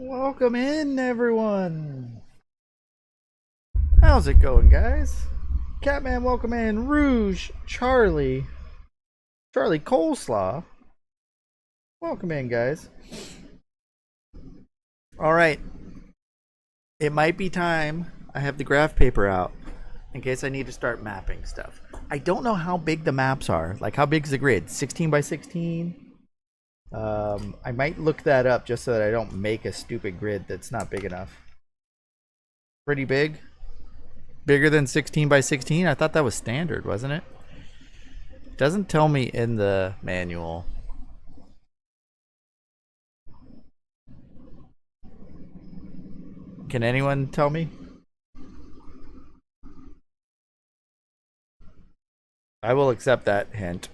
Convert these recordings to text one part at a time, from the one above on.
Welcome in, everyone. How's it going, guys? Catman, welcome in. Rouge, Charlie Coleslaw, welcome in, guys. All right, it might be time. I have the graph paper out in case I need to start mapping stuff. I don't know how big the maps are. Like, how big is the grid? 16 by 16? I might look that up just so that I don't make a stupid grid that's not big enough. Pretty big? Bigger than 16 by 16? I thought that was standard, wasn't it? Doesn't tell me in the manual. Can anyone tell me? I will accept that hint.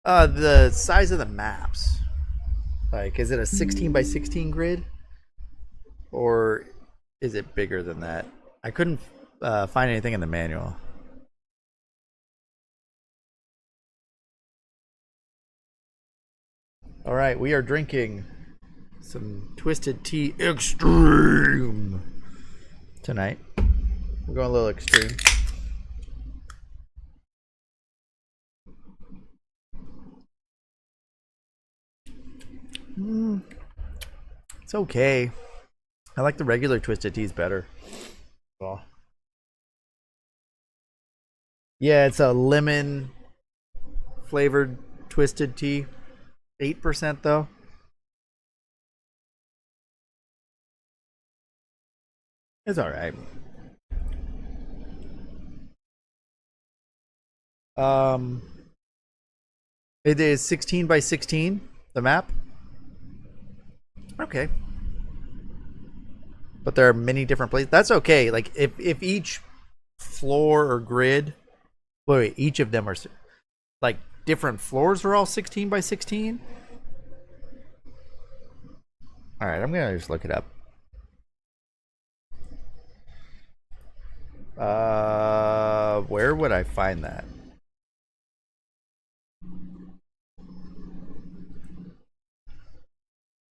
The size of the maps. Like, is it a 16 by 16 grid? Or is it bigger than that? I couldn't find anything in the manual. All right, we are drinking some Twisted Tea Extreme tonight. We're going a little extreme. It's okay. I like the regular Twisted Teas better. Well, yeah, it's a lemon flavored Twisted Tea. 8% though. It's alright. It is 16 by 16, the map. Okay. But there are many different places. That's okay. Like, if each floor or grid, wait, each of them are like different floors are all 16 by 16. All right, I'm gonna just look it up. Where would I find that?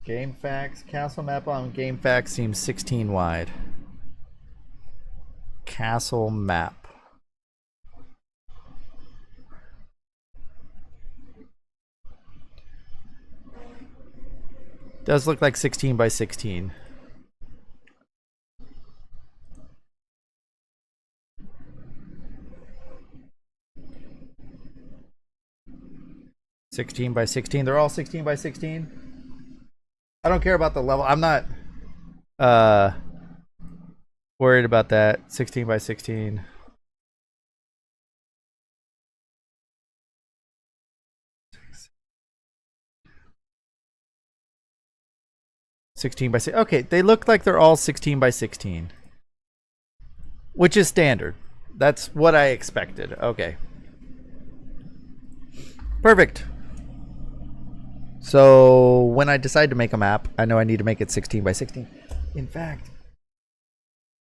Game Facts. Castle map on Game Facts seems 16 wide. Castle map. Does look like 16 by 16. They're all 16 by 16. I don't care about the level. I'm not worried about that. 16 by 16. Okay, they look like they're all 16 by 16. Which is standard. That's what I expected. Okay. Perfect. So when I decide to make a map, I know I need to make it 16 by 16. In fact,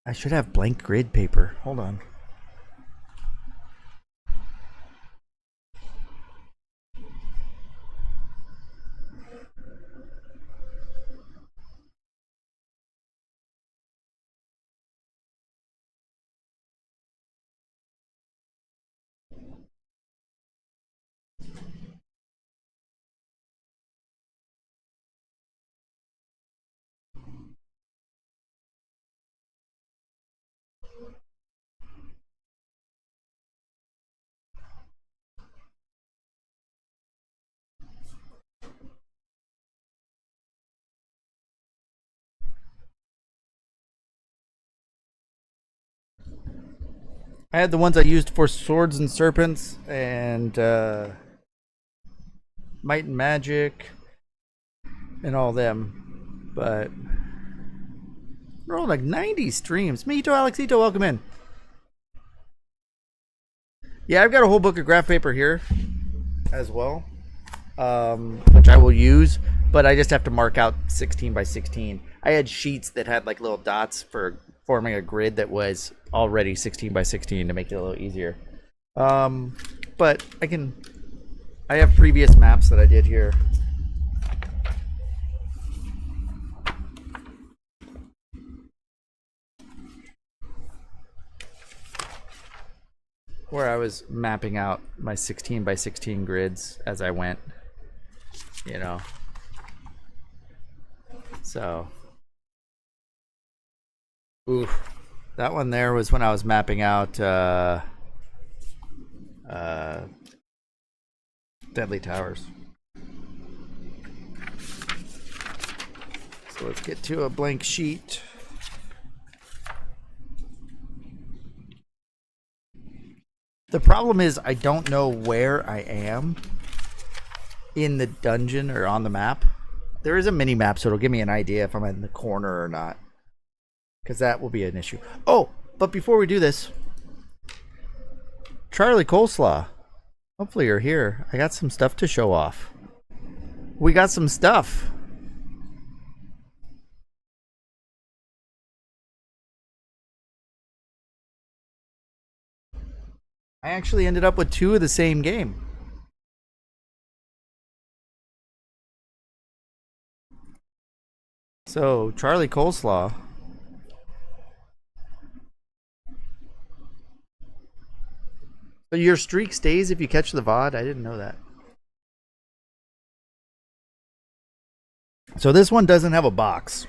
I should have blank grid paper. Hold on. I had the ones I used for Swords and Serpents and Might and Magic and all them, but we're all like 90 streams. Mito Alexito, welcome in. Yeah, I've got a whole book of graph paper here as well, which I will use, but I just have to mark out 16 by 16. I had sheets that had like little dots for forming a grid that was already 16 by 16 to make it a little easier. But I can I have previous maps that I did here. Where I was mapping out my 16 by 16 grids as I went, you know. So, oof. That one there was when I was mapping out Deadly Towers. So let's get to a blank sheet. The problem is I don't know where I am in the dungeon or on the map. There is a mini map, so it'll give me an idea if I'm in the corner or not. Because that will be an issue. Oh, but before we do this, Charlie Coleslaw, hopefully you're here. I got some stuff to show off. We got some stuff. I actually ended up with 2 of the same game. So, Charlie Coleslaw. So your streak stays if you catch the VOD? I didn't know that. So this one doesn't have a box.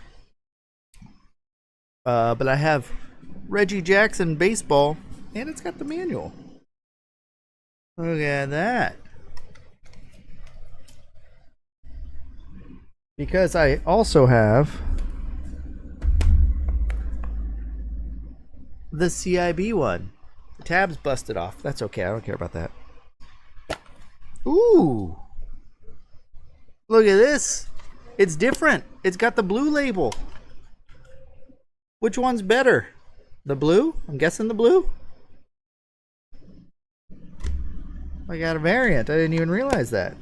But I have Reggie Jackson baseball, and it's got the manual. Look at that. Because I also have the CIB one. The tab's busted off. That's okay. I don't care about that. Ooh. Look at this. It's different. It's got the blue label. Which one's better? The blue? I'm guessing the blue. I got a variant. I didn't even realize that.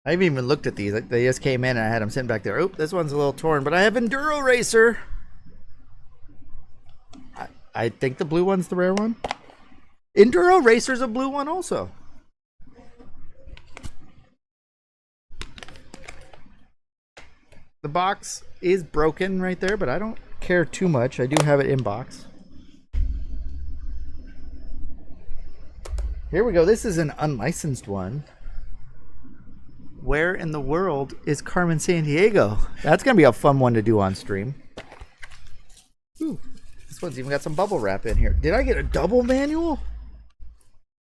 I haven't even looked at these. They just came in and I had them sitting back there. Oh, this one's a little torn, but I have Enduro Racer. I think the blue one's the rare one. Enduro Racer's a blue one also. The box is broken right there, but I don't care too much. I do have it in box. Here we go. This is an unlicensed one. Where in the world is Carmen Sandiego? That's going to be a fun one to do on stream. Ooh, this one's even got some bubble wrap in here. Did I get a double manual?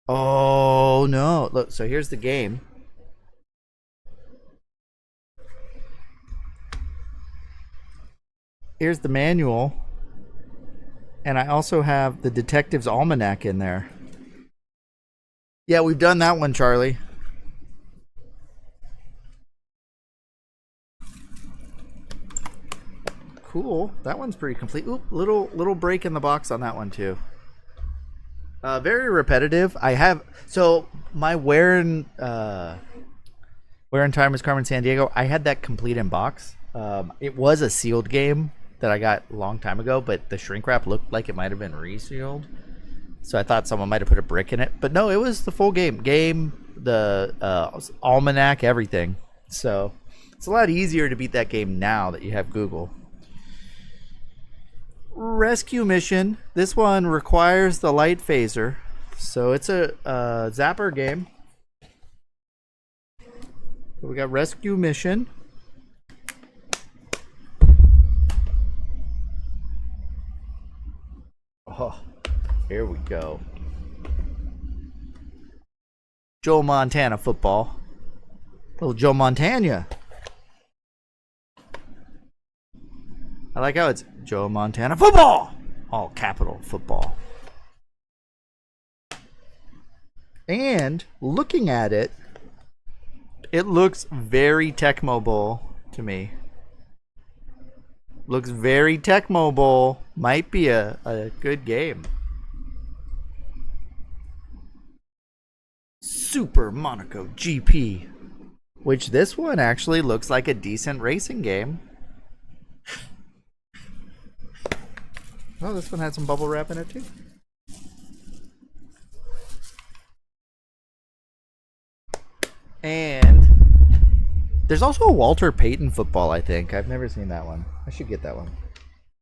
Oh, no. Look, so here's the game. Here's the manual. And I also have the Detective's Almanac in there. Yeah, we've done that one, Charlie. Cool. That one's pretty complete. Oop, little break in the box on that one too. Very repetitive. I have so my Where in Time is Carmen Sandiego. I had that complete in box. It was a sealed game that I got a long time ago, but the shrink wrap looked like it might have been resealed. So I thought someone might have put a brick in it, but no, it was the full game. The almanac, everything. So it's a lot easier to beat that game now that you have Google. Rescue mission. This one requires the light phaser, so it's a zapper game. So we got rescue mission. Oh, here we go. Joe Montana football. Little Joe Montana. I like how it's Joe Montana football. All capital football. And looking at it, it looks very Tecmo Bowl to me. Looks very Tecmo Bowl. Might be a good game. Super Monaco GP. Which this one actually looks like a decent racing game. Oh, this one had some bubble wrap in it too. And there's also a Walter Payton football, I think. I've never seen that one. I should get that one.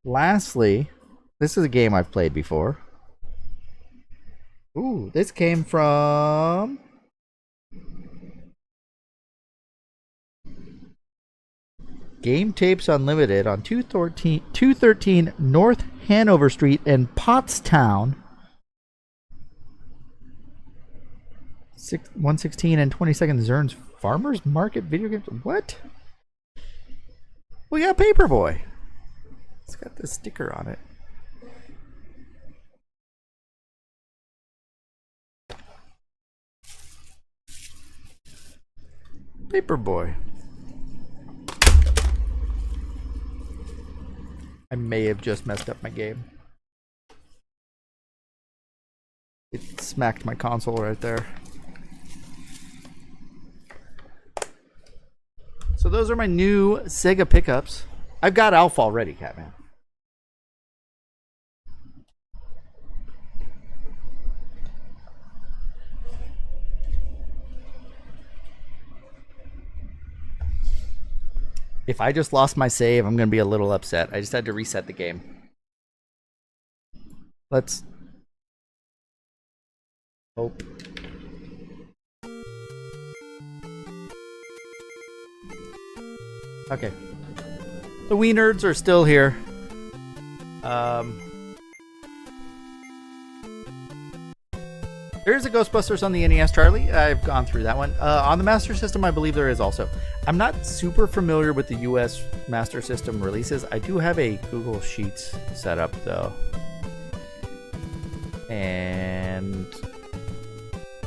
Lastly, this is a game I've played before. Ooh, this came from Game Tapes Unlimited on 213 North Hanover Street in Pottstown. 116 and 22nd Zern's Farmers Market video games. What? We got Paperboy. It's got the sticker on it. Paperboy. I may have just messed up my game. It smacked my console right there. So those are my new Sega pickups. I've got Alpha already, Catman. If I just lost my save, I'm going to be a little upset. I just had to reset the game. Let's hope. Okay. The Wii nerds are still here. There's a Ghostbusters on the NES, Charlie. I've gone through that one. On the Master System, I believe there is also. I'm not super familiar with the US Master System releases. I do have a Google Sheets set up, though. And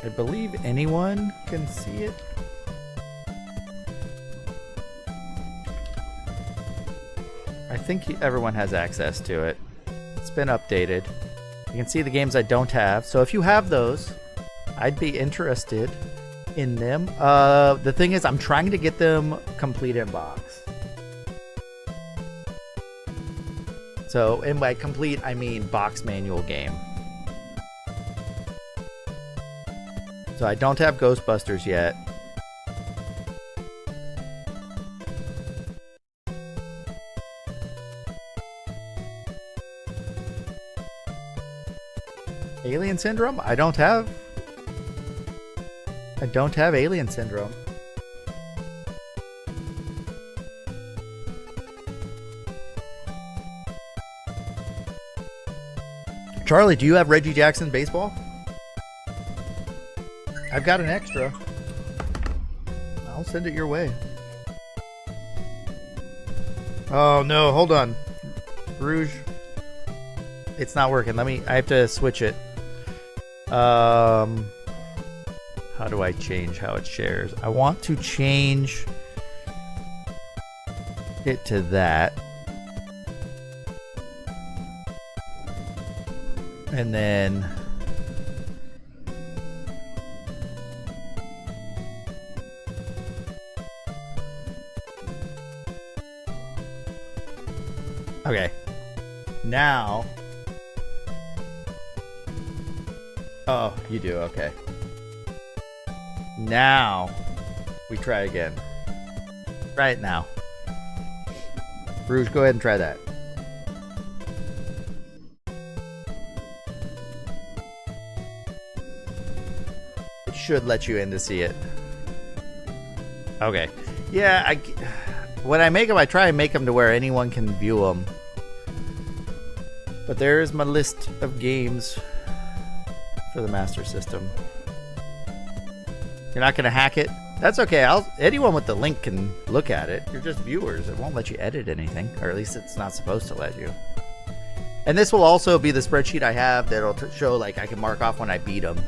I believe anyone can see it. I think everyone has access to it. It's been updated. You can see the games I don't have. So if you have those, I'd be interested in them. The thing is, I'm trying to get them complete in box. So, and by complete, I mean box manual game. So I don't have Ghostbusters yet. Alien Syndrome? I don't have Alien Syndrome. Charlie, do you have Reggie Jackson baseball? I've got an extra. I'll send it your way. Oh no, hold on. Rouge. It's not working. I have to switch it. How do I change how it shares? I want to change it to that. And then okay. Now oh, you do, okay. Now we try again. Try it now. Rouge, go ahead and try that. It should let you in to see it. Okay. Yeah, when I make them, I try and make them to where anyone can view them. But there's my list of games for the Master System. You're not going to hack it? That's okay. Anyone with the link can look at it. You're just viewers. It won't let you edit anything, or at least it's not supposed to let you. And this will also be the spreadsheet I have that'll show, like, I can mark off when I beat them.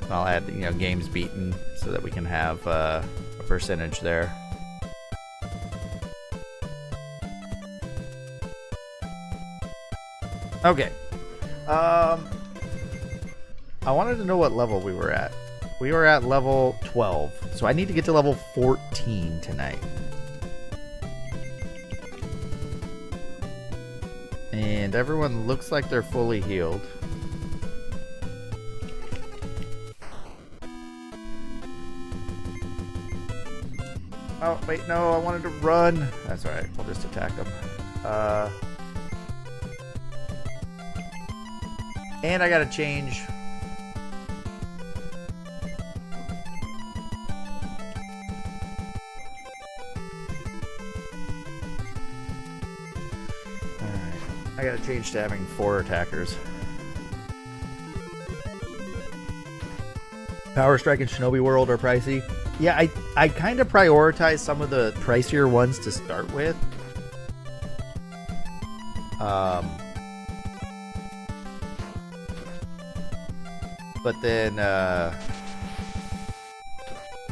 I'll add, games beaten so that we can have a percentage there. Okay. I wanted to know what level we were at. We were at level 12, so I need to get to level 14 tonight. And everyone looks like they're fully healed. Oh, wait, no, I wanted to run. That's alright, we'll just attack them. And I gotta change. Alright, I gotta change to having 4 attackers. Power Strike and Shinobi World are pricey. Yeah, I kind of prioritize some of the pricier ones to start with. But then,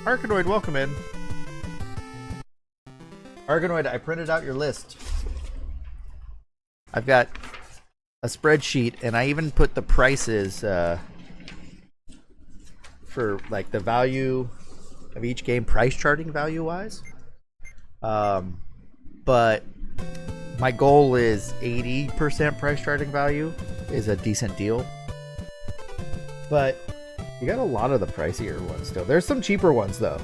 Arkanoid, welcome in. Arkanoid, I printed out your list. I've got a spreadsheet, and I even put the prices for like the value of each game, price charting value wise. But my goal is 80% price charting value is a decent deal. But you got a lot of the pricier ones still. There's some cheaper ones though.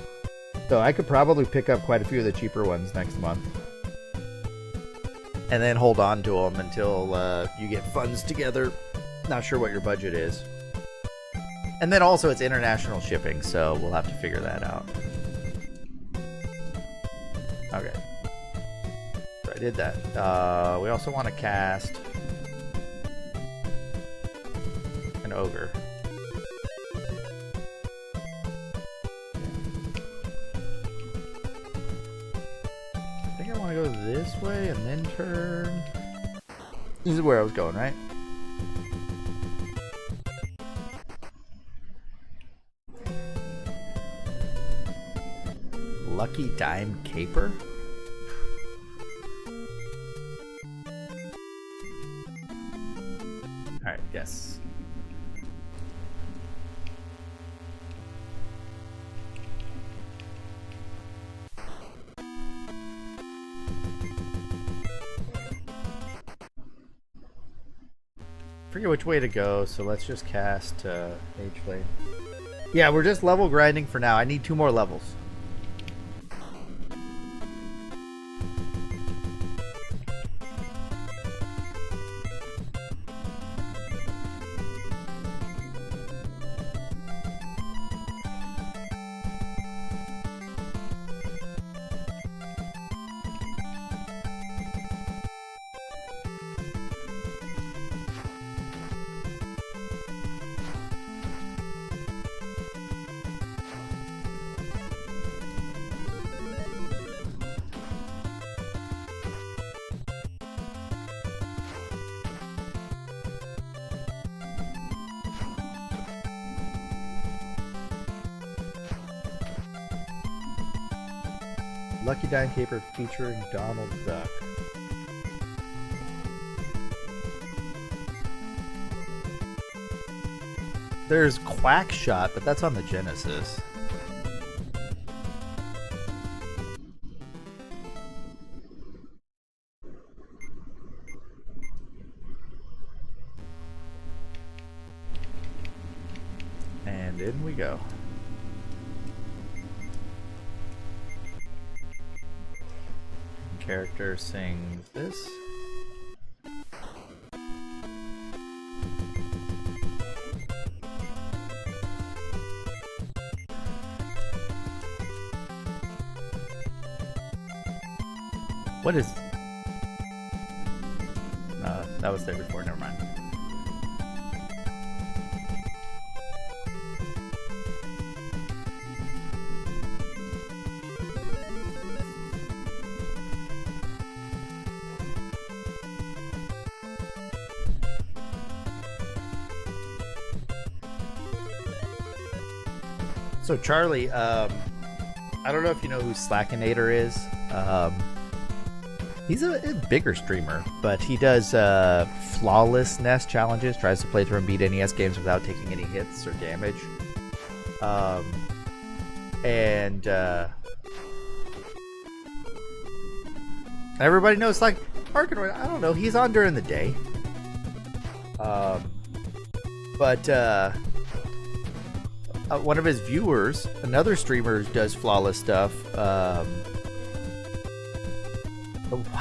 So I could probably pick up quite a few of the cheaper ones next month. And then hold on to them until you get funds together. Not sure what your budget is. And then also it's international shipping, so we'll have to figure that out. Okay. So I did that. We also want to cast an ogre. I think I want to go this way and then turn. This is where I was going, right? Lucky Dime Caper? Alright, yes. Forget which way to go, so let's just cast H-Flame. Yeah, we're just level grinding for now. I need 2 more levels. Lucky Dime Caper featuring Donald Duck. There's Quack Shot, but that's on the Genesis. And in we go. Character sings this. What is... that was there before, never mind. So Charlie, I don't know if you know who Slackinator is. He's a bigger streamer, but he does flawless NES challenges, tries to play through and beat NES games without taking any hits or damage. Everybody knows Arkanoid, I don't know. He's on during the day. But one of his viewers, another streamer, does flawless stuff. Why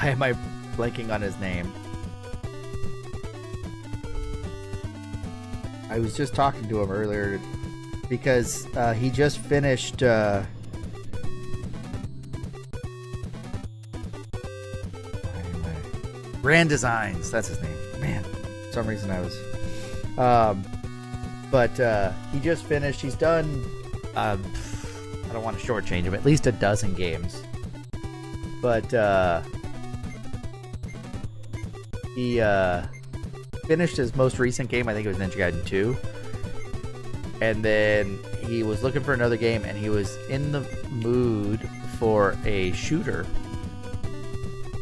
am I blanking on his name? I was just talking to him earlier because he just finished Brand Designs. That's his name. Man, for some reason I was. But he just finished. He's done. I don't want to shortchange him. At least a dozen games. But he finished his most recent game. I think it was Ninja Gaiden 2. And then he was looking for another game, and he was in the mood for a shooter.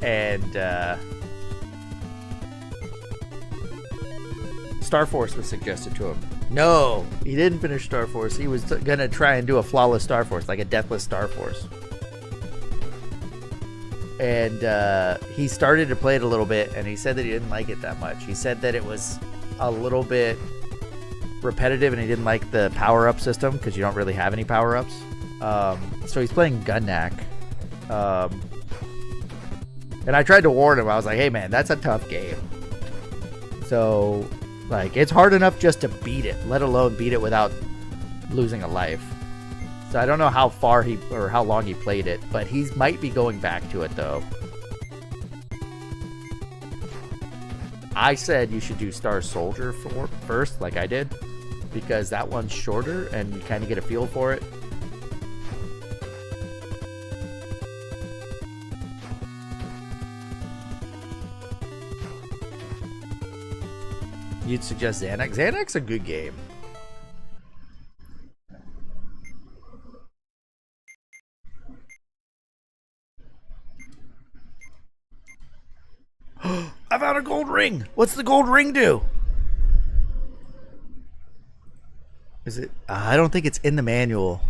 And Star Force was suggested to him. No, he didn't finish Star Force. He was gonna try and do a flawless Star Force, like a deathless Star Force. And he started to play it a little bit, and he said that he didn't like it that much. He said that it was a little bit repetitive, and he didn't like the power-up system because you don't really have any power-ups. So he's playing Gunnak. And I tried to warn him. I was like, hey, man, that's a tough game. So, like, it's hard enough just to beat it, let alone beat it without losing a life. So I don't know how far or how long he played it, but he might be going back to it, though. I said you should do Star Soldier first, like I did, because that one's shorter and you kind of get a feel for it. You'd suggest Xanax? Xanax a good game. I found a gold ring. What's the gold ring do? Is it? I don't think it's in the manual.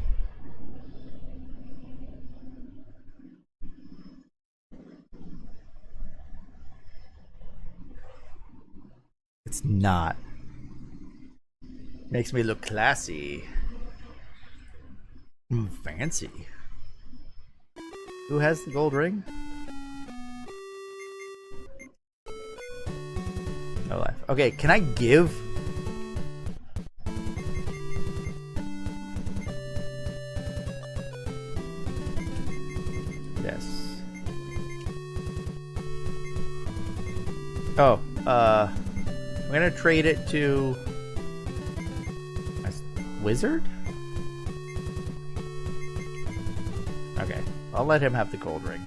It's not. Makes me look classy. Fancy. Who has the gold ring? No life. Okay, can I give? Yes. Oh, I'm gonna trade it to a wizard? Okay, I'll let him have the gold ring.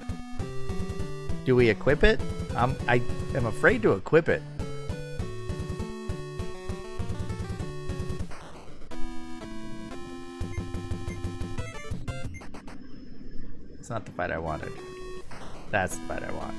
Do we equip it? I am afraid to equip it. It's not the fight I wanted. That's the fight I want.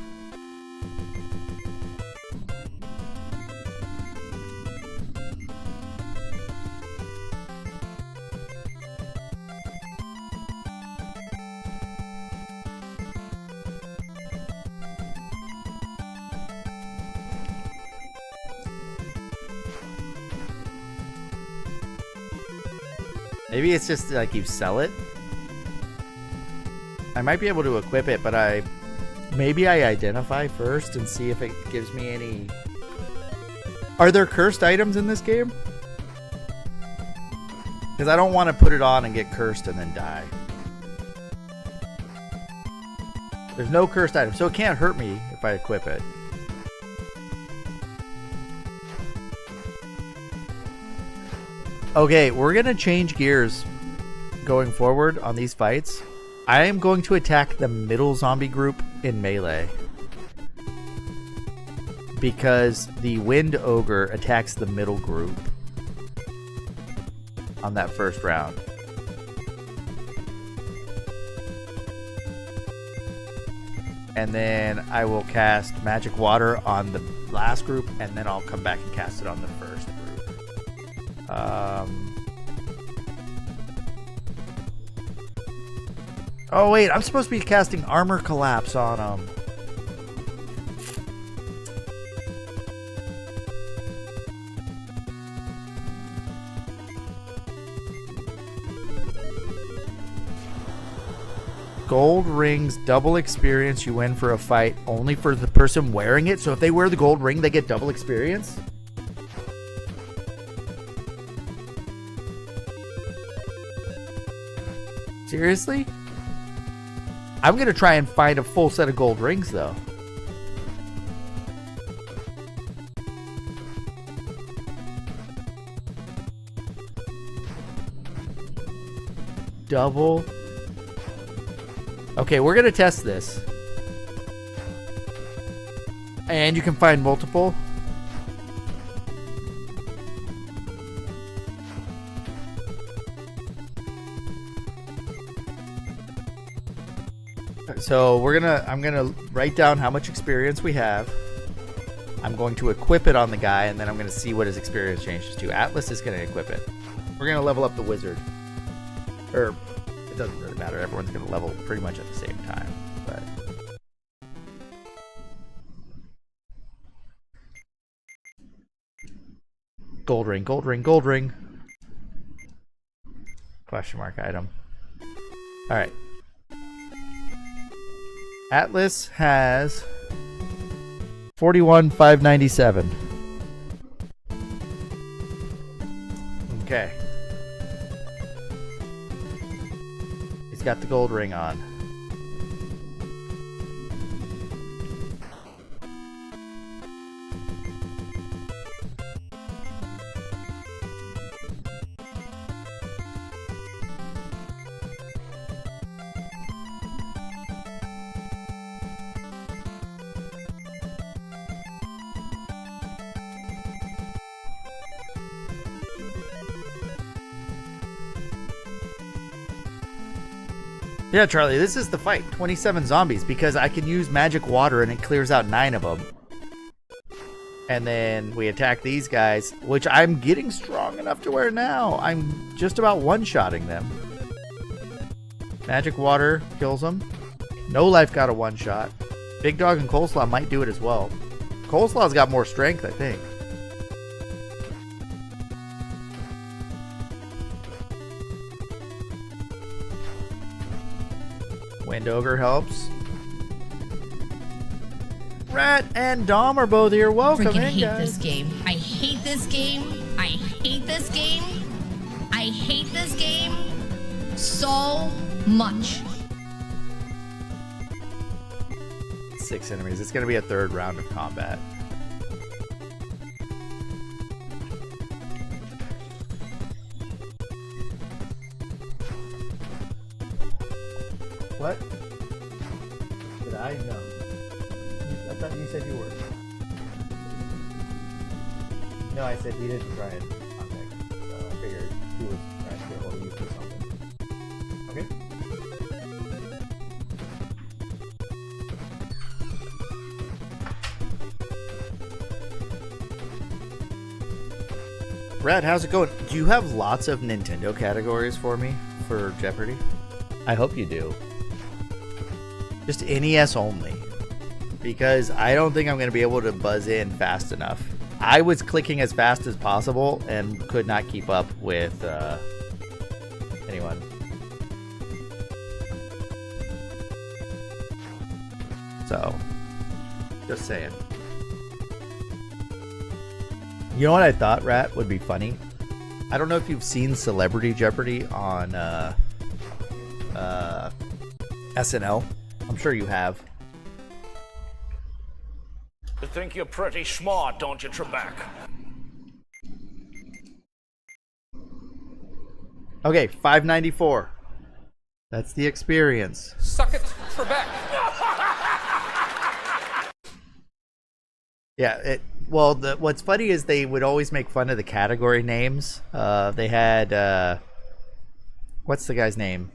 Maybe it's just like you sell it. I might be able to equip it, but maybe I identify first and see if it gives me any. Are there cursed items in this game? Because I don't want to put it on and get cursed and then die. There's no cursed item, so it can't hurt me if I equip it. Okay, we're gonna change gears going forward on these fights. I am going to attack the middle zombie group in melee, because the Wind Ogre attacks the middle group on that first round. And then I will cast Magic Water on the last group, and then I'll come back and cast it on the first group. Oh wait, I'm supposed to be casting Armor Collapse on them. Gold rings double experience. You win for a fight only for the person wearing it. So if they wear the gold ring, they get double experience. Seriously? I'm going to try and find a full set of gold rings, though. Double. Okay, we're going to test this. And you can find multiple. So I'm gonna write down how much experience we have. I'm going to equip it on the guy, and then I'm gonna see what his experience changes to. Atlas is gonna equip it. We're gonna level up the wizard. Or it doesn't really matter. Everyone's gonna level pretty much at the same time. But gold ring, gold ring, gold ring. Question mark item. All right. Atlas has 41,597. Okay. He's got the gold ring on. Yeah, Charlie, this is the fight. 27 zombies, because I can use magic water and it clears out 9 of them. And then we attack these guys, which I'm getting strong enough to where now I'm just about one-shotting them. Magic water kills them. No Life got a one-shot. Big Dog and Coleslaw might do it as well. Coleslaw's got more strength, I think. Wind Ogre helps. Rat and Dom are both here. Welcome in, hate guys. This game. I hate this game. I hate this game. I hate this game so much. 6 enemies. It's going to be a third round of combat. What? Did I? No. I thought you said you were. No, I said he didn't try and contact. So I figured he was trying to get hold of you for something. Okay. Brad, how's it going? Do you have lots of Nintendo categories for me for Jeopardy? I hope you do. Just NES only. Because I don't think I'm going to be able to buzz in fast enough. I was clicking as fast as possible and could not keep up with anyone. So, just saying. You know what I thought, Rat, would be funny? I don't know if you've seen Celebrity Jeopardy on SNL. I'm sure you have. You think you're pretty smart, don't you, Trebek? Okay, 594. That's the experience. Suck it, Trebek. Yeah, what's funny is they would always make fun of the category names. They had, what's the guy's name?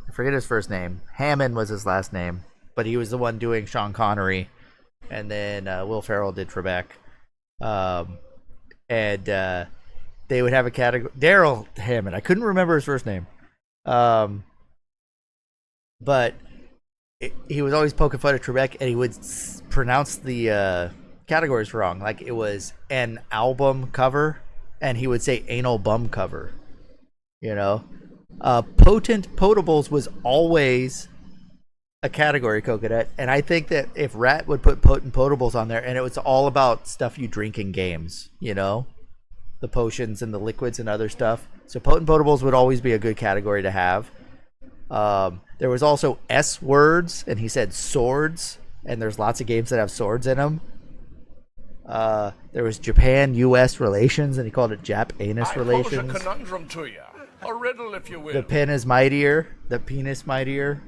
I forget his first name. Hammond was his last name, but he was the one doing Sean Connery, and then Will Ferrell did Trebek. And they would have a category. Daryl Hammond. I couldn't remember his first name. But he was always poking fun at Trebek, and he would pronounce the categories wrong. Like it was an album cover, and he would say anal bum cover. You know? Potent Potables was always a category, Coconut, and I think that if Rat would put potent potables on there, and it was all about stuff you drink in games, you know, the potions and the liquids and other stuff. So potent potables would always be a good category to have. There was also S words, and he said swords, and there's lots of games that have swords in them. There was Japan-U.S. relations, and he called it Jap-anus relations. I pose a conundrum to you. A riddle, if you will. The pen is mightier. The penis mightier.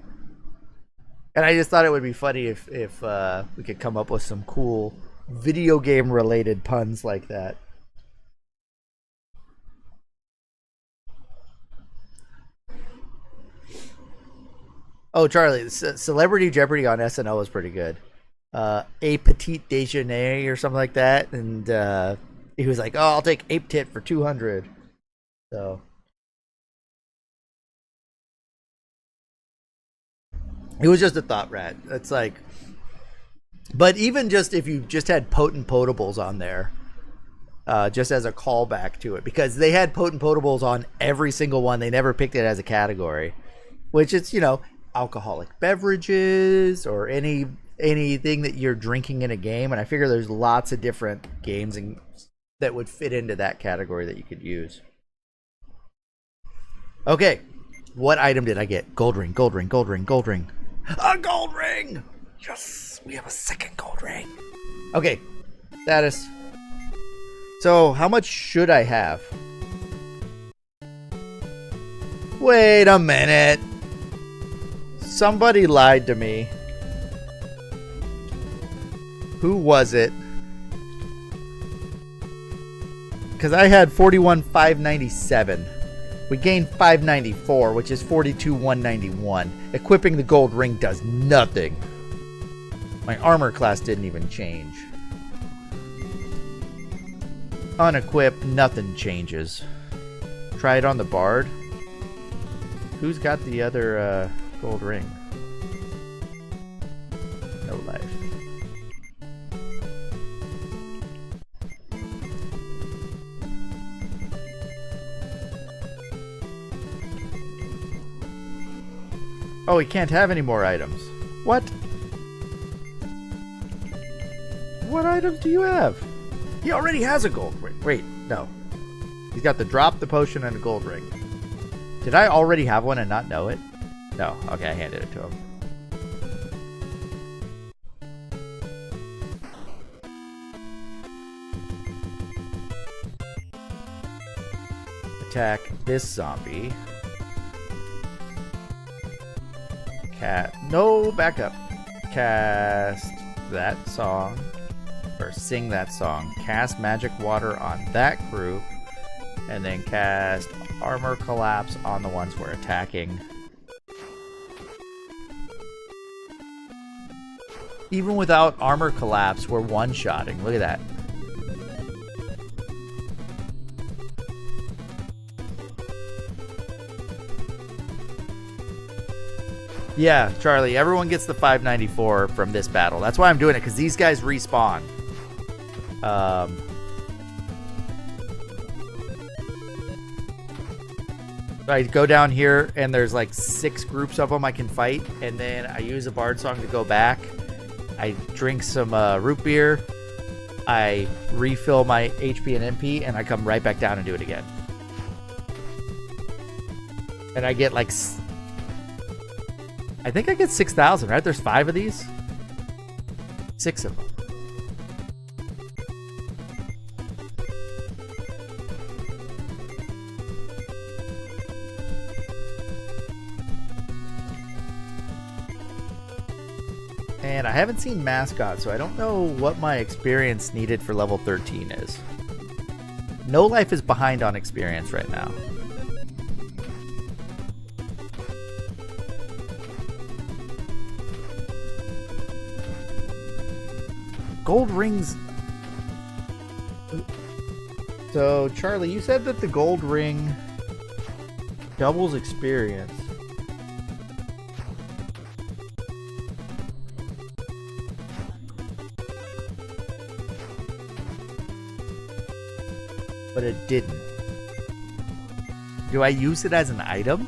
And I just thought it would be funny if we could come up with some cool video game related puns like that. Oh, Charlie, Celebrity Jeopardy on SNL was pretty good. A Petit Déjeuner or something like that, and he was like, "Oh, I'll take ape tit for 200." So it was just a thought, Rat. It's like, but even just if you just had potent potables on there, just as a callback to it, because they had potent potables on every single one. They never picked it as a category, which it's, you know, alcoholic beverages or anything that you're drinking in a game. And I figure there's lots of different games that would fit into that category that you could use. Okay, what item did I get? Gold ring, gold ring, gold ring, gold ring. A gold ring! Yes, we have a second gold ring. Okay, status. So, how much should I have? Wait a minute. Somebody lied to me. Who was it? Because I had 41,597. We gained 594, which is 42,191. Equipping the gold ring does nothing. My armor class didn't even change. Unequip, nothing changes. Try it on the bard. Who's got the other gold ring? No life. Oh, he can't have any more items. What? What items do you have? He already has a gold ring. Wait, no. He's got the drop, the potion, and a gold ring. Did I already have one and not know it? No. Okay, I handed it to him. Attack this zombie. No, back up. Cast that song. Or sing that song. Cast magic water on that group. And then cast armor collapse on the ones we're attacking. Even without armor collapse, we're one-shotting. Look at that. Yeah, Charlie, everyone gets the 594 from this battle. That's why I'm doing it, because these guys respawn. I go down here, and there's like 6 groups of them I can fight, and then I use a bard song to go back. I drink some root beer. I refill my HP and MP, and I come right back down and do it again. And I get like... I think I get 6,000, right? There's 5 of these? 6 of them. And I haven't seen Mascot, so I don't know what my experience needed for level 13 is. No Life is behind on experience right now. Gold rings. So, Charlie, you said that the gold ring doubles experience. But it didn't. Do I use it as an item?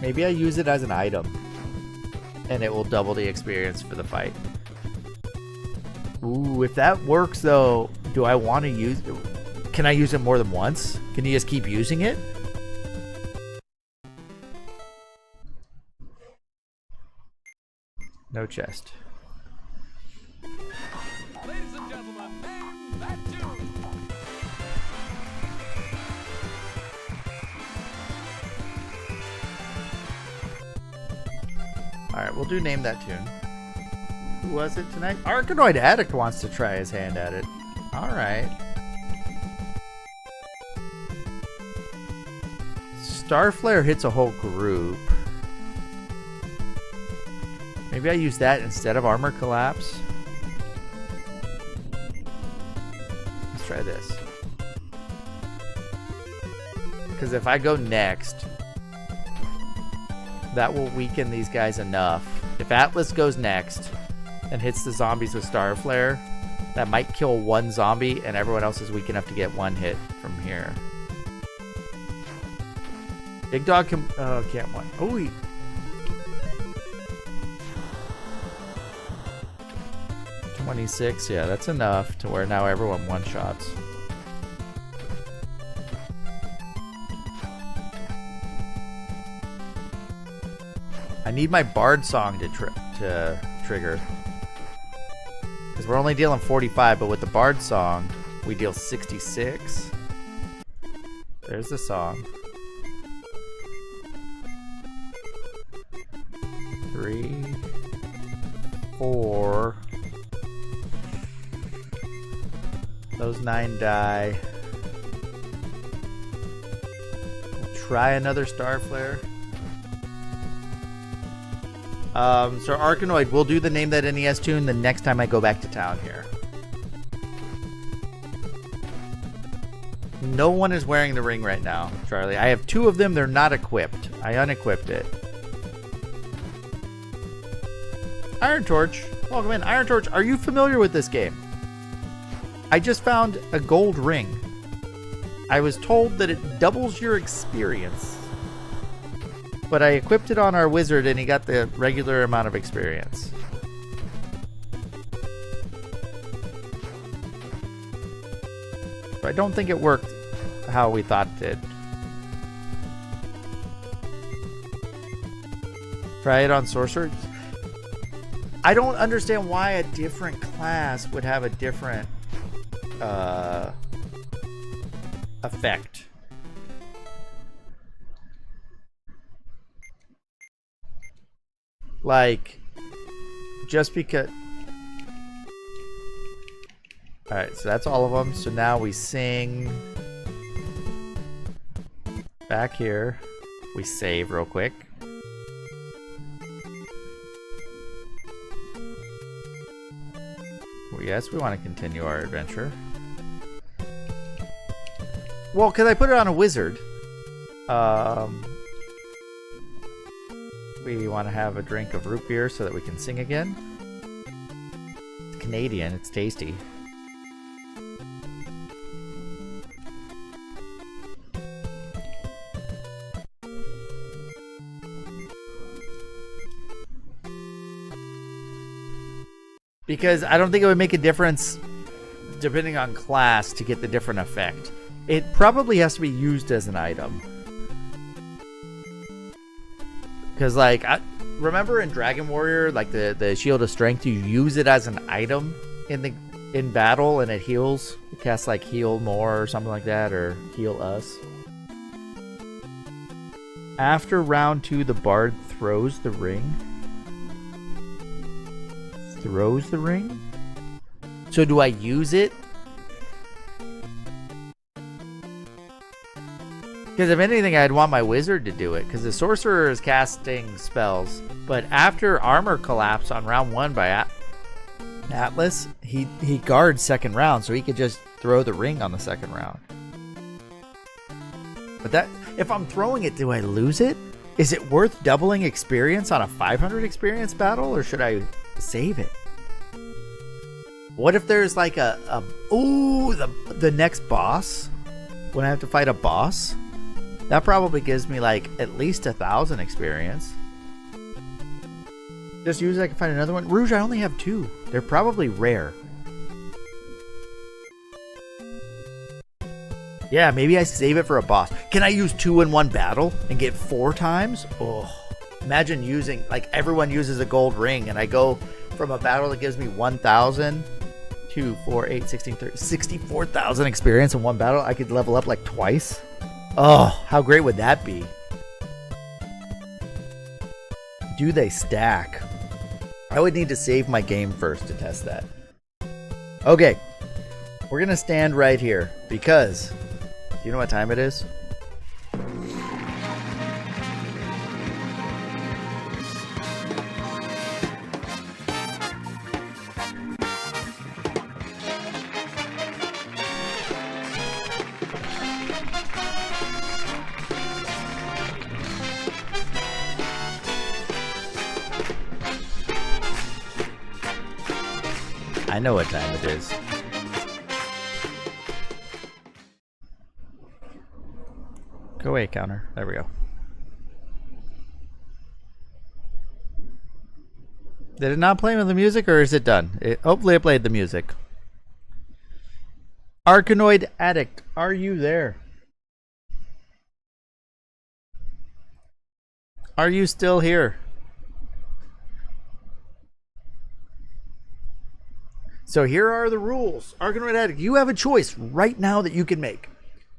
Maybe I use it as an item. And it will double the experience for the fight. Ooh, if that works though, do I want to use... Can I use it more than once? Can you just keep using it? No chest. Ladies and gentlemen, name that tune. Alright, we'll do Name That Tune. Who was it tonight? Arkanoid Addict wants to try his hand at it. Alright. Starflare hits a whole group. Maybe I use that instead of Armor Collapse. Let's try this. Because if I go next, that will weaken these guys enough. If Atlas goes next and hits the zombies with Starflare, that might kill one zombie and everyone else is weak enough to get one hit from here. Big Dog can... Oh, can't one. Oh, he... $26, yeah, that's enough to where now everyone one-shots. I need my Bard song to trigger. Because we're only dealing 45, but with the Bard song, we deal 66. There's the song. 3, 4... Those 9 die. We'll try another Starflare. So Arkanoid, we'll do the Name That NES tune the next time I go back to town here. No one is wearing the ring right now, Charlie. I have 2 of them. They're not equipped. I unequipped it. Iron Torch. Welcome in. Iron Torch, are you familiar with this game? I just found a gold ring. I was told that it doubles your experience. But I equipped it on our wizard and he got the regular amount of experience. But I don't think it worked how we thought it did. Try it on sorcerer. I don't understand why a different class would have a different effect. Like, just because... Alright, so that's all of them. So now we sing back here. We save real quick. Well, yes, we want to continue our adventure. Well, because I put it on a wizard. We want to have a drink of root beer so that we can sing again. It's Canadian, it's tasty. Because I don't think it would make a difference depending on class to get the different effect. It probably has to be used as an item. Because, like, remember in Dragon Warrior, like the Shield of Strength, you use it as an item in battle and it heals. It casts, like, Heal More or something like that, or Heal Us. After round 2, the Bard throws the ring. Throws the ring? So do I use it? Because if anything, I'd want my wizard to do it. Because the sorcerer is casting spells. But after armor collapse on round 1 by Atlas, he guards second round. So he could just throw the ring on the second round. But that, if I'm throwing it, do I lose it? Is it worth doubling experience on a 500 experience battle? Or should I save it? What if there's like the next boss? When I have to fight a boss? That probably gives me like at least 1,000 experience. Just use it, I can find another one. Rouge, I only have 2. They're probably rare. Yeah, maybe I save it for a boss. Can I use 2 in one battle and get 4 times? Oh, imagine using, like everyone uses a gold ring and I go from a battle that gives me 1,000, 2, 4, 8, 16, 30, 64,000 experience in one battle. I could level up like twice. Oh, how great would that be? Do they stack? I would need to save my game first to test that. Okay, we're gonna stand right here because do you know what time it is? I know what time it is. Go away, counter. There we go. Did it not play with the music, or is it done? Hopefully it played the music. Arkanoid Addict, are you there? Are you still here? So here are the rules. Arkanoid Addict, you have a choice right now that you can make.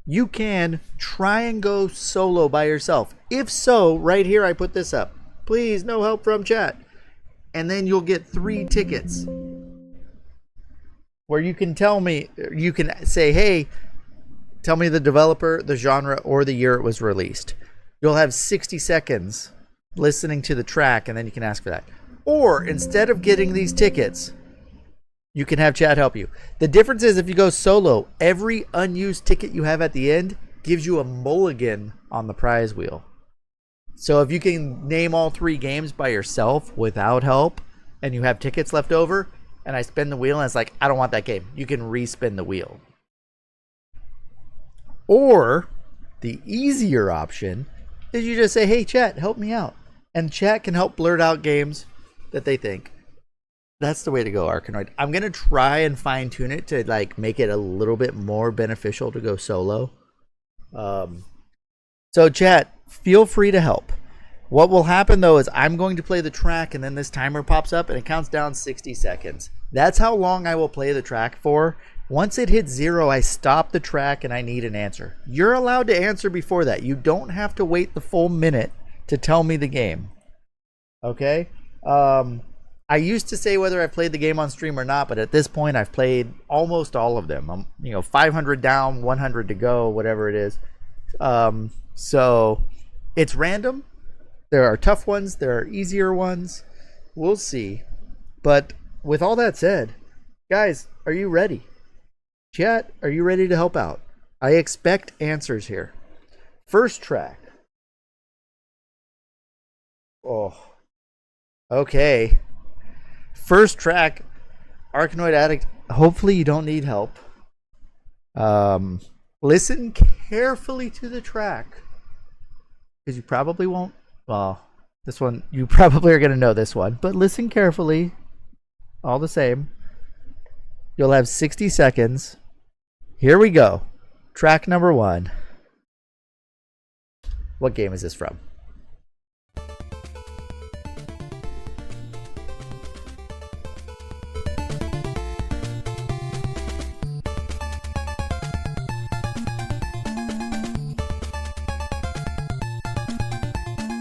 You can try and go solo by yourself. If so, right here I put this up. Please, no help from chat. And then you'll get 3 tickets. Where you can tell me, you can say, hey, tell me the developer, the genre, or the year it was released. You'll have 60 seconds listening to the track, and then you can ask for that. Or instead of getting these tickets, you can have chat help you. The difference is if you go solo, every unused ticket you have at the end gives you a mulligan on the prize wheel. So if you can name all 3 games by yourself without help and you have tickets left over and I spin the wheel and it's like, I don't want that game, you can respin the wheel. Or the easier option is you just say, hey chat, help me out. And chat can help blurt out games that they think. That's the way to go, Arkanoid. I'm going to try and fine tune it to like make it a little bit more beneficial to go solo. So chat, feel free to help. What will happen though is I'm going to play the track and then this timer pops up and it counts down 60 seconds. That's how long I will play the track for. Once it hits 0, I stop the track and I need an answer. You're allowed to answer before that. You don't have to wait the full minute to tell me the game. Okay? I used to say whether I played the game on stream or not, but at this point I've played almost all of them. I'm 500 down, 100 to go, whatever it is. So it's random. There are tough ones, there are easier ones. We'll see. But with all that said, guys, are you ready? Chat, are you ready to help out? I expect answers here. First track. Oh. Okay. First track, Arkanoid Addict. Hopefully you don't need help. Listen carefully to the track, because you probably won't. Well, this one, you probably are going to know this one, but listen carefully. All the same. You'll have 60 seconds. Here we go. Track number 1. What game is this from?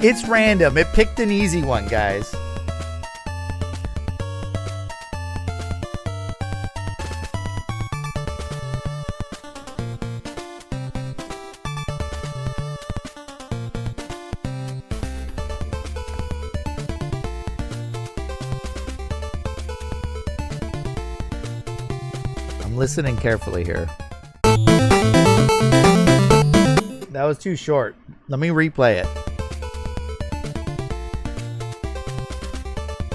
It's random. It picked an easy one, guys. I'm listening carefully here. That was too short. Let me replay it.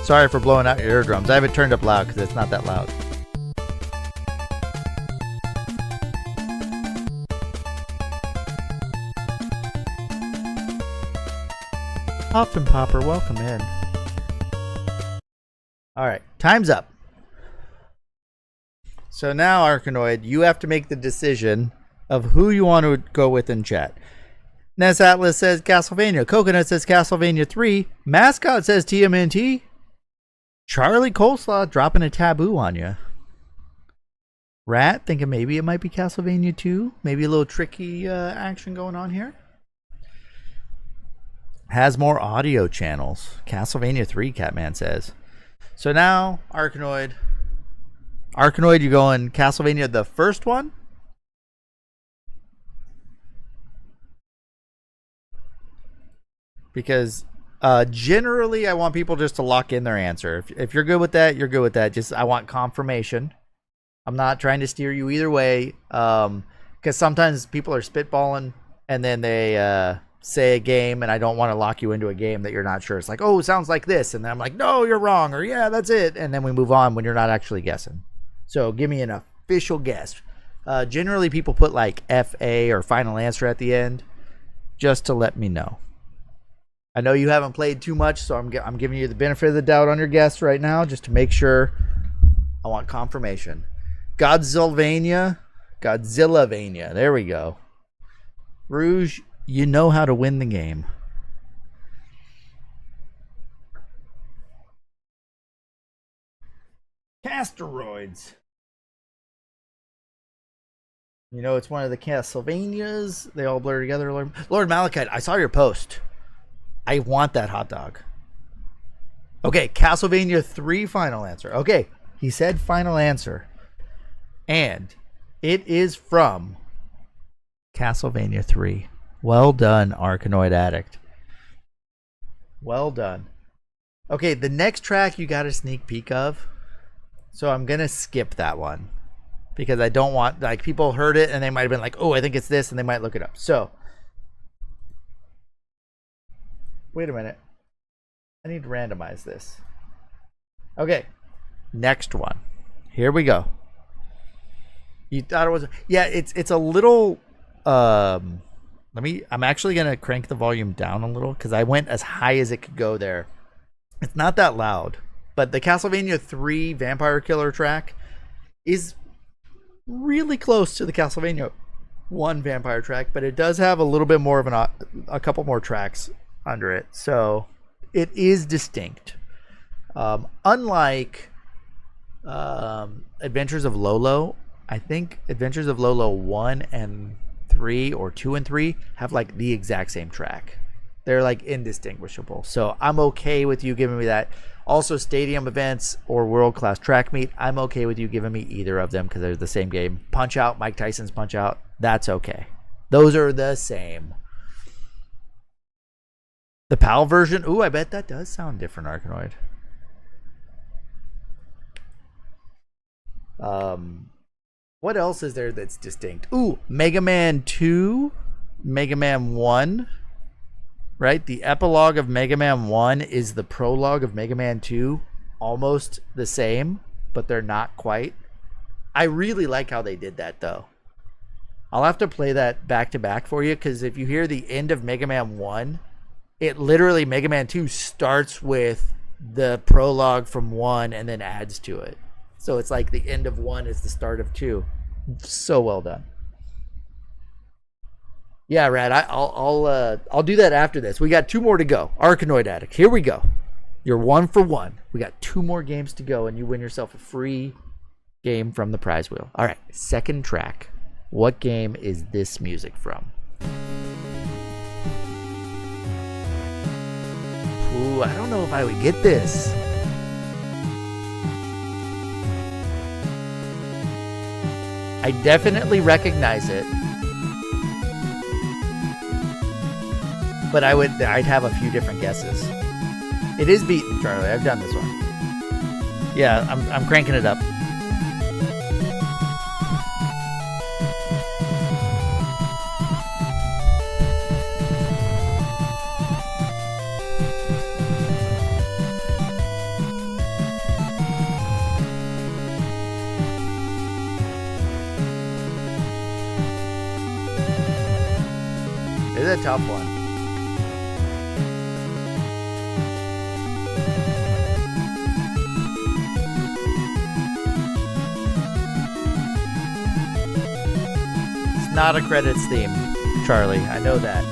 Sorry for blowing out your eardrums. I have it turned up loud because it's not that loud. Puffin Popper, welcome in. All right, time's up. So now, Arkanoid, you have to make the decision of who you want to go with in chat. Ness Atlas says Castlevania. Coconut says Castlevania 3. Mascot says TMNT. Charlie Coleslaw dropping a taboo on you. Rat thinking maybe it might be Castlevania 2. Maybe a little tricky action going on here. Has more audio channels. Castlevania 3, Catman says. So now, Arkanoid. Arkanoid, you going Castlevania the first one? Because generally I want people just to lock in their answer. If you're good with that, you're good with that. Just I want confirmation. I'm not trying to steer you either way. Because sometimes people are spitballing and then they say a game and I don't want to lock you into a game that you're not sure. It's like, oh, it sounds like this. And then I'm like, no, you're wrong. Or yeah, that's it. And then we move on when you're not actually guessing. So give me an official guess. Generally people put like FA or final answer at the end just to let me know. I know you haven't played too much, so I'm giving you the benefit of the doubt on your guess right now just to make sure. I want confirmation. Godzillavania. There we go. Rouge, you know how to win the game. Casteroids. You know, it's one of the Castlevanias. They all blur together. Lord Malachite, I saw your post. I want that hot dog. Okay, Castlevania 3 final answer. Okay, he said final answer. And it is from Castlevania 3. Well done, Arkanoid Addict. Well done. Okay, the next track you got a sneak peek of. So I'm going to skip that one. Because I don't want, like, people heard it and they might have been like, oh, I think it's this, and they might look it up. So, wait a minute. I need to randomize this. Okay. Next one. Here we go. You thought it was... Yeah, it's a little... I'm actually going to crank the volume down a little because I went as high as it could go there. It's not that loud. But the Castlevania 3 Vampire Killer track is really close to the Castlevania 1 Vampire track, but it does have a little bit more of a couple more tracks under it, so it is distinct. Unlike Adventures of Lolo, I think Adventures of Lolo 1 and 3 or 2 and 3 have like the exact same track. They're like indistinguishable, so I'm okay with you giving me that. Also, stadium events or world class track meet, I'm okay with you giving me either of them because they're the same game. Punch Out, Mike Tyson's Punch Out, that's okay. Those are the same. The PAL version, ooh, I bet that does sound different, Arkanoid. What else is there that's distinct? Ooh, Mega Man 2, Mega Man 1, right? The epilogue of Mega Man 1 is the prologue of Mega Man 2. Almost the same, but they're not quite. I really like how they did that, though. I'll have to play that back to back for you, because if you hear the end of Mega Man 1, it literally, Mega Man 2 starts with the prologue from 1 and then adds to it. So it's like the end of 1 is the start of 2. So well done. Yeah, Rad, I'll do that after this. We got 2 more to go. Arkanoid Addict, here we go. You're 1 for 1. We got 2 more games to go, and you win yourself a free game from the prize wheel. All right, second track. What game is this music from? Ooh, I don't know if I would get this. I definitely recognize it. But I'd have a few different guesses. It is beaten, Charlie. I've done this one. Yeah, I'm cranking it up. It's a tough one. not a credits theme, Charlie. I know that.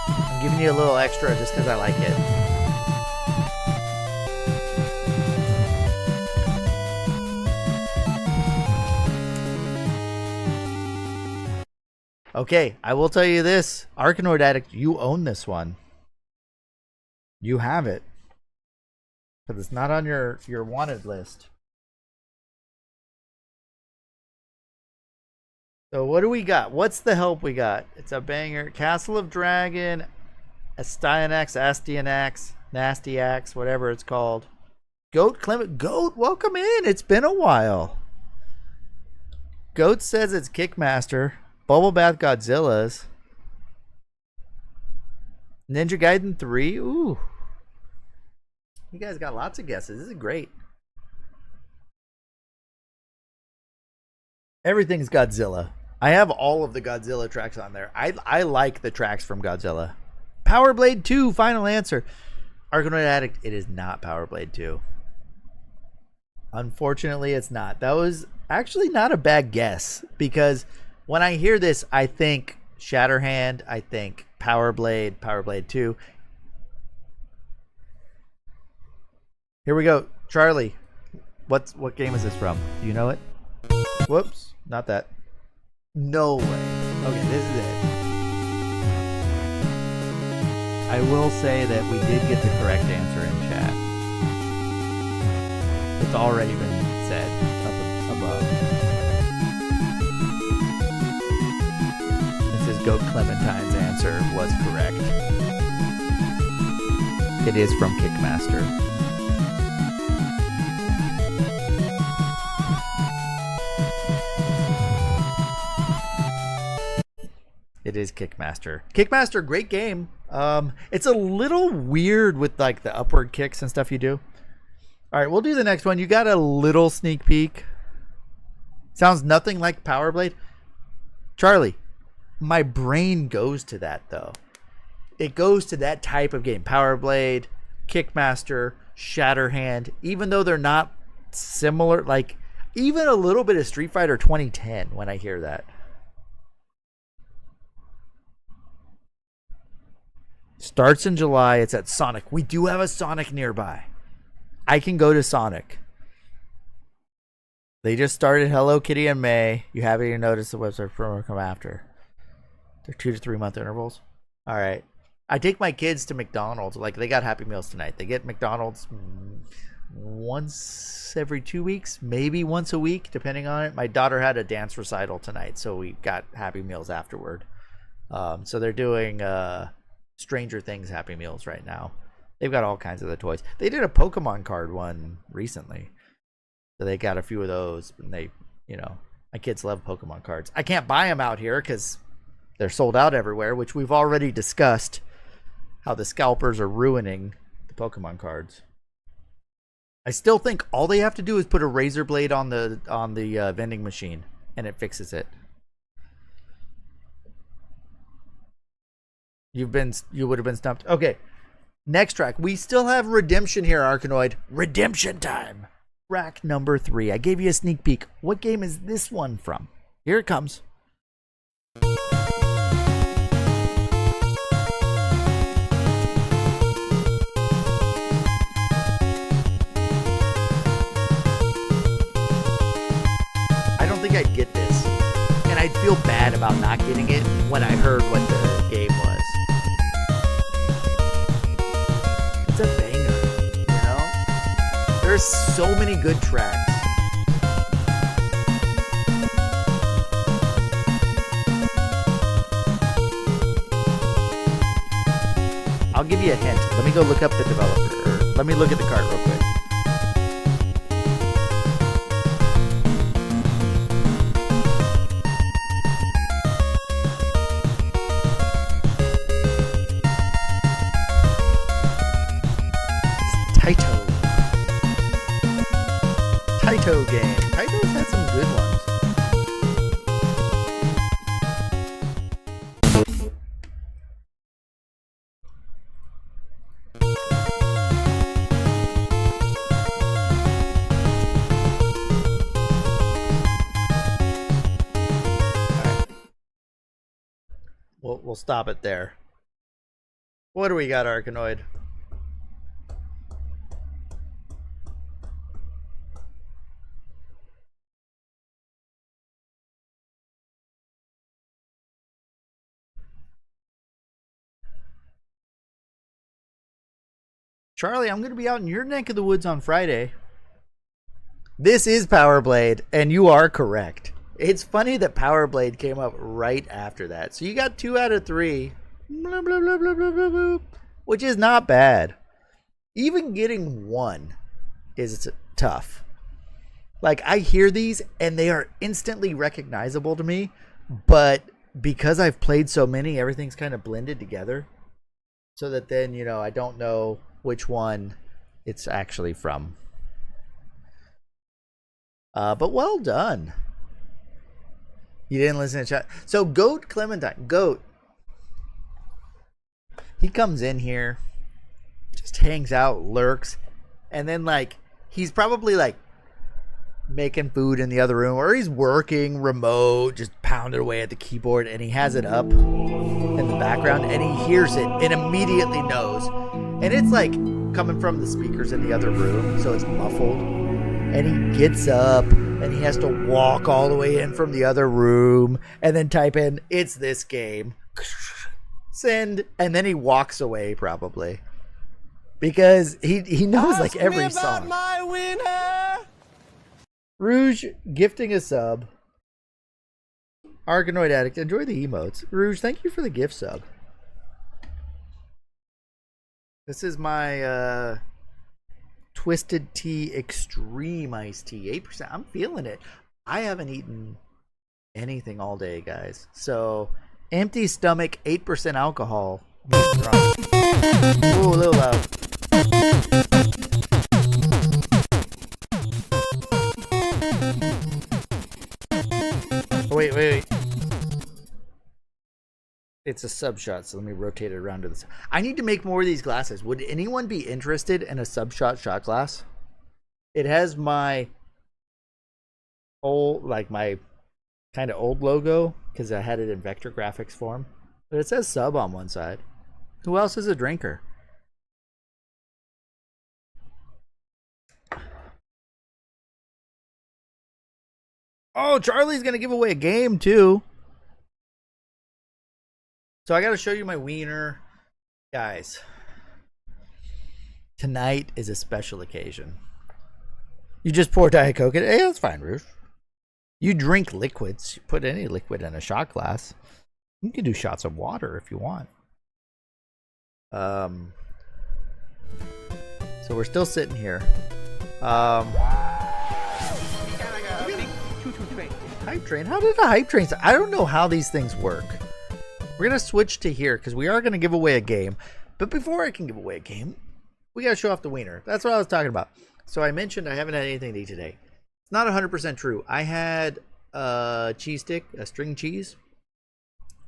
I'm giving you a little extra just because I like it. Okay, I will tell you this. Arkanoid Addict, you own this one. You have it. Because it's not on your wanted list. So what do we got? What's the help we got? It's a banger. Castle of Dragon, Astyanax, Nasty Axe, whatever it's called. Goat Clement. Goat, welcome in. It's been a while. Goat says it's Kickmaster. Bubble Bath Godzilla's. Ninja Gaiden 3. Ooh. You guys got lots of guesses. This is great. Everything's Godzilla. I have all of the Godzilla tracks on there. I like the tracks from Godzilla. Power Blade 2, final answer. Arkanoid Addict, it is not Power Blade 2. Unfortunately, it's not. That was actually not a bad guess, because when I hear this, I think Shatterhand, I think Power Blade 2. Here we go. Charlie, what game is this from? Do you know it? Whoops, not that. No way. Okay, this is it. I will say that we did get the correct answer in chat. It's already been said up above. Goat Clementine's answer was correct. It is from Kickmaster. It is Kickmaster. Kickmaster, great game. It's a little weird with like the upward kicks and stuff you do. All right, we'll do the next one. You got a little sneak peek. Sounds nothing like Power Blade. Charlie, my brain goes to that though. It goes to that type of game. Power Blade, Kickmaster, Shatterhand, even though they're not similar, like even a little bit of Street Fighter 2010 when I hear that. Starts in July. It's at Sonic. We do have a Sonic nearby. I can go to Sonic. They just started Hello Kitty in May. You haven't even noticed the website promo come after. They're 2 to 3 month intervals. All right. I take my kids to McDonald's. Like, they got Happy Meals tonight. They get McDonald's once every 2 weeks, maybe once a week, depending on it. My daughter had a dance recital tonight, so we got Happy Meals afterward. So they're doing Stranger Things Happy Meals right now. They've got all kinds of the toys. They did a Pokemon card one recently. So they got a few of those. And they, you know, my kids love Pokemon cards. I can't buy them out here because they're sold out everywhere, which we've already discussed how the scalpers are ruining the Pokemon cards. I still think all they have to do is put a razor blade on the vending machine and it fixes it. You would have been stumped. Okay. Next track. We still have redemption here, Arkanoid. Redemption time. Track number 3. I gave you a sneak peek. What game is this one from? Here it comes. I don't think I'd get this. And I'd feel bad about not getting it when I heard what the game was. It's a banger, you know? There's so many good tracks. I'll give you a hint. Let me go look up the developer. Or let me look at the card real quick. Taito game. Taito's had some good ones. we'll stop it there. What do we got, Arkanoid? Charlie, I'm going to be out in your neck of the woods on Friday. This is Power Blade, and you are correct. It's funny that Power Blade came up right after that. So you got 2 out of 3. Blah, blah, blah, blah, blah, blah, blah, which is not bad. Even getting 1 is tough. Like, I hear these, and they are instantly recognizable to me. But because I've played so many, everything's kind of blended together. So that then, you know, I don't know which one it's actually from. But well done. You didn't listen to chat. So Goat Clementine, Goat. He comes in here, just hangs out, lurks, and then like he's probably like making food in the other room, or he's working remote, just pounding away at the keyboard, and he has it up in the background, and he hears it and immediately knows. And it's like coming from the speakers in the other room, so it's muffled. And he gets up and he has to walk all the way in from the other room and then type in, "It's this game." Send, and then he walks away probably. Because he knows like every song. My winner. Rouge gifting a sub. Arkanoid Addict, enjoy the emotes. Rouge, thank you for the gift sub. This is my Twisted Tea Extreme Iced Tea. 8%. I'm feeling it. I haven't eaten anything all day, guys. So, empty stomach, 8% alcohol. Ooh, a little loud. Oh, wait. It's a sub shot, so let me rotate it around to the side. I need to make more of these glasses. Would anyone be interested in a sub shot glass? It has my old, like my kind of old logo, because I had it in vector graphics form. But it says sub on one side. Who else is a drinker? Oh, Charlie's going to give away a game, too. So I got to show you my wiener. Guys, tonight is a special occasion. You just pour Diet Coke in it. Hey, that's fine, Ruth. You drink liquids. You put any liquid in a shot glass. You can do shots of water if you want. So we're still sitting here. Hype train? How did a hype train? I don't know how these things work. We're going to switch to here because we are going to give away a game. But before I can give away a game, we got to show off the wiener. That's what I was talking about. So I mentioned I haven't had anything to eat today. It's not 100% true. I had a cheese stick, a string cheese,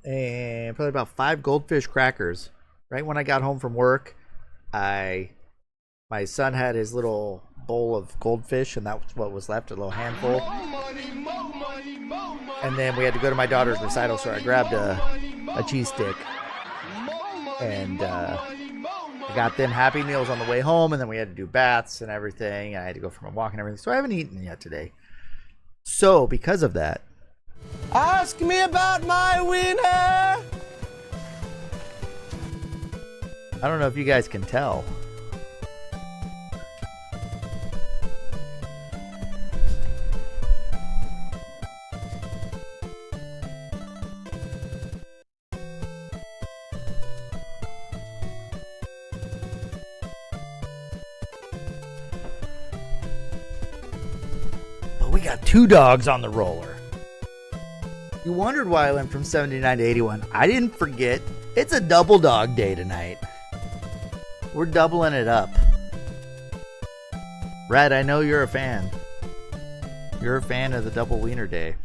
and probably about 5 goldfish crackers. Right when I got home from work, my son had his little bowl of goldfish, and that's what was left, a little handful. And then we had to go to my daughter's recital, so I grabbed a cheese stick, and I got them Happy Meals on the way home, and then we had to do baths and everything. I had to go for my walk and everything, so I haven't eaten yet today. So because of that, Ask me about my winner. I don't know if you guys can tell. But we got 2 dogs on the roller. You wondered why I went from 79 to 81. I didn't forget. It's a double dog day tonight. We're doubling it up. Red, I know you're a fan. You're a fan of the double wiener day.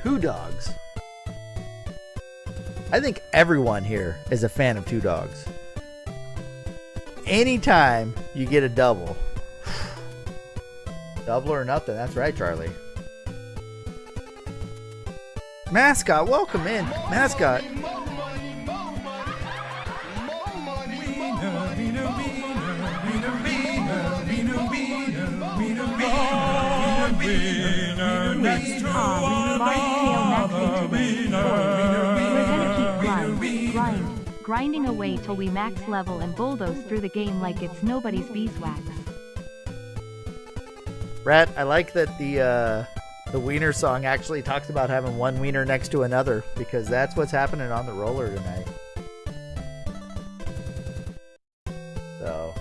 2 dogs. I think everyone here is a fan of 2 dogs. Anytime you get a double. Double or nothing. That's right, Charlie. Mascot, welcome in. Mascot, Grinding away till we max level and bulldoze through the game like it's nobody's beeswax. Rat, I like that the wiener song actually talks about having one wiener next to another, because that's what's happening on the roller tonight. So,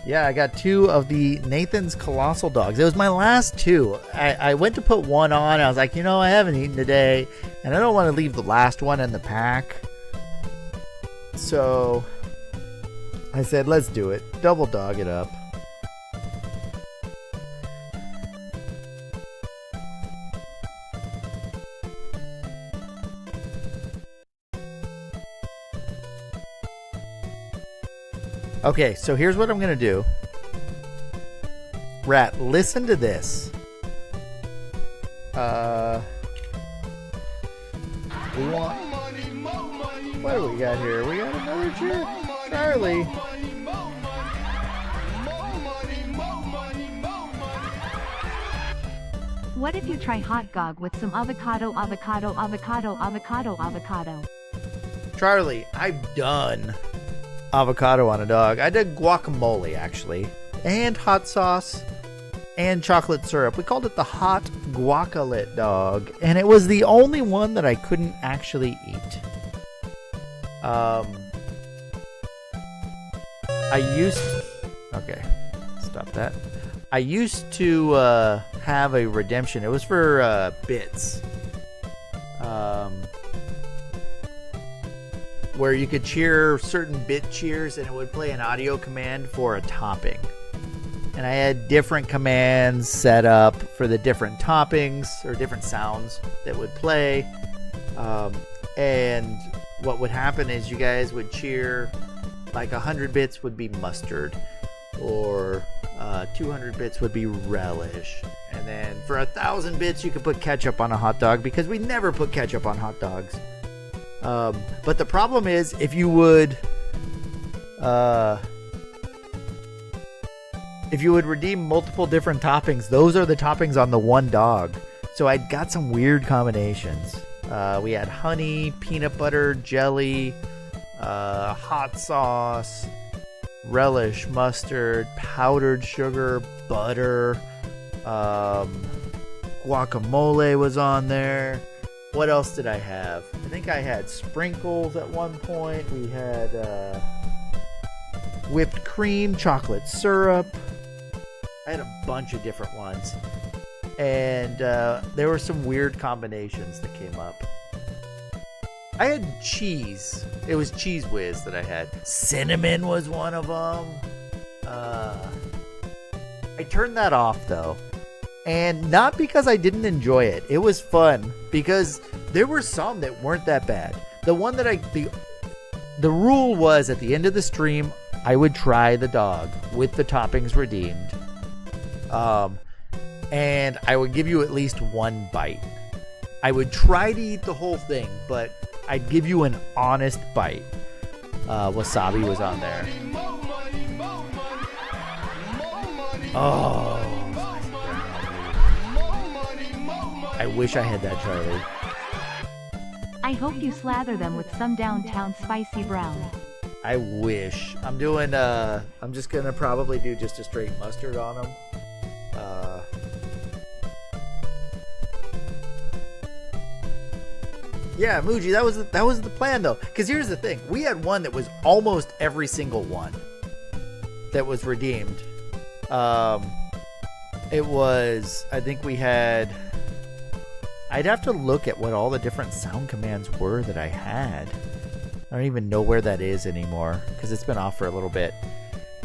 yeah, I got 2 of the Nathan's Colossal Dogs. It was my last 2. I went to put one on. I was like, I haven't eaten today, and I don't want to leave the last one in the pack. So, I said, let's do it. Double dog it up. Okay, so here's what I'm going to do. Rat, listen to this. What do we got here? We got another cheer. Charlie. What if you try hotdog with some avocado? Charlie, I've done avocado on a dog. I did guacamole, actually, and hot sauce and chocolate syrup. We called it the hot guacalit dog, and it was the only one that I couldn't actually eat. Okay, stop that. I used to have a redemption. It was for bits. Where you could cheer certain bit cheers and it would play an audio command for a topping. And I had different commands set up for the different toppings or different sounds that would play. And what would happen is you guys would cheer, like 100 bits would be mustard, or 200 bits would be relish. And then for 1,000 bits you could put ketchup on a hot dog, because we never put ketchup on hot dogs. But the problem is, if you would redeem multiple different toppings, those are the toppings on the one dog. So I got some weird combinations. We had honey, peanut butter, jelly, hot sauce, relish, mustard, powdered sugar, butter, guacamole was on there. What else did I have? I think I had sprinkles at one point. We had whipped cream, chocolate syrup. I had a bunch of different ones. And there were some weird combinations that came up. I had cheese. It was Cheese Whiz that I had. Cinnamon was one of them. I turned that off, though. And not because I didn't enjoy it. It was fun because there were some that weren't that bad. The one that the rule was, at the end of the stream, I would try the dog with the toppings redeemed. And I would give you at least one bite. I would try to eat the whole thing, but I'd give you an honest bite. Wasabi was on there. Oh. I wish I had that, Charlie. I hope you slather them with some downtown spicy brown. I wish. I'm doing, I'm just gonna probably do just a straight mustard on them. Yeah, Muji, that was the plan, though. Because here's the thing. We had one that was almost every single one that was redeemed. It was, I think we had... I'd have to look at what all the different sound commands were that I had. I don't even know where that is anymore because it's been off for a little bit.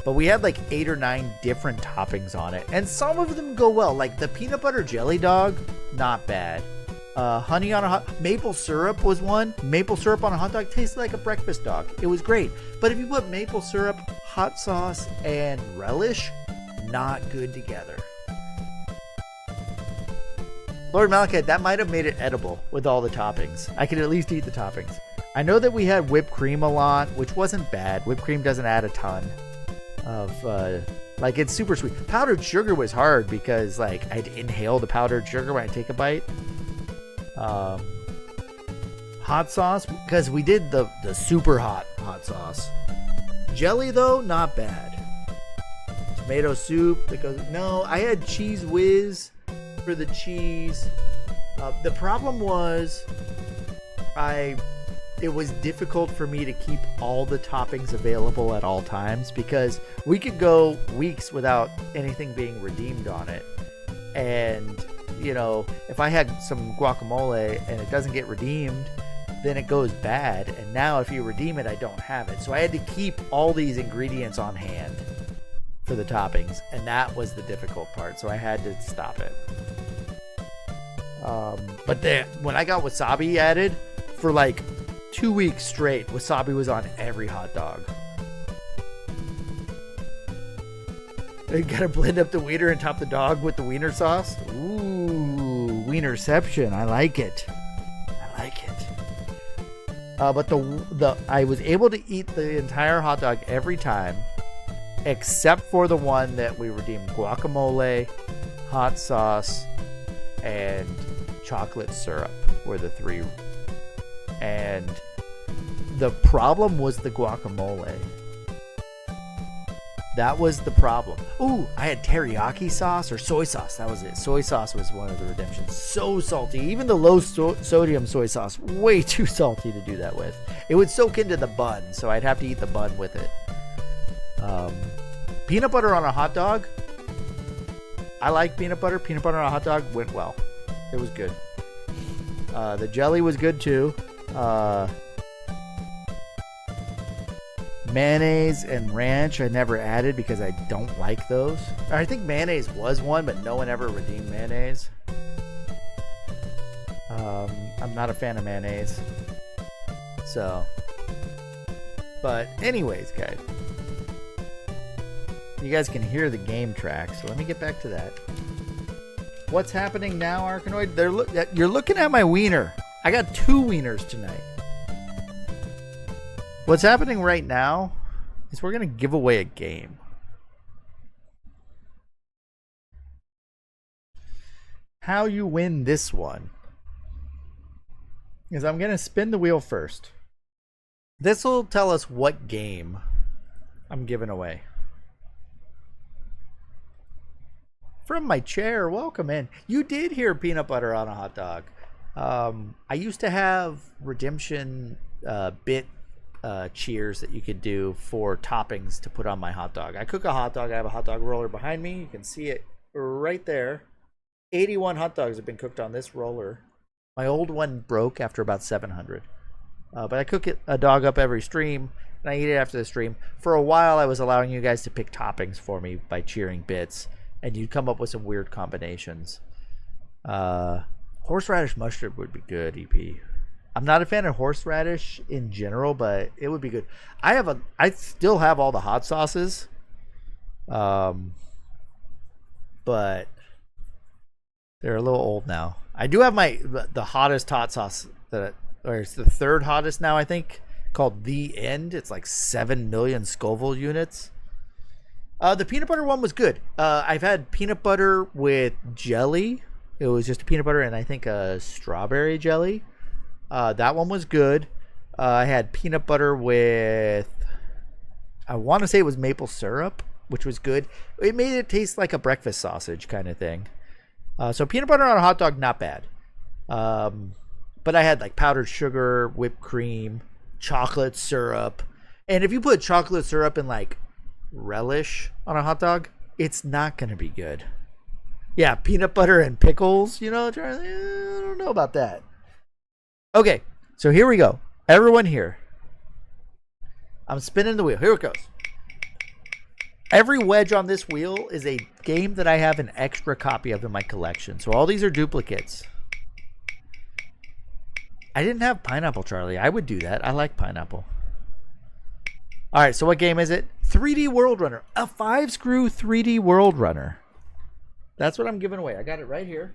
But we had like 8 or 9 different toppings on it. And some of them go well. Like the peanut butter jelly dog, not bad. Honey on a hot... Maple syrup was one. Maple syrup on a hot dog tasted like a breakfast dog. It was great. But if you put maple syrup, hot sauce, and relish, not good together. Lord Malachite, that might have made it edible with all the toppings. I could at least eat the toppings. I know that we had whipped cream a lot, which wasn't bad. Whipped cream doesn't add a ton of Like, it's super sweet. Powdered sugar was hard because, like, I'd inhale the powdered sugar when I take a bite. Hot sauce, because we did the super hot sauce. Jelly, though, not bad. Tomato soup that goes. No, I had Cheese Whiz for the cheese. The problem was, it was difficult for me to keep all the toppings available at all times because we could go weeks without anything being redeemed on it. And, you know, if I had some guacamole and it doesn't get redeemed, then it goes bad. And now if you redeem it, I don't have it. So I had to keep all these ingredients on hand for the toppings. And that was the difficult part. So I had to stop it. But then when I got wasabi added for like 2 weeks straight, wasabi was on every hot dog. You gotta blend up the wiener and top the dog with the wiener sauce. Ooh, wienerception. I like it. I like it. But I was able to eat the entire hot dog every time, except for the one that we redeemed: guacamole, hot sauce, and chocolate syrup were the three. And the problem was the guacamole. That was the problem. Ooh, I had teriyaki sauce or soy sauce. That was it. Soy sauce was one of the redemptions. So salty. Even the low sodium soy sauce, way too salty to do that with. It would soak into the bun, so I'd have to eat the bun with it. Peanut butter on a hot dog. I like peanut butter. Peanut butter on a hot dog went well. It was good. The jelly was good too. Mayonnaise and ranch I never added because I don't like those. I think mayonnaise was one, but no one ever redeemed mayonnaise. I'm not a fan of mayonnaise. So, but anyways, guys, you guys can hear the game track, so let me get back to that. What's happening now, Arkanoid? You're looking at my wiener. I got 2 wieners tonight. What's happening right now is we're going to give away a game. How you win this one is I'm going to spin the wheel first. This will tell us what game I'm giving away. From my chair, welcome in. You did hear peanut butter on a hot dog. I used to have redemption bit cheers that you could do for toppings to put on my hot dog. I cook a hot dog. I have a hot dog roller behind me. You can see it right there. 81 hot dogs have been cooked on this roller. My old one broke after about 700. But I cook a dog up every stream, and I eat it after the stream. For a while, I was allowing you guys to pick toppings for me by cheering bits, and you'd come up with some weird combinations. Horseradish mustard would be good, EP. I'm not a fan of horseradish in general, but it would be good. I still have all the hot sauces. But they're a little old now. I do have the hottest hot sauce or it's the 3rd hottest now, I think, called The End. It's like 7 million Scoville units. The peanut butter one was good. I've had peanut butter with jelly. It was just a peanut butter and I think a strawberry jelly. That one was good. I had peanut butter with, I want to say it was maple syrup, which was good. It made it taste like a breakfast sausage kind of thing. So peanut butter on a hot dog, not bad. But I had like powdered sugar, whipped cream, chocolate syrup. And if you put chocolate syrup in like relish on a hot dog, it's not going to be good. Yeah, peanut butter and pickles, you know, I don't know about that. Okay, so here we go. Everyone here. I'm spinning the wheel. Here it goes. Every wedge on this wheel is a game that I have an extra copy of in my collection. So all these are duplicates. I didn't have pineapple, Charlie. I would do that. I like pineapple. All right, so what game is it? 3D World Runner. A 5-screw 3D World Runner. That's what I'm giving away. I got it right here.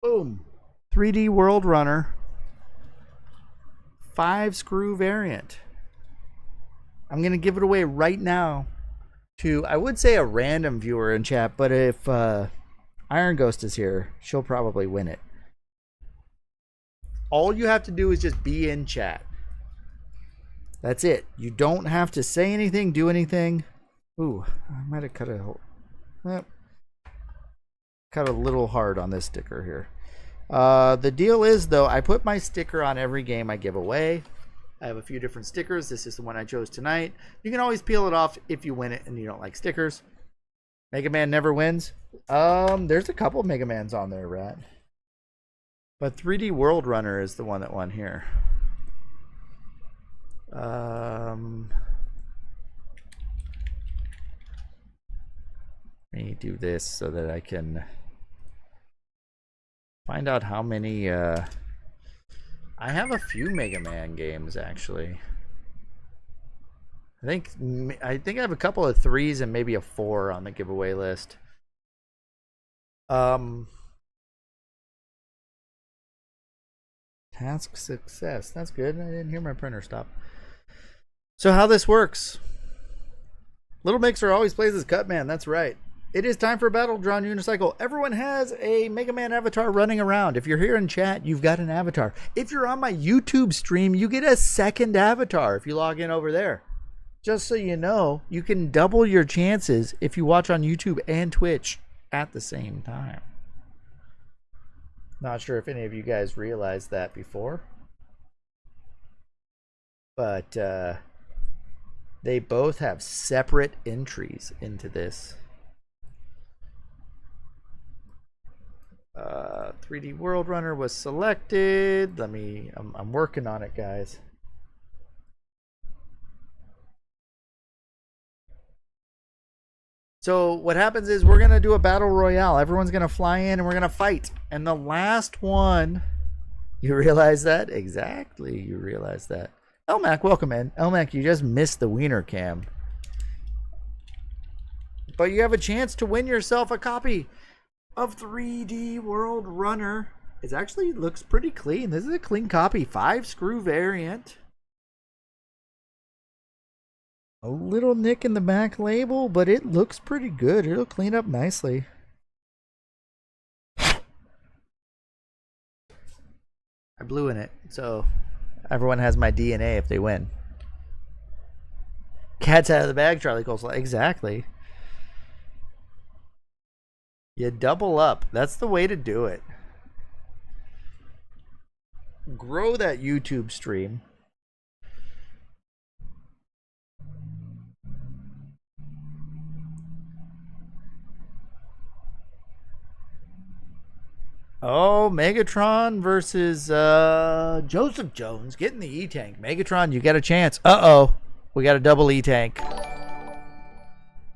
Boom. 3D World Runner. 5-screw variant. I'm going to give it away right now to, I would say, a random viewer in chat, but if Iron Ghost is here, she'll probably win it. All you have to do is just be in chat. That's it. You don't have to say anything, do anything. Ooh, I might have cut a little hard on this sticker here. The deal is, though, I put my sticker on every game I give away. I have a few different stickers. This is the one I chose tonight. You can always peel it off if you win it and you don't like stickers. Mega Man never wins. There's a couple of Mega Mans on there, Rat. But 3D World Runner is the one that won here. Let me do this so that I can find out how many. I have a few Mega Man games actually. I think I have a couple of 3s and maybe a 4 on the giveaway list. Task success. That's good. I didn't hear my printer stop. So how this works. Little Mixer always plays as Cutman. That's right. It is time for Battle Drawn Unicycle. Everyone has a Mega Man avatar running around. If you're here in chat, you've got an avatar. If you're on my YouTube stream, you get a second avatar if you log in over there. Just so you know, you can double your chances if you watch on YouTube and Twitch at the same time. Not sure if any of you guys realized that before. But they both have separate entries into this. 3D World Runner was selected. I'm working on it, guys. So what happens is we're going to do a battle royale. Everyone's going to fly in and we're going to fight. And the last one, you realize that? Exactly, you realize that. Elmac, welcome in. Elmac, you just missed the wiener cam. But you have a chance to win yourself a copy of 3D World Runner. It actually looks pretty clean. This is a clean copy. 5-screw variant. A little nick in the back label, but it looks pretty good. It'll clean up nicely. I blew in it, so everyone has my DNA if they win. Cat's out of the bag, Charlie Coleslaw. Exactly. You double up. That's the way to do it. Grow that YouTube stream. Oh, Megatron versus Joseph Jones getting the E-Tank. Megatron, you got a chance. Uh-oh. We got a double E-Tank.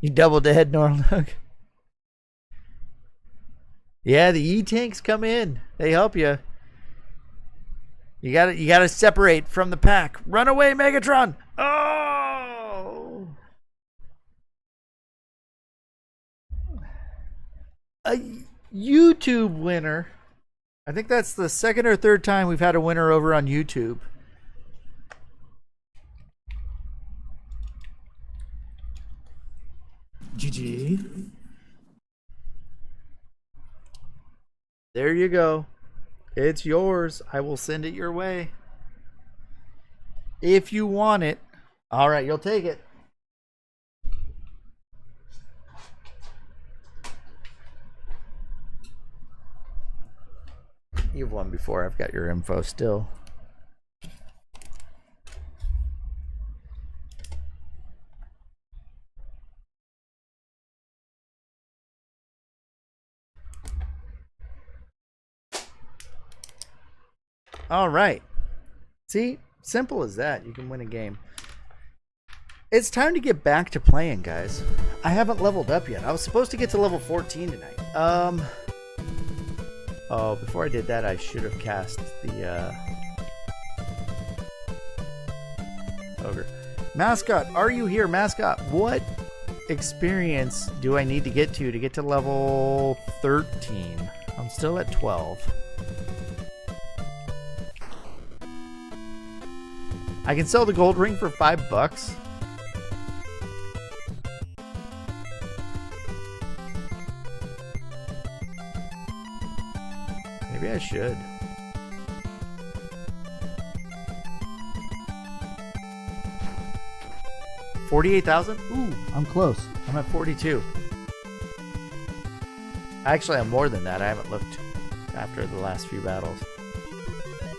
You double dead, Norlook. Yeah, the E-Tanks come in. They help you. You gotta separate from the pack. Run away, Megatron! Oh! A YouTube winner. I think that's the second or third time we've had a winner over on YouTube. GG. There you go. It's yours. I will send it your way. If you want it. All right, you'll take it. You've won before. I've got your info still. All right. See? Simple as that. You can win a game. It's time to get back to playing, guys. I haven't leveled up yet. I was supposed to get to level 14 tonight. Oh, before I did that, I should have cast the ogre. Mascot, are you here? Mascot, what experience do I need to get to level 13? I'm still at 12. I can sell the gold ring for $5. Maybe I should. $48,000? Ooh, I'm close. I'm at 42. Actually, I'm more than that. I haven't looked after the last few battles.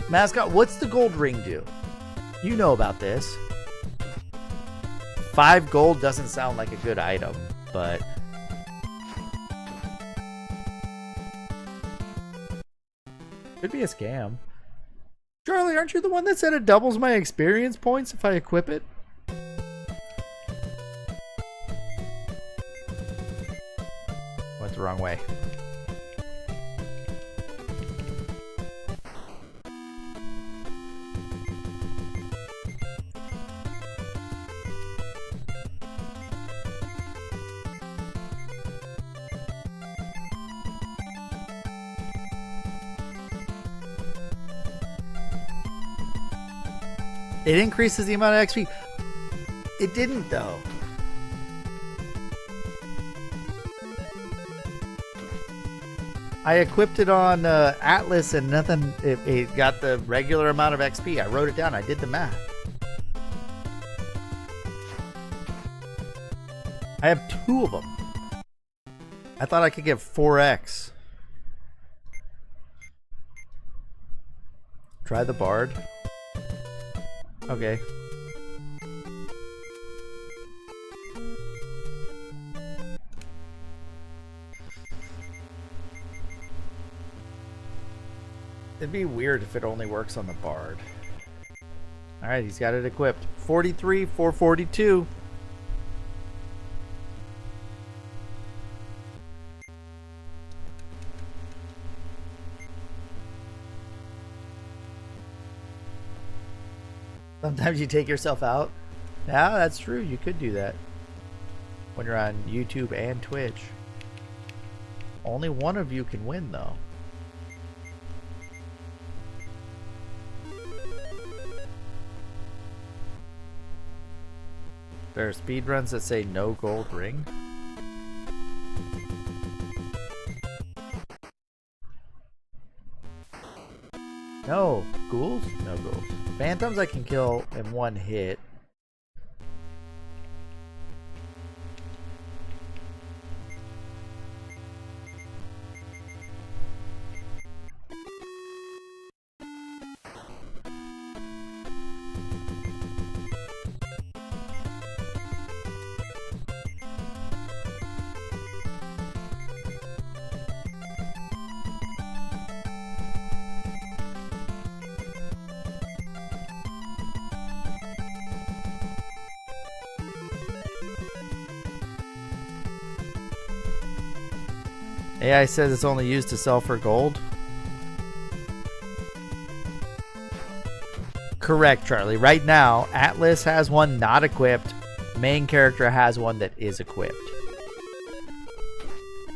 Mascot, what's the gold ring do? You know about this. 5 gold doesn't sound like a good item, but... could be a scam. Charlie, aren't you the one that said it doubles my experience points if I equip it? Went the wrong way. It increases the amount of XP. It didn't, though. I equipped it on Atlas and nothing. It got the regular amount of XP. I wrote it down. I did the math. I have 2 of them. I thought I could get 4x. Try the Bard. Okay. It'd be weird if it only works on the Bard. Alright, he's got it equipped. 43, 442. Sometimes you take yourself out. Yeah, that's true. You could do that when you're on YouTube and Twitch. Only one of you can win, though. There are speedruns that say no gold ring. No. Ghouls? No ghouls. Phantoms I can kill in one hit. AI says it's only used to sell for gold. Correct, Charlie. Right now, Atlas has one not equipped. Main character has one that is equipped.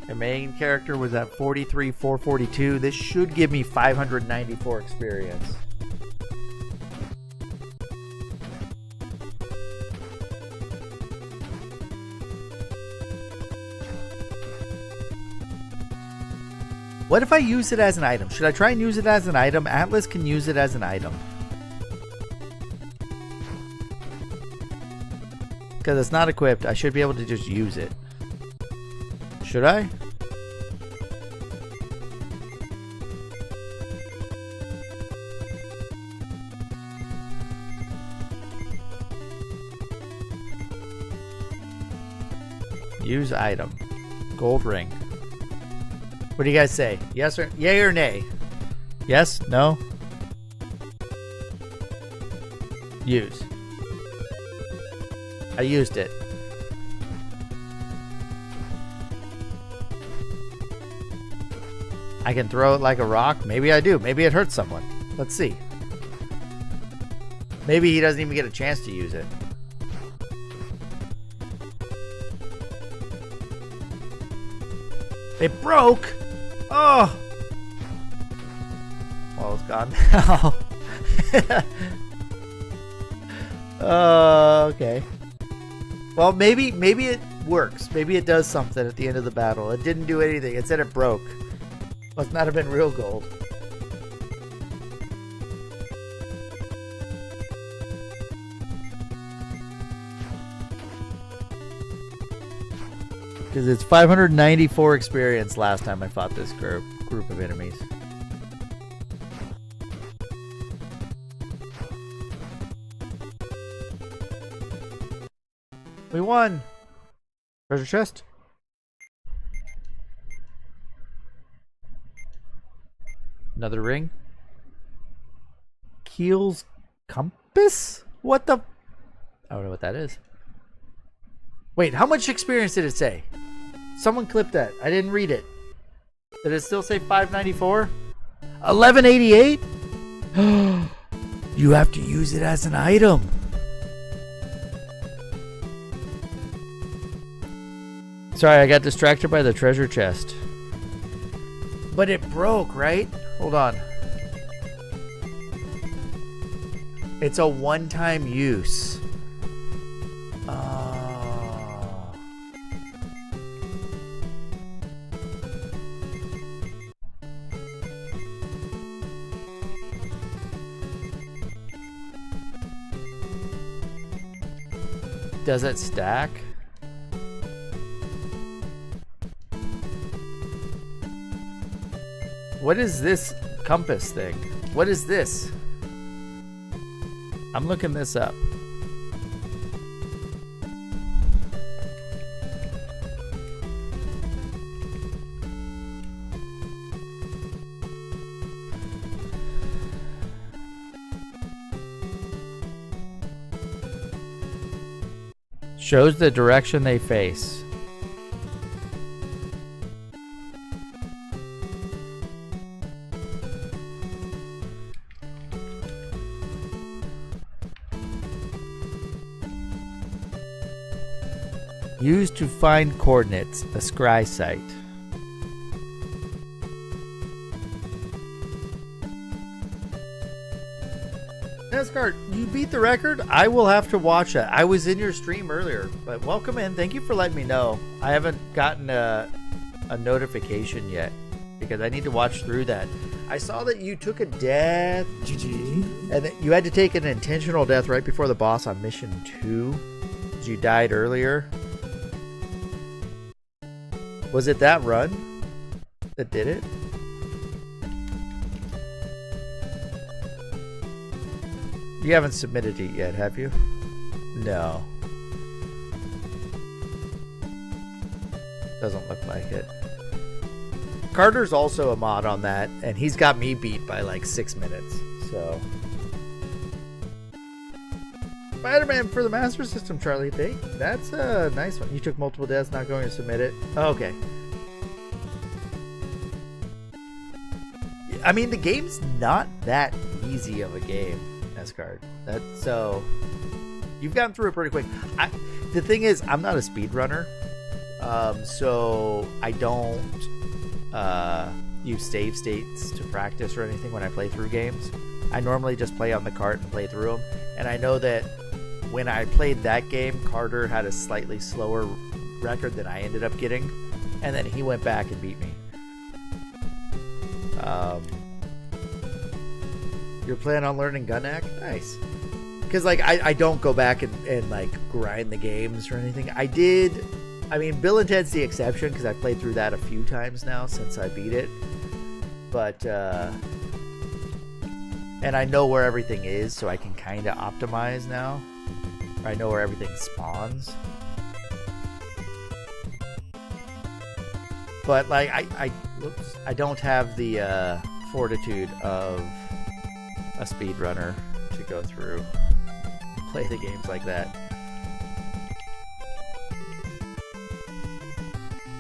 The main character was at 43, 442. This should give me 594 experience. What if I use it as an item? Should I try and use it as an item? Atlas can use it as an item. Because it's not equipped, I should be able to just use it. Should I? Use item. Gold ring. What do you guys say? Yes or yay or nay? Yes? No? Use. I used it. I can throw it like a rock. Maybe I do. Maybe it hurts someone. Let's see. Maybe he doesn't even get a chance to use it. It broke. Oh, Well, it's gone now. Okay. Well, maybe it works. Maybe it does something at the end of the battle. It didn't do anything. It said it broke. Must not have been real gold. Because it's 594 experience last time I fought this group of enemies. We won! Treasure chest? Another ring? Keel's compass? What the? I don't know what that is. Wait, how much experience did it say? Someone clipped that. I didn't read it. Did it still say 594? 1188? You have to use it as an item. Sorry, I got distracted by the treasure chest. But it broke, right? Hold on. It's a one-time use. Does it stack? What is this compass thing? What is this? I'm looking this up. Shows the direction they face. Used to find coordinates, a scry site. NASCAR, you beat the record? I will have to watch that. I was in your stream earlier, but welcome in. Thank you for letting me know. I haven't gotten a notification yet because I need to watch through that. I saw that you took a death, GG, and that you had to take an intentional death right before the boss on mission 2 because you died earlier. Was it that run that did it? You haven't submitted it yet, have you? No. Doesn't look like it. Carter's also a mod on that, and he's got me beat by like 6 minutes, so. Spider-Man for the Master System, Charlie. That's a nice one. You took multiple deaths, not going to submit it. Oh, okay. I mean, the game's not that easy of a game, S-Card. So you've gotten through it pretty quick. The thing is, I'm not a speedrunner, so I don't use save states to practice or anything when I play through games. I normally just play on the cart and play through them, and I know that when I played that game, Carter had a slightly slower record than I ended up getting, and then he went back and beat me. You're planning on learning gun hack? Nice. Because like I don't go back and like grind the games or anything. I mean, Bill and Ted's the exception because I played through that a few times now since I beat it. But and I know where everything is, so I can kind of optimize now. I know where everything spawns. But like I don't have the fortitude of a speedrunner to go through play the games like that.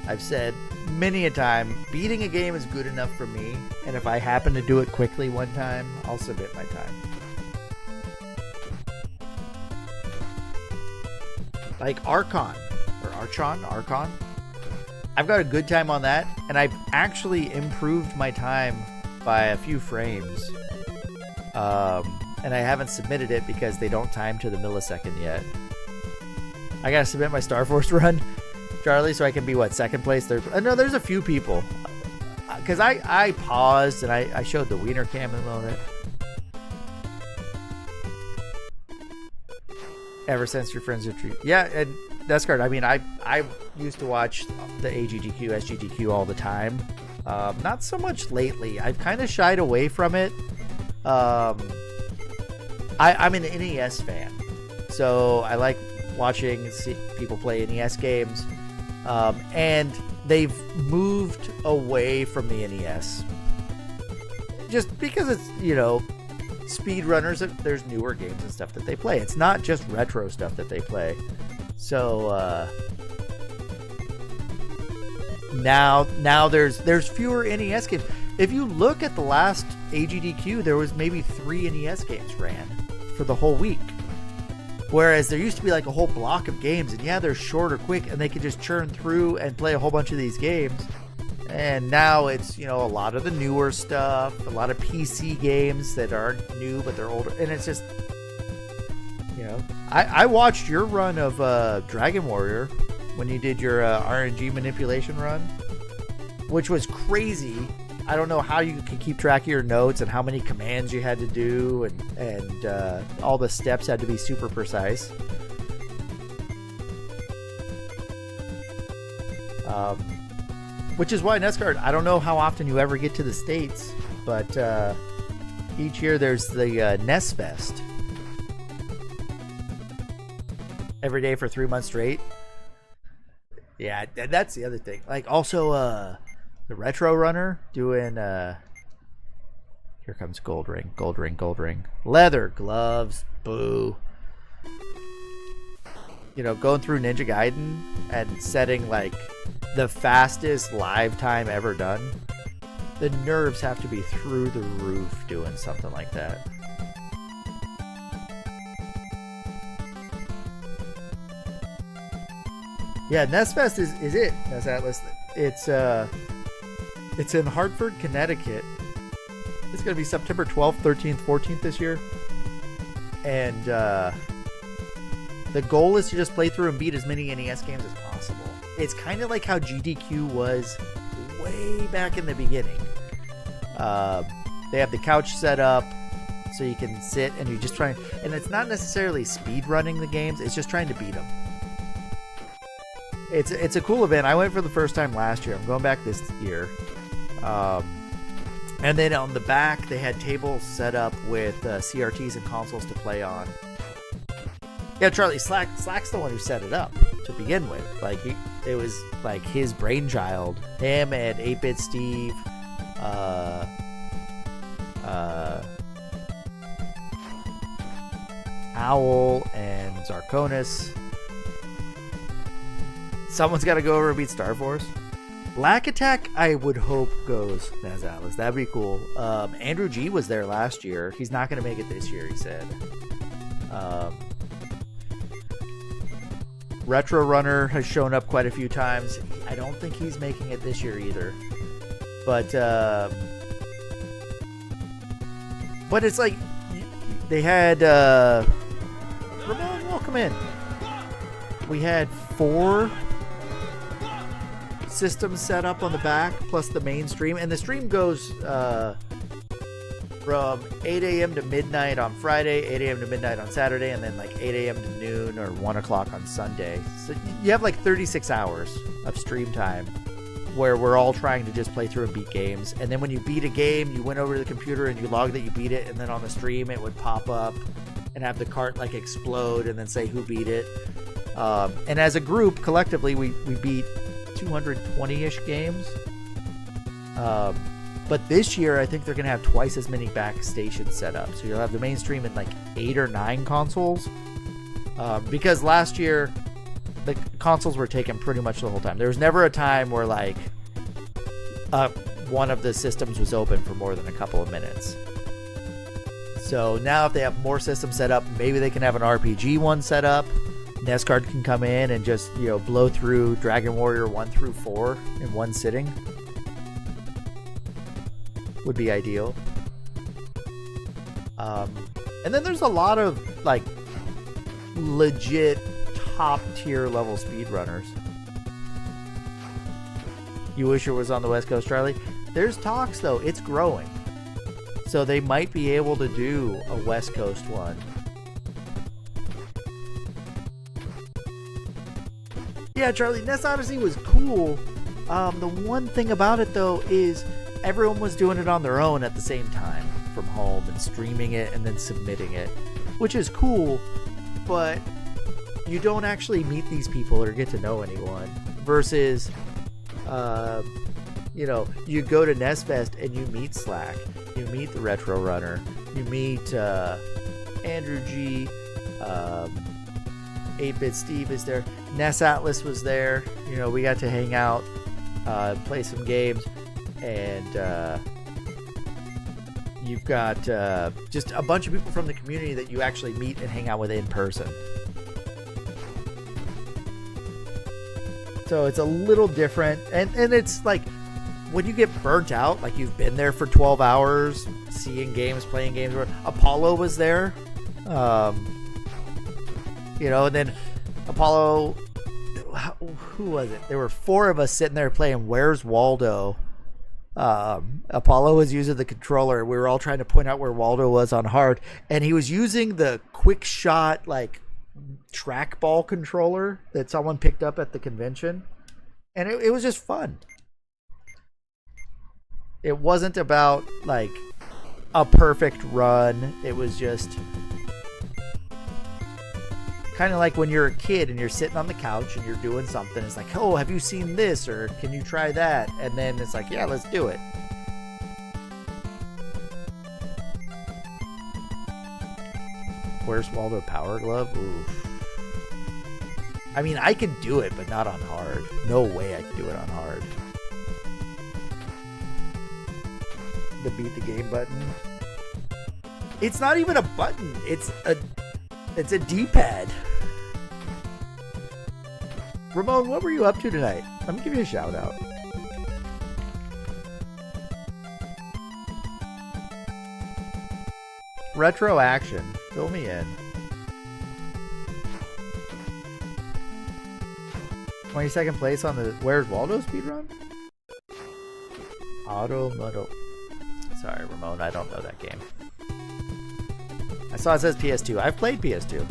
I've said many a time, beating a game is good enough for me, and if I happen to do it quickly one time, I'll submit my time. Like Archon. I've got a good time on that, and I've actually improved my time by a few frames. And I haven't submitted it because they don't time to the millisecond yet. I gotta submit my Star Force run, Charlie, so I can be, what, second place, third place? No, there's a few people. Because I paused and I showed the Wiener Cam in a moment. Ever since your friends retreat. Yeah, and that's correct. I mean, I used to watch the AGDQ, SGDQ all the time. Not so much lately. I've kind of shied away from it. I'm an NES fan, so I like watching people play NES games. And they've moved away from the NES. Just because it's, speedrunners, there's newer games and stuff that they play. It's not just retro stuff that they play. So now there's fewer NES games. If you look at the last AGDQ, there was maybe 3 NES games ran for the whole week. Whereas there used to be like a whole block of games, and yeah, they're short or quick, and they could just churn through and play a whole bunch of these games. And now it's, a lot of the newer stuff, a lot of PC games that aren't new, but they're older. And it's just, I watched your run of Dragon Warrior when you did your RNG manipulation run, which was crazy. I don't know how you could keep track of your notes and how many commands you had to do, and all the steps had to be super precise. Which is why NESCART, I don't know how often you ever get to the States, but each year there's the NES Fest. Every day for 3 months straight. Yeah, that's the other thing. Like, also, the Retro Runner doing, here comes Gold Ring. Leather gloves, boo. Going through Ninja Gaiden and setting, like, the fastest live time ever done. The nerves have to be through the roof doing something like that. Yeah, NES Fest is it, NES Atlas. It's in Hartford, Connecticut. It's going to be September 12th, 13th, 14th this year. And the goal is to just play through and beat as many NES games as possible. It's kind of like how GDQ was way back in the beginning. They have the couch set up so you can sit and you just try, and it's not necessarily speed running the games, it's just trying to beat them. It's a cool event. I went for the first time last year. I'm going back this year. And then on the back, they had tables set up with CRTs and consoles to play on. Yeah, Charlie, Slack's the one who set it up to begin with. Like, it was like his brainchild. Him and 8-Bit Steve, Owl and Zarkonis. Someone's got to go over and beat Star Force. Lack Attack, I would hope, goes NES Atlas. That'd be cool. Andrew G was there last year. He's not going to make it this year, he said. Retro Runner has shown up quite a few times. I don't think he's making it this year either. But it's like they had Ramon, welcome in. We had 4 systems set up on the back plus the main stream, and the stream goes from 8 a.m. to midnight on Friday, 8 a.m. to midnight on Saturday, and then like 8 a.m. to noon or 1 o'clock on Sunday. So you have like 36 hours of stream time where we're all trying to just play through and beat games. And then when you beat a game, you went over to the computer and you log that you beat it, and then on the stream it would pop up and have the cart like explode and then say who beat it. And as a group, collectively, we beat 220-ish games. But this year, I think they're going to have twice as many back stations set up. So you'll have the mainstream in like 8 or 9 consoles. Because last year, the consoles were taken pretty much the whole time. There was never a time where like one of the systems was open for more than a couple of minutes. So now if they have more systems set up, maybe they can have an RPG one set up. NESCART can come in and just, blow through Dragon Warrior 1 through 4 in one sitting. would be ideal. And then there's a lot of like legit top tier level speedrunners. You wish it was on the West Coast, Charlie? There's talks though, it's growing. So they might be able to do a West Coast one. Yeah, Charlie, NES Odyssey was cool. The one thing about it though is everyone was doing it on their own at the same time from home and streaming it and then submitting it, which is cool, but you don't actually meet these people or get to know anyone versus you know, you go to NES Fest and you meet Slack, you meet the Retro Runner, you meet Andrew G, 8-Bit Steve is there, NES Atlas was there, you know, we got to hang out, play some games, and you've got just a bunch of people from the community that you actually meet and hang out with in person. So it's a little different, and it's like when you get burnt out, like you've been there for 12 hours seeing games, playing games. Apollo was there, you know, and then Apollo, who was it? There were 4 of us sitting there playing Where's Waldo. Apollo was using the controller. We were all trying to point out where Waldo was on hard, and he was using the quick shot like trackball controller that someone picked up at the convention, and it was just fun. It wasn't about like a perfect run. It was just kind of like when you're a kid and you're sitting on the couch and you're doing something. It's like, oh, have you seen this, or can you try that? And then it's like, yeah, let's do it. Where's Waldo Power Glove? Oof. I mean, I can do it, but not on hard. No way I can do it on hard. The beat the game button. It's not even a button. It's a D-pad. Ramon, what were you up to tonight? Let me give you a shout out. Retro Action. Fill me in. 22nd place on the Where's Waldo speedrun? Auto. Sorry, Ramon, I don't know that game. I saw it says PS2. I've played PS2.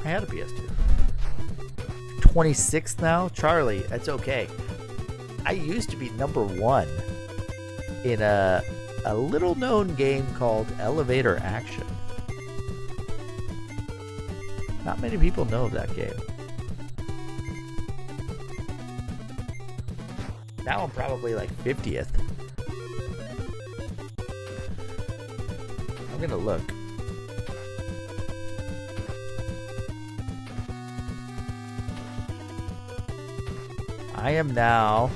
I had a PS2. 26th now? Charlie, that's okay. I used to be number 1 in a little known game called Elevator Action. Not many people know of that game. Now I'm probably like 50th. I'm gonna look. I am now.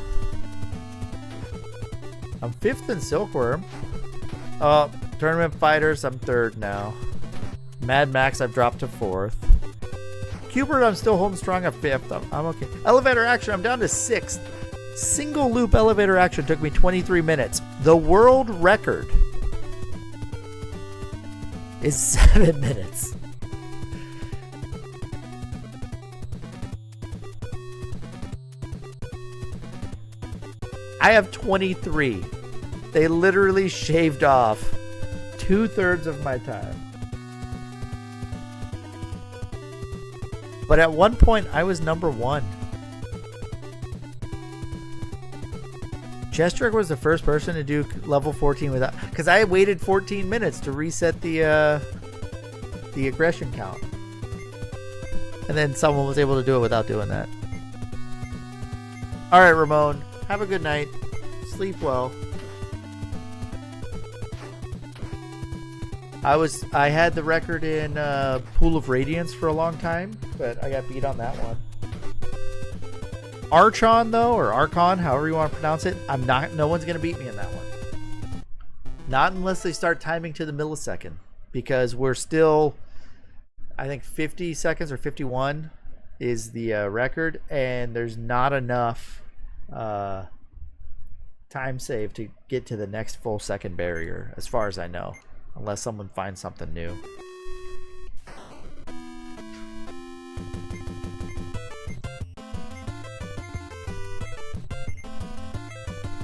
I'm 5th in Silkworm. Tournament Fighters, I'm 3rd now. Mad Max, I've dropped to 4th. Cubert, I'm still holding strong at 5th. I'm okay. Elevator Action, I'm down to 6th. Single loop elevator action took me 23 minutes. The world record is 7 minutes. I have 23. They literally shaved off 2/3 of my time. But at one point, I was number 1. Chestrick was the first person to do level 14 without, because I waited 14 minutes to reset the aggression count, and then someone was able to do it without doing that. All right, Ramon, have a good night. Sleep well. I had the record in Pool of Radiance for a long time, but I got beat on that one. Archon though, or Archon, however you want to pronounce it, no one's gonna beat me in that one. Not unless they start timing to the millisecond, because we're still, I think 50 seconds or 51 is the record, and there's not enough time save to get to the next full second barrier, as far as I know, unless someone finds something new.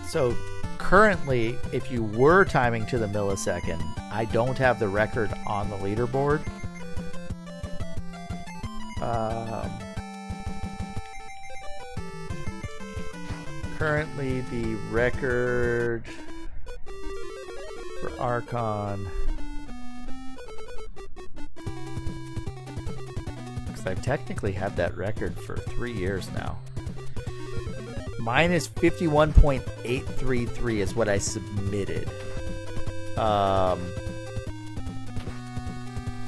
So currently, if you were timing to the millisecond, I don't have the record on the leaderboard. Currently, the record for Archon, because I've technically had that record for 3 years now. Mine is 51.833 is what I submitted.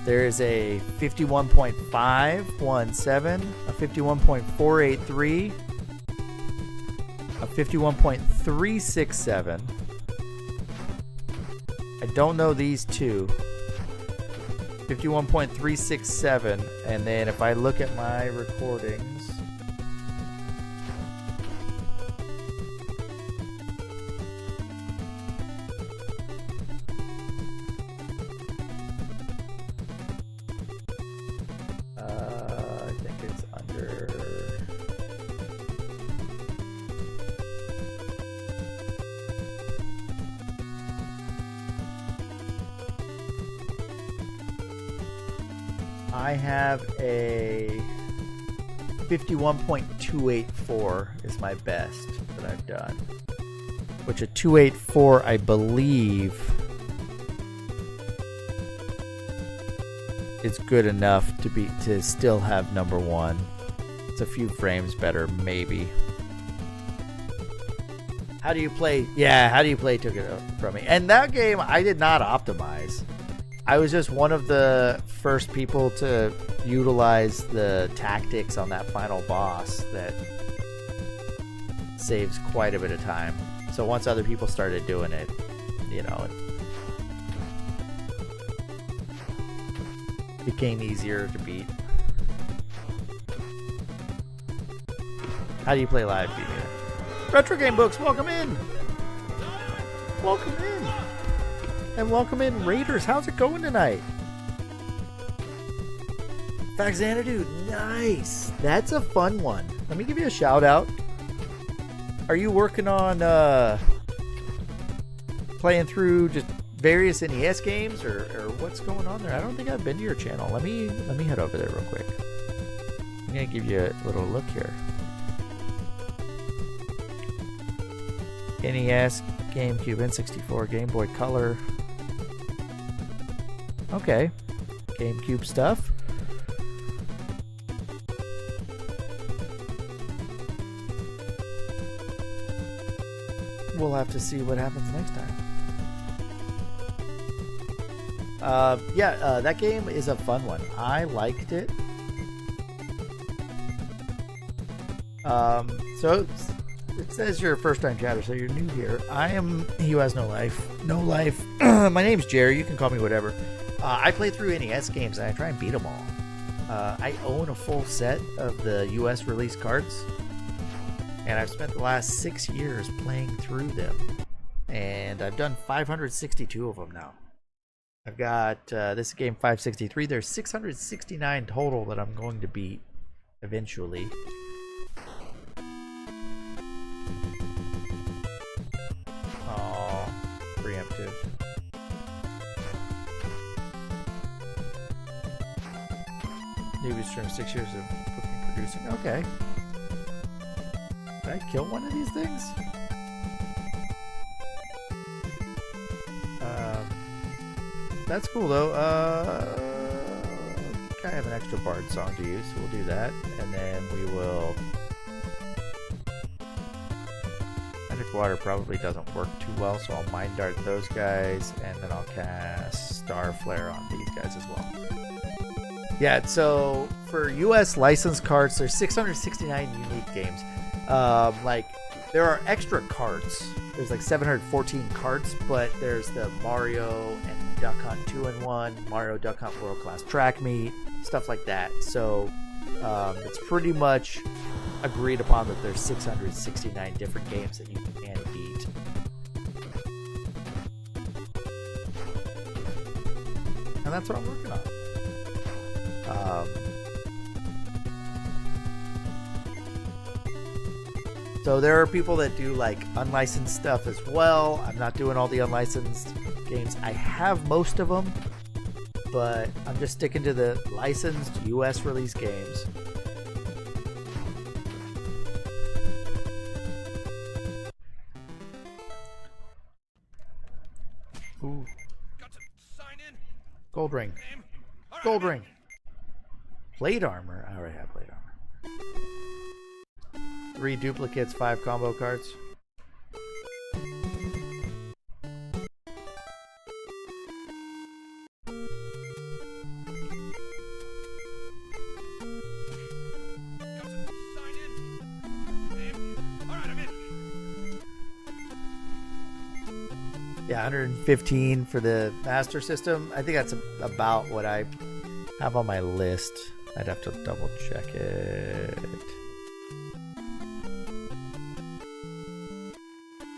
There is a 51.517, a 51.483, a 51.367. I don't know these two. 51.367, and then if I look at my recordings, I think it's under. I have a 51.284 is my best that I've done. Which a 284, I believe, is good enough to still have number one. It's a few frames better, maybe. How do you play? Yeah, how do you play took it from me. And that game, I did not optimize. I was just one of the first people to utilize the tactics on that final boss that saves quite a bit of time. So once other people started doing it, you know, it became easier to beat. How do you play live, B-Man? Retro Game Books, welcome in! Welcome in! And welcome in, Raiders. How's it going tonight? Faxanadude, nice. That's a fun one. Let me give you a shout out. Are you working on playing through just various NES games, or what's going on there? I don't think I've been to your channel. Let me head over there real quick. I'm gonna give you a little look here. NES, GameCube, N64, Game Boy Color. Okay, GameCube stuff. We'll have to see what happens next time. That game is a fun one. I liked it. So it says you're a first-time chatter, so you're new here. I am he who has no life. No life. My name's Jerry. You can call me whatever. I play through NES games and I try and beat them all. I own a full set of the US release cards, and I've spent the last 6 years playing through them, and I've done 562 of them now. I've got this is game 563. There's 669 total that I'm going to beat eventually. Oh, preemptive. Newbie stream 6 years of cooking, producing. Okay. Did I kill one of these things? That's cool though. I think I have an extra bard song to use, so we'll do that, and then we will. Magic water probably doesn't work too well, so I'll mind dart those guys, and then I'll cast Star Flare on these guys as well. Yeah, so for US license cards, there's 669 unique games. Like, there are extra cards. There's like 714 cards, but there's the Mario and Duck Hunt 2-in-1, Mario Duck Hunt World Class Track Meet, stuff like that. So it's pretty much agreed upon that there's 669 different games that you can beat. and that's what I'm working on. So there are people that do like unlicensed stuff as well. I'm not doing all the unlicensed games. I have most of them, but I'm just sticking to the licensed US release games. Ooh. Got to sign in. Gold ring. Name. All right, Gold I'm in. ring. Plate armor. I already have plate armor. 3 duplicates, 5 combo cards. Got to sign in. Name. All right, I'm in. Yeah, 115 for the Master System. I think that's about what I have on my list. I'd have to double check it.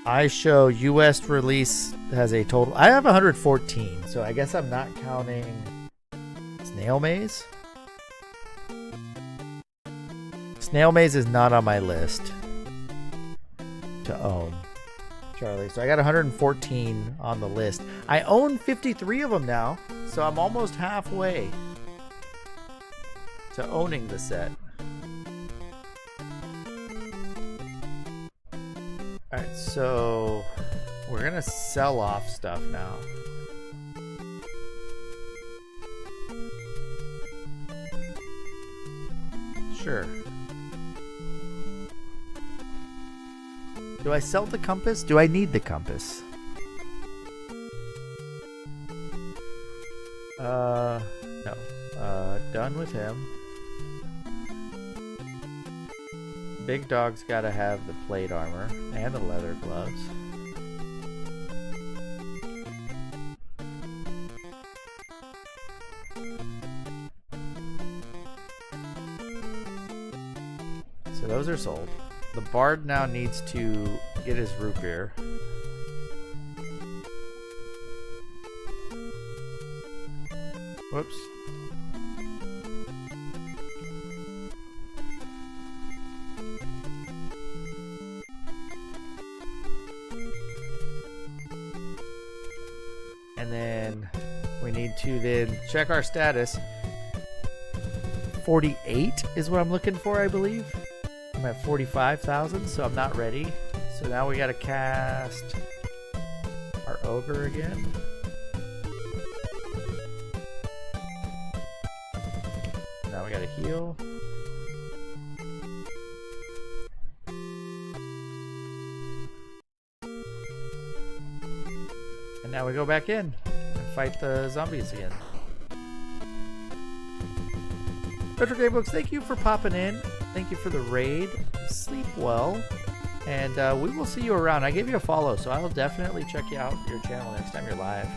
I show US release has a total. I have 114, so I guess I'm not counting Snail Maze. Snail Maze is not on my list to own, Charlie. So I got 114 on the list. I own 53 of them now, so I'm almost halfway to owning the set. Alright, so we're gonna sell off stuff now. Sure. Do I sell the compass? Do I need the compass? No. Done with him. Big dog's gotta have the plate armor and the leather gloves. So those are sold. The bard now needs to get his root beer. Whoops. And then we need to then check our status. 48 is what I'm looking for, I believe. I'm at 45,000, so I'm not ready. So now we gotta cast our ogre again. Now we gotta heal. And now we go back in and fight the zombies again. Retro Game Books, thank you for popping in. Thank you for the raid. Sleep well. And we will see you around. I gave you a follow, so I will definitely check you out your channel next time you're live.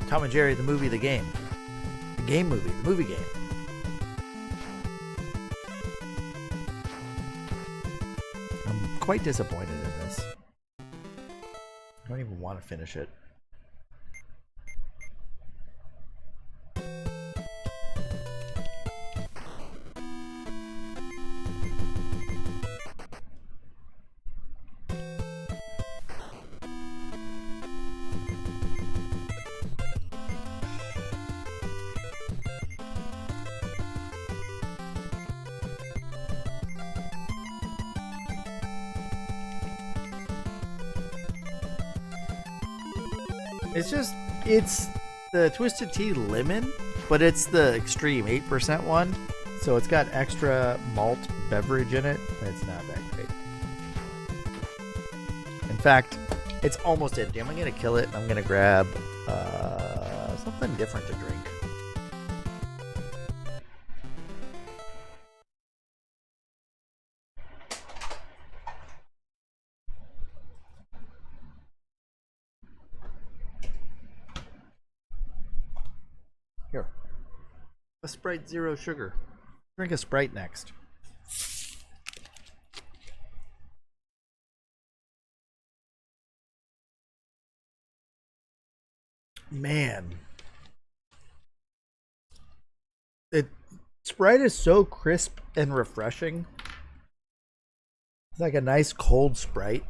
Tom and Jerry, the movie, the game. The game movie, the movie game. I'm quite disappointed in this. I don't even want to finish it. It's the Twisted Tea Lemon, but it's the extreme 8% one. So it's got extra malt beverage in it. And it's not that great. In fact, it's almost empty. I'm going to kill it and I'm going to grab something different to drink. Here. A Sprite Zero Sugar. Drink a Sprite next. Man. Sprite is so crisp and refreshing. It's like a nice cold Sprite.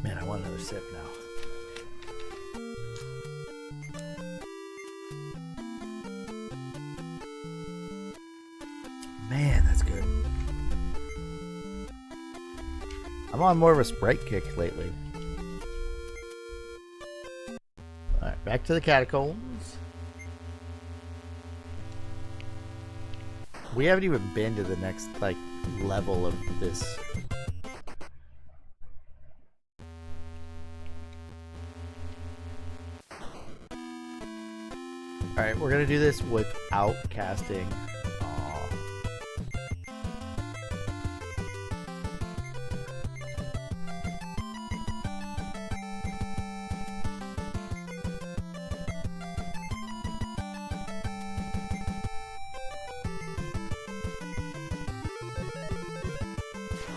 Man, I want another sip now. Man, that's good. I'm on more of a Sprite kick lately. Alright, back to the catacombs. We haven't even been to the next, like, level of this. Alright, we're gonna do this without casting. Aw.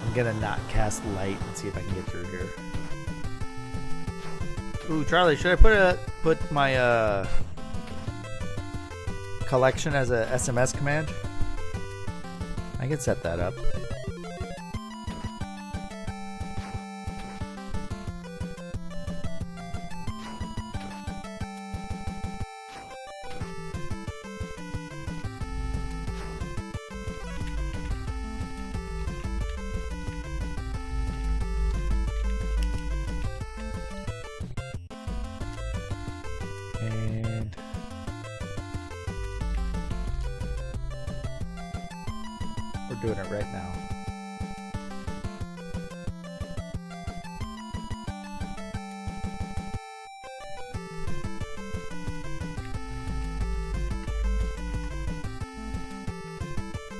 I'm gonna not cast light and see if I can get through here. Ooh, Charlie, should I put my collection as a SMS command? I can set that up. And we're doing it right now.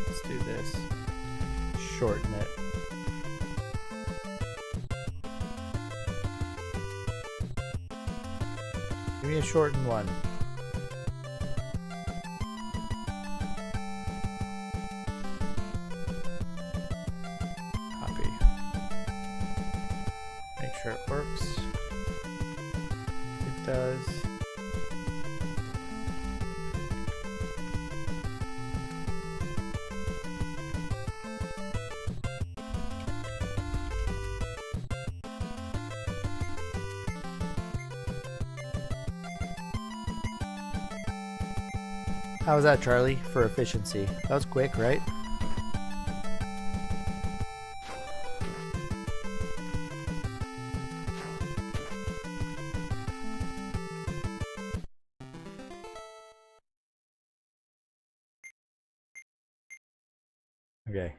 Let's do this. Shorten it. Give me a shortened one. Copy. Make sure it works. It does. How was that, Charlie, for efficiency? That was quick, right? Okay.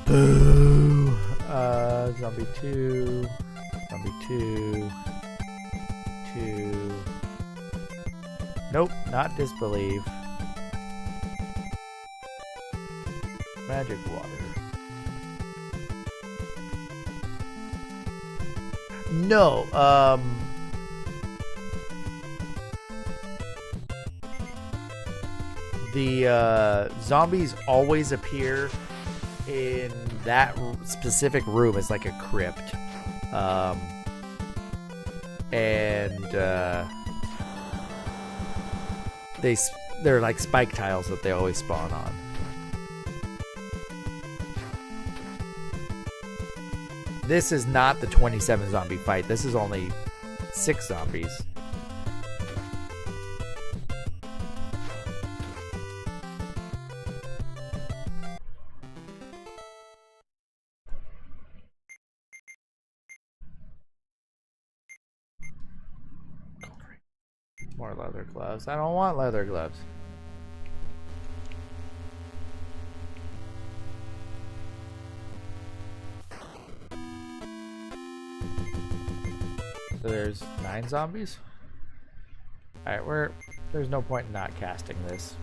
Boo. Zombie 2. Zombie 2. 2. Nope, not disbelieve. Magic water. No, the zombies always appear in that specific room. It's like a crypt, and they're like spike tiles that they always spawn on. This is not the 27 zombie fight. This is only 6 zombies. More leather gloves. I don't want leather gloves. So there's 9 zombies. Alright, there's no point in not casting this.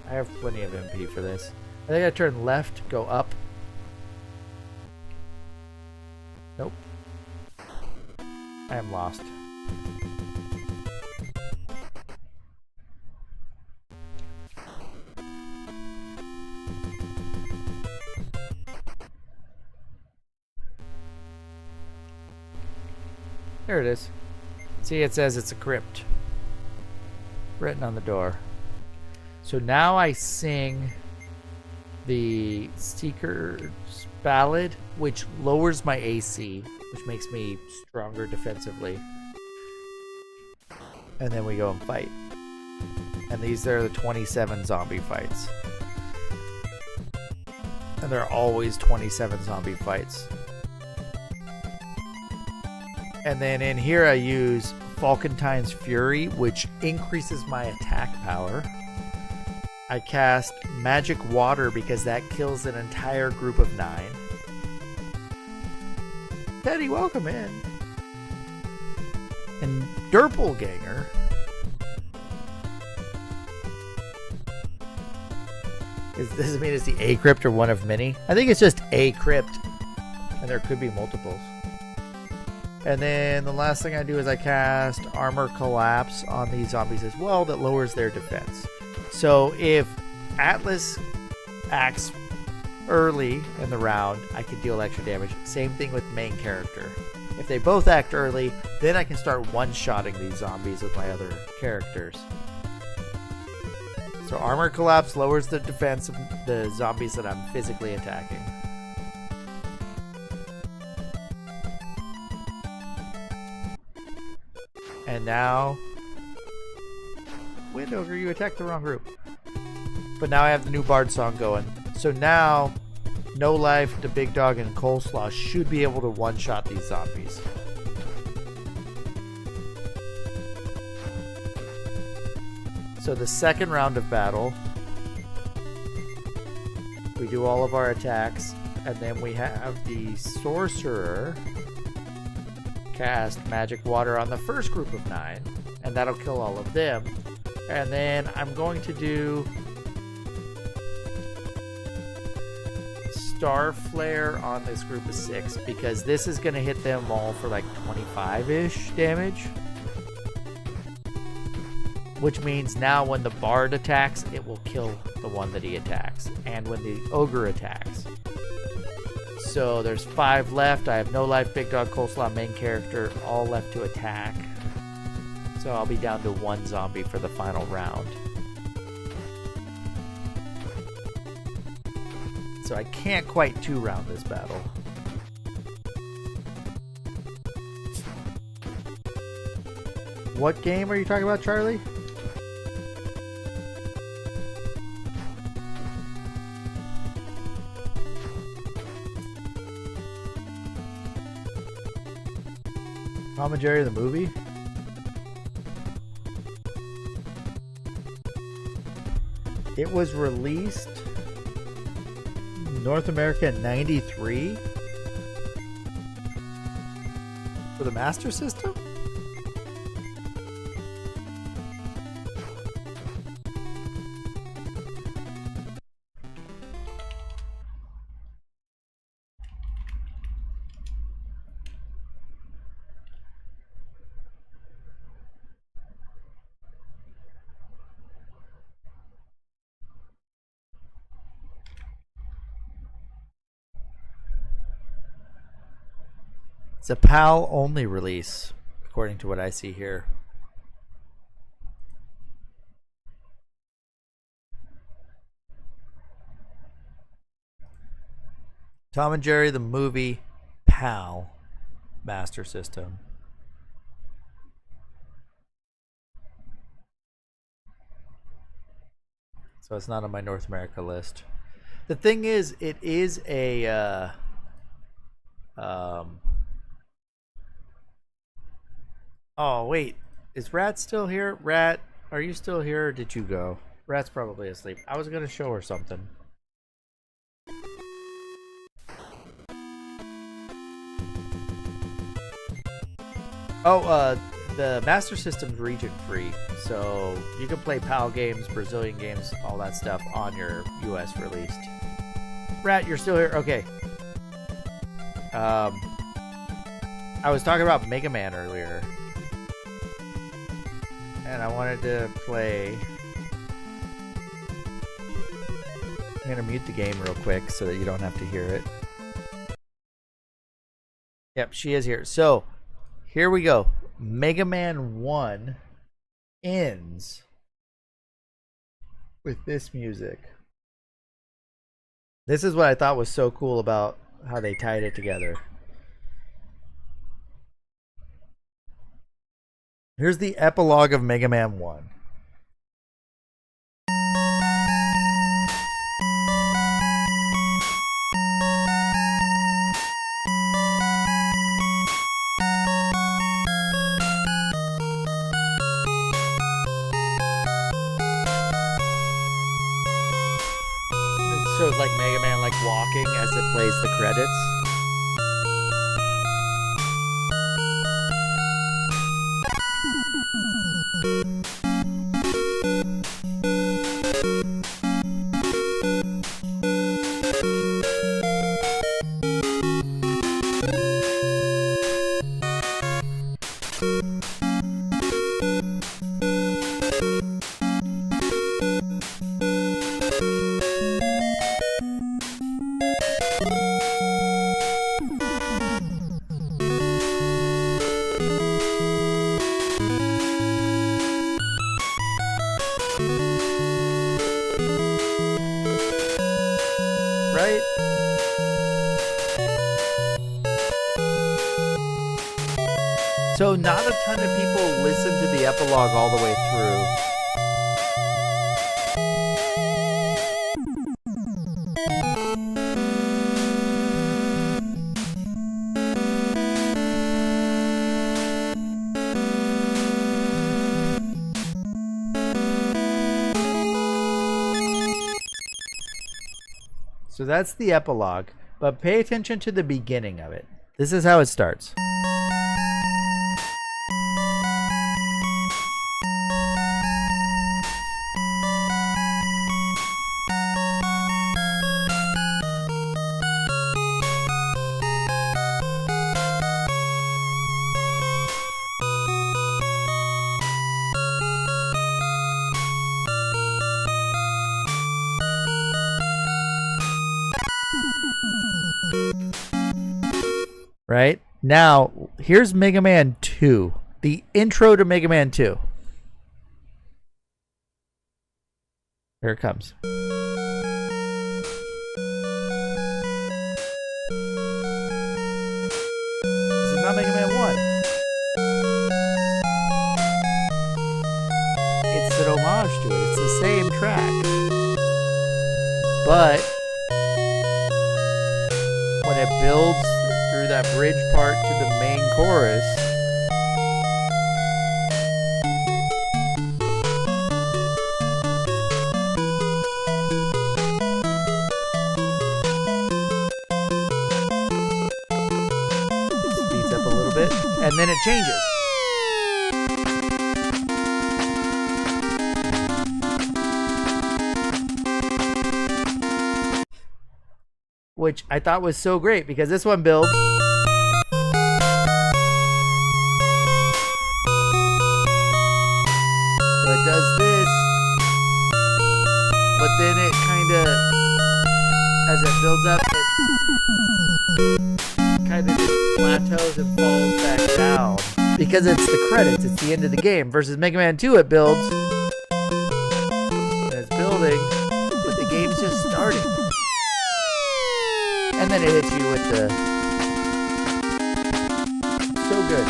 I have plenty of MP for this. I think I turn left, go up. Nope. I am lost. There it is. See, it says it's a crypt written on the door. So now I sing the Seeker's Ballad, which lowers my AC, which makes me stronger defensively. And then we go and fight. And these are the 27 zombie fights. And there are always 27 zombie fights. And then in here I use Falcontine's Fury, which increases my attack power. I cast Magic Water because that kills an entire group of 9. Teddy, welcome in. And Doppelganger. Does it mean it's the A crypt or one of many? I think it's just a crypt. And there could be multiples. And then the last thing I do is I cast Armor Collapse on these zombies as well. That lowers their defense. So if Atlas acts early in the round, I can deal extra damage. Same thing with main character. If they both act early, then I can start one-shotting these zombies with my other characters. So Armor Collapse lowers the defense of the zombies that I'm physically attacking. And now, Windogre, you attacked the wrong group. But now I have the new Bard song going. So now, No Life, the Big Dog, and Coleslaw should be able to one-shot these zombies. So the second round of battle, we do all of our attacks, and then we have the Sorcerer cast Magic Water on the first group of 9, and that'll kill all of them. And then I'm going to do Star Flare on this group of 6 because this is going to hit them all for like 25-ish damage. Which means now when the Bard attacks, it will kill the one that he attacks. And when the Ogre attacks. So there's 5 left. I have No Life, Big Dog, Coleslaw, main character, all left to attack. So I'll be down to 1 zombie for the final round. So I can't quite 2-round this battle. What game are you talking about, Charlie? Tom and Jerry the movie? It was released in North America in '93 for the Master System? It's a PAL only release, according to what I see here. Tom and Jerry the movie, PAL, Master System. So it's not on my North America list. The thing is, it is a oh wait, is Rat still here? Rat, are you still here or did you go? Rat's probably asleep. I was gonna show her something. Oh, the Master System's region free, so you can play PAL games, Brazilian games, all that stuff on your US released. Rat, you're still here? Okay. I was talking about Mega Man earlier. And I wanted to play. I'm going to mute the game real quick so that you don't have to hear it. Yep, she is here. So, here we go. Mega Man 1 ends with this music. This is what I thought was so cool about how they tied it together. Here's the epilogue of Mega Man 1. It shows like Mega Man like walking as it plays the credits. Right? So not a ton of people listen to the epilogue all the way through. So that's the epilogue, but pay attention to the beginning of it. This is how it starts. Right? Now, here's Mega Man 2. The intro to Mega Man 2. Here it comes. This is not Mega Man 1. It's an homage to it. It's the same track. But when it builds through that bridge part to the main chorus, speeds up a little bit, and then it changes. Which I thought was so great because this one builds. So it does this, but then it kind of, as it builds up, it kind of just plateaus and falls back down because it's the credits, it's the end of the game. Versus Mega Man 2, it builds and it's building, but the game's just starting. And then it hits you with the... So good.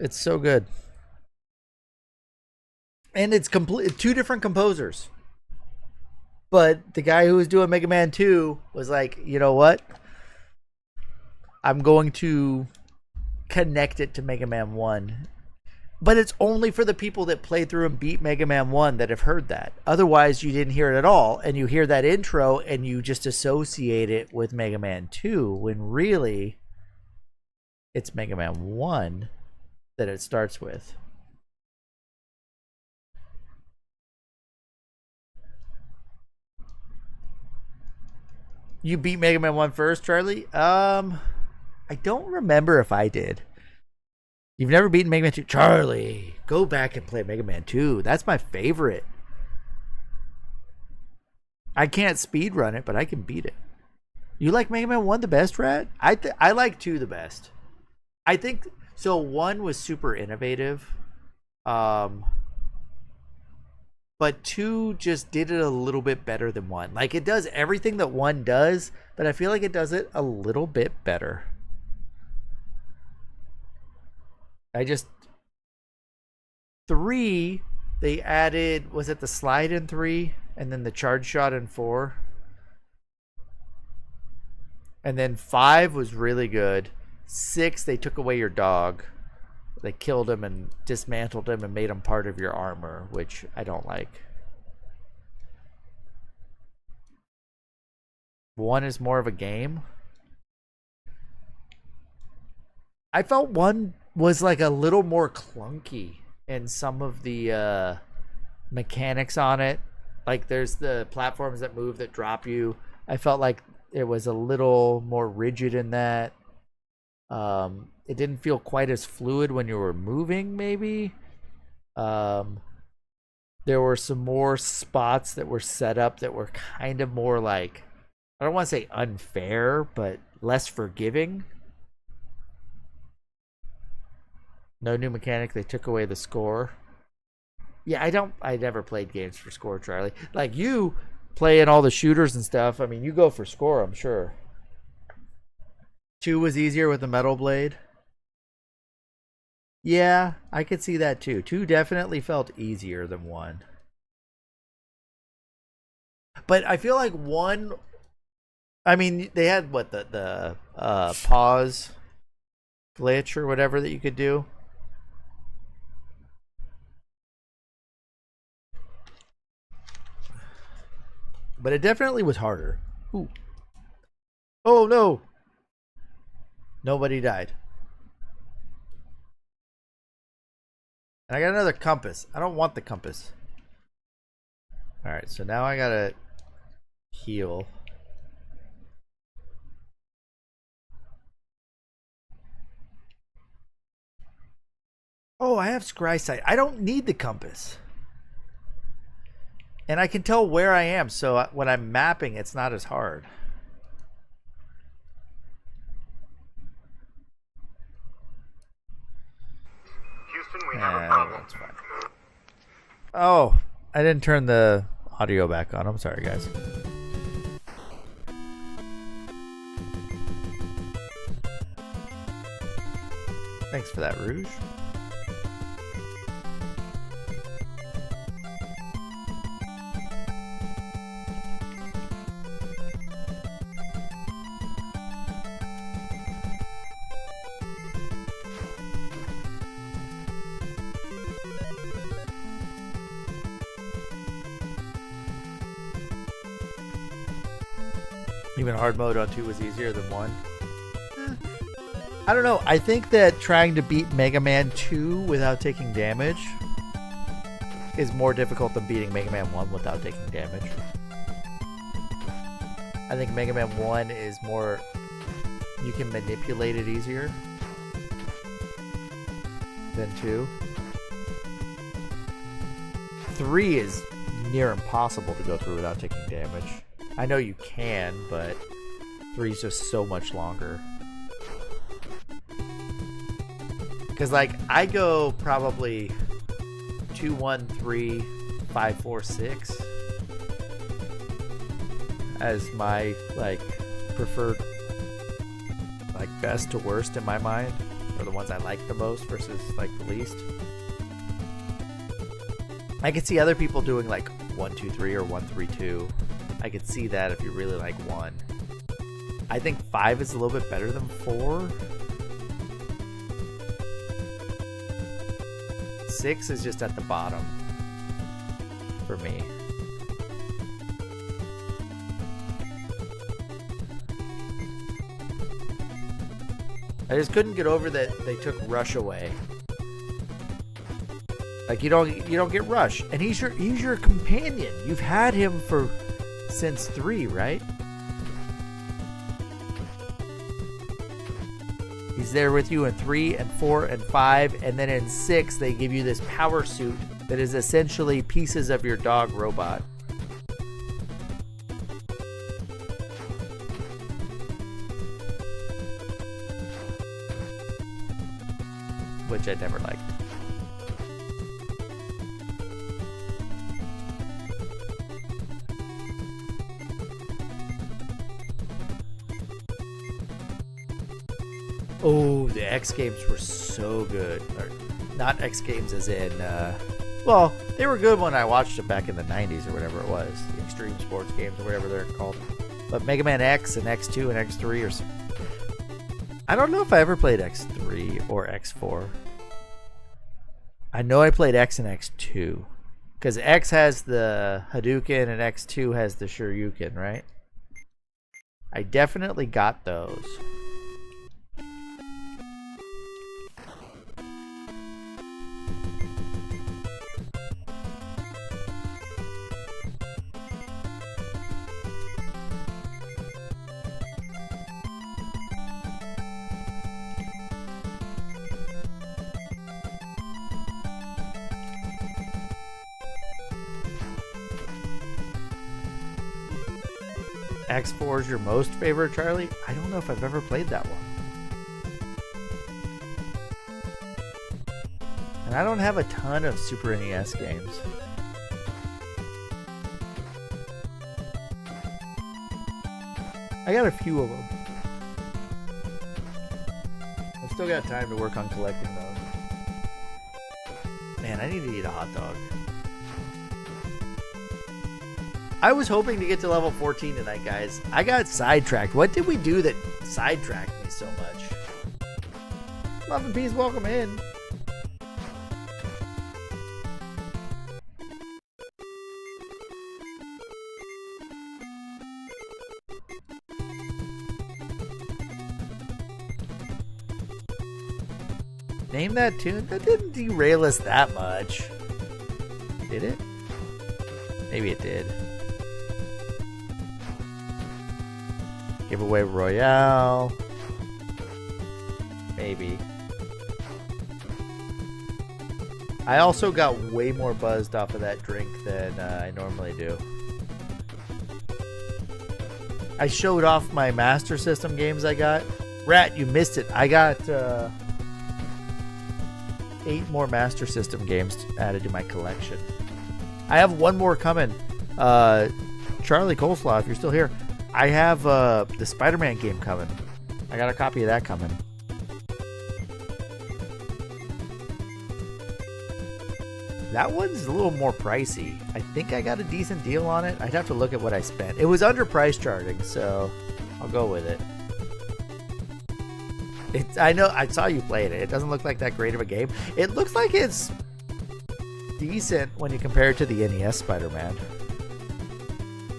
It's so good. And it's complete, two different composers. But the guy who was doing Mega Man 2 was like, you know what? I'm going to connect it to Mega Man 1. But it's only for the people that played through and beat Mega Man 1 that have heard that. Otherwise, you didn't hear it at all. And you hear that intro and you just associate it with Mega Man 2 when really it's Mega Man 1 that it starts with. You beat Mega Man 1 first, Charlie? I don't remember if I did. You've never beaten Mega Man 2? Charlie, go back and play Mega Man 2. That's my favorite. I can't speed run it, but I can beat it. You like Mega Man 1 the best, Rat? I like 2 the best. I think so. 1 was super innovative. But 2 just did it a little bit better than 1. Like, it does everything that 1 does, but I feel like it does it a little bit better. 3, they added, was it the slide in 3? And then the charge shot in 4? And then 5 was really good. 6, they took away your dog. They killed him and dismantled him and made him part of your armor, which I don't like. 1 is more of a game. I felt 1 was like a little more clunky in some of the mechanics on it. Like there's the platforms that move that drop you. I felt like it was a little more rigid in that. It didn't feel quite as fluid when you were moving, maybe. There were some more spots that were set up that were kind of more like, I don't want to say unfair, but less forgiving. No new mechanic. They took away the score. Yeah, I never played games for score, Charlie. Like you playing all the shooters and stuff. I mean, you go for score, I'm sure. 2 was easier with the metal blade. Yeah, I could see that too. 2 definitely felt easier than 1. But I feel like 1, I mean, they had what, the pause glitch or whatever that you could do. But it definitely was harder. Ooh. Oh no. Nobody died. And I got another compass. I don't want the compass. Alright, so now I gotta heal. Oh, I have scry sight. I don't need the compass. And I can tell where I am, so when I'm mapping, it's not as hard. Houston, we have a problem. That's fine. Oh, I didn't turn the audio back on. I'm sorry, guys. Thanks for that, Rouge. Even hard mode on 2 was easier than 1. I don't know. I think that trying to beat Mega Man 2 without taking damage is more difficult than beating Mega Man 1 without taking damage. I think Mega Man 1 is more, you can manipulate it easier than 2. 3 is near impossible to go through without taking damage. I know you can, but 3 is just so much longer. Because, like, I go probably 2, 1, 3, 5, 4, 6 as my, like, preferred, like, best to worst in my mind. Or the ones I like the most versus, like, the least. I could see other people doing, like, 1, 2, 3 or 1, 3, 2. I could see that if you really like 1. I think 5 is a little bit better than 4. 6 is just at the bottom for me. I just couldn't get over that they took Rush away. Like you don't get Rush, and he's your companion. You've had him since 3, right? He's there with you in 3 and 4 and 5, and then in 6 they give you this power suit that is essentially pieces of your dog robot. Which I never liked. Oh, the X Games were so good. Or, not X Games as in, well, they were good when I watched them back in the 90s or whatever it was. The Extreme Sports Games or whatever they're called. But Mega Man X and X2 and X3 or something. I don't know if I ever played X3 or X4. I know I played X and X2. Because X has the Hadouken and X2 has the Shoryuken, right? I definitely got those. X4 is your most favorite, Charlie? I don't know if I've ever played that one. And I don't have a ton of Super NES games. I got a few of them. I've still got time to work on collecting those. Man, I need to eat a hot dog. I was hoping to get to level 14 tonight, guys. I got sidetracked. What did we do that sidetracked me so much? Love and peace, welcome in. Name that tune? That didn't derail us that much. Did it? Maybe it did. Giveaway Royale. Maybe. I also got way more buzzed off of that drink than I normally do. I showed off my Master System games I got. Rat, you missed it. I got 8 more Master System games added to my collection. I have one more coming. Charlie Coleslaw, if you're still here. I have the Spider-Man game coming. I got a copy of that coming. That one's a little more pricey. I think I got a decent deal on it. I'd have to look at what I spent. It was under price charting, so I'll go with it. I know I saw you playing it. It doesn't look like that great of a game. It looks like it's decent when you compare it to the NES Spider-Man.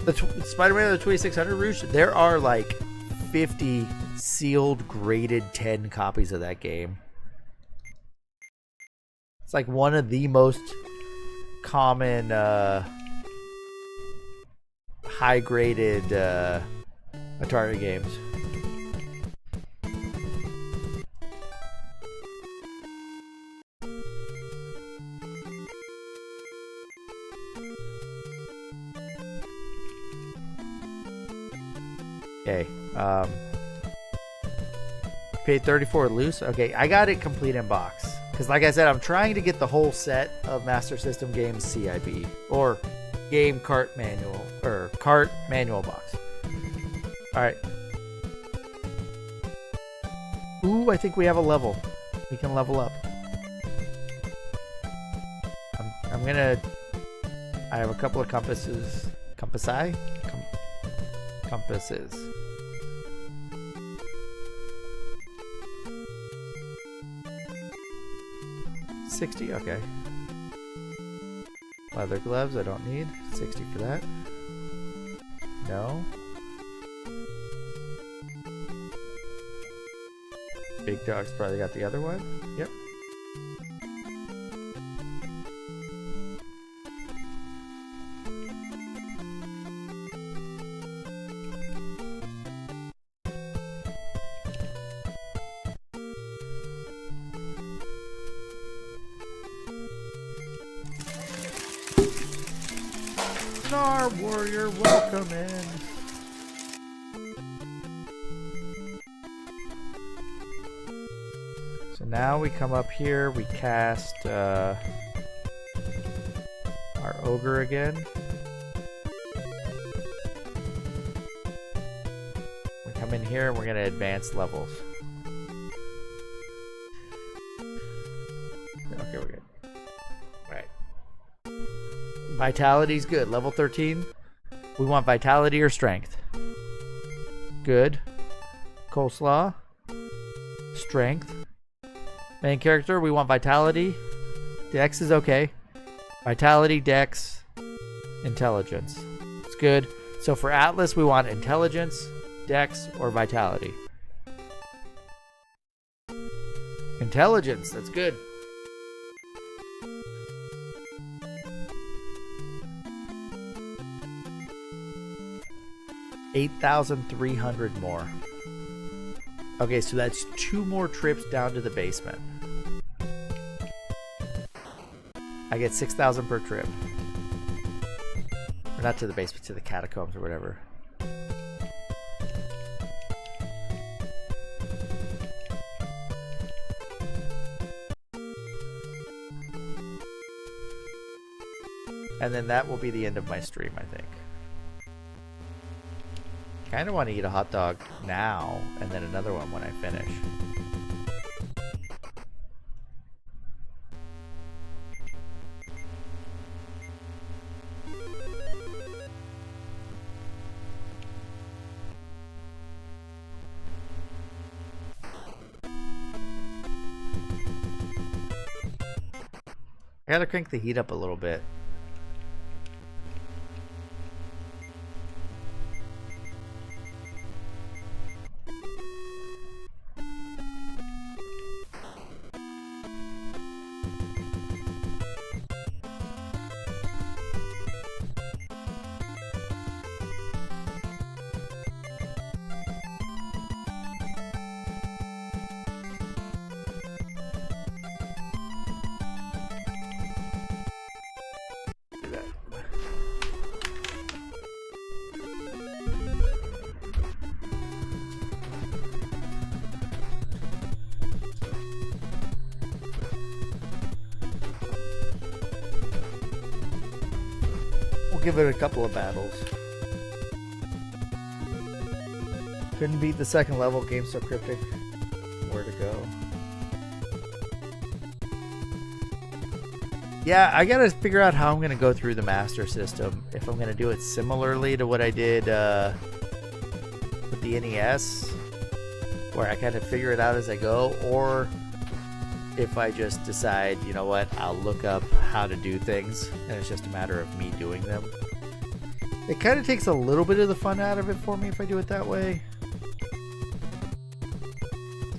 The Spider-Man of the 2600 Rouge, there are like 50 sealed, graded 10 copies of that game. It's like one of the most common high-graded Atari games. Okay, paid 34 loose. Okay, I got it complete in box. Because like I said, I'm trying to get the whole set of Master System games CIB. Or game cart manual. Or cart manual box. Alright. Ooh, I think we have a level. We can level up. I'm gonna... I have a couple of compasses. Compasses. 60, okay. Leather gloves, I don't need. 60 for that. No. Big Dog's probably got the other one. Yep. Seminar Warrior, welcome in. So now we come up here, we cast our ogre again. We come in here and we're gonna advance levels. Okay, we're good. Alright. Vitality's good. Level 13. We want vitality or strength. Good. Coleslaw. Strength. Main character, we want vitality. Dex is okay. Vitality, dex, intelligence. It's good. So for Atlas, we want intelligence, dex, or vitality. Intelligence, that's good. $8,300 more. Okay, so that's 2 more trips down to the basement. I get 6,000 per trip. Or not to the basement, to the catacombs or whatever. And then that will be the end of my stream, I think. Kind of want to eat a hot dog now, and then another one when I finish. I gotta crank the heat up a little bit. Give it a couple of battles. Couldn't beat the second level, game so cryptic. Where to go? Yeah, I gotta figure out how I'm gonna go through the master system. If I'm gonna do it similarly to what I did with the NES, where I kind of figure it out as I go, or if I just decide, you know what, I'll look up how to do things and it's just a matter of me doing them. It kind of takes a little bit of the fun out of it for me if I do it that way.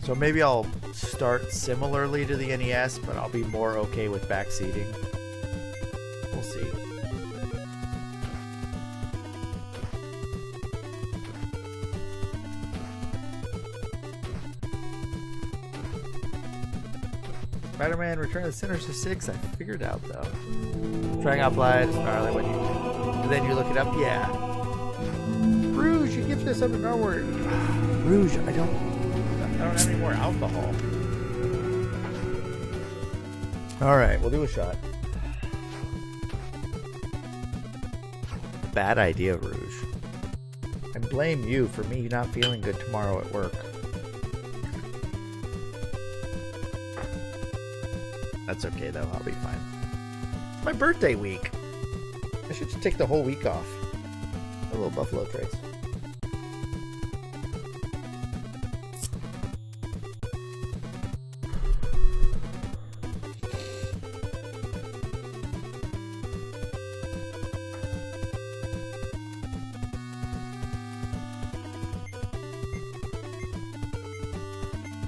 So maybe I'll start similarly to the NES, but I'll be more okay with backseating. We'll see. Spider-Man Return of the Sinners to 6, I figured out though. Trying out Blight, it's gnarly when you... And then you look it up, yeah. Rouge, you gift this up in our word. Rouge, I don't have any more alcohol. Alright, we'll do a shot. Bad idea, Rouge. And blame you for me not feeling good tomorrow at work. That's okay though, I'll be fine. It's my birthday week. I should just take the whole week off. A little Buffalo Trace.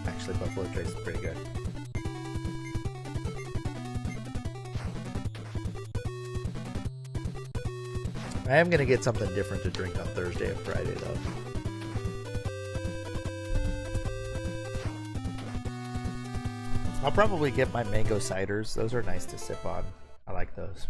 Actually, Buffalo Trace is pretty good. I am going to get something different to drink on Thursday and Friday, though. I'll probably get my mango ciders. Those are nice to sip on. I like those.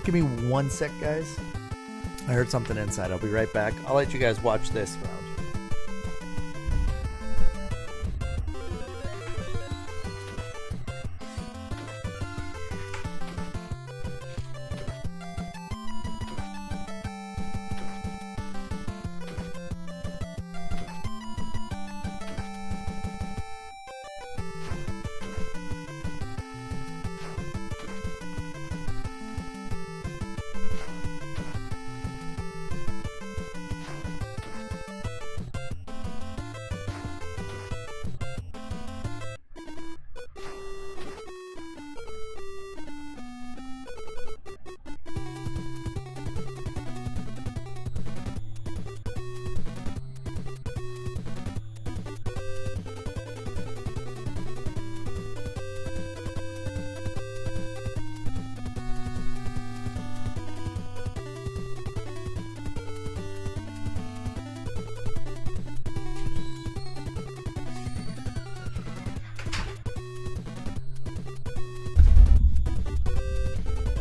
Give me 1 sec, guys. I heard something inside. I'll be right back. I'll let you guys watch this round.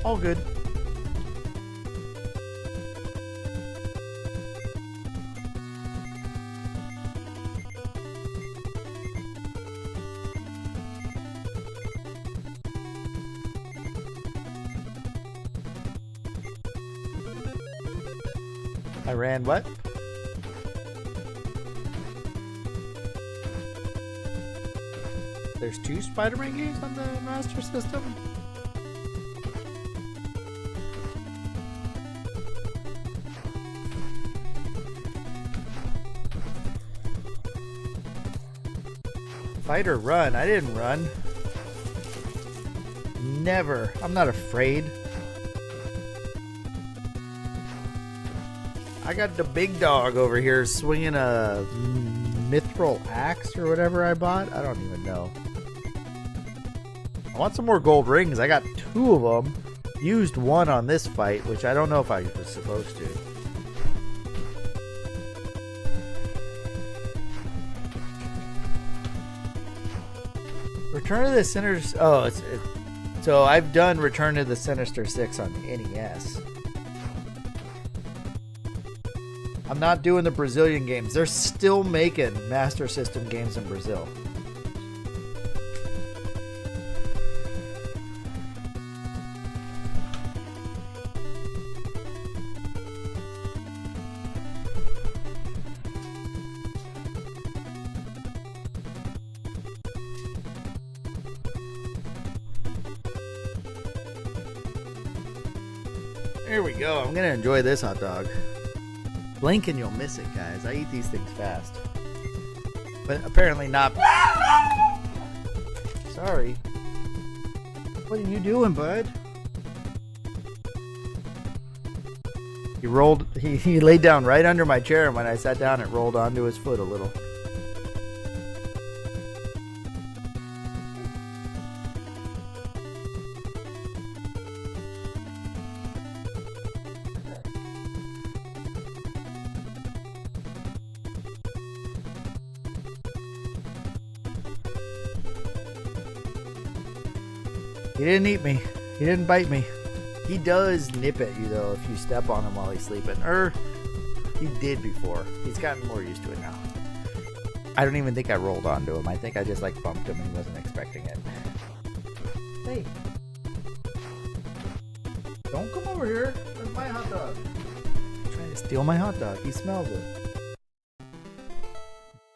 All good. I ran what? There's 2 Spider-Man games on the Master System? Fight or run? I didn't run. Never. I'm not afraid. I got the big dog over here swinging a mithril axe or whatever I bought. I don't even know. I want some more gold rings. I got 2 of them. Used 1 on this fight, which I don't know if I was supposed to. Return of the Sinister... Oh, so I've done Return of the Sinister 6 on NES. I'm not doing the Brazilian games. They're still making Master System games in Brazil. There we go. I'm gonna enjoy this hot dog. Blink and you'll miss it, guys. I eat these things fast. But apparently not. Sorry. What are you doing, bud? He rolled, he laid down right under my chair, and when I sat down, it rolled onto his foot a little. He didn't eat me. He didn't bite me. He does nip at you, though, if you step on him while he's sleeping. He did before. He's gotten more used to it now. I don't even think I rolled onto him. I think I just, like, bumped him and he wasn't expecting it. Hey. Don't come over here. That's my hot dog. He's trying to steal my hot dog. He smells it.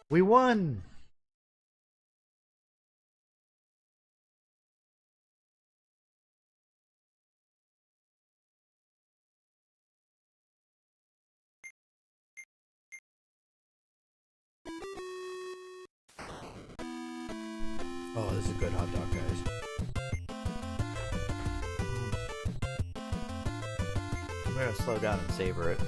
We won. Oh, this is a good hot dog, guys. I'm gonna slow down and savor it.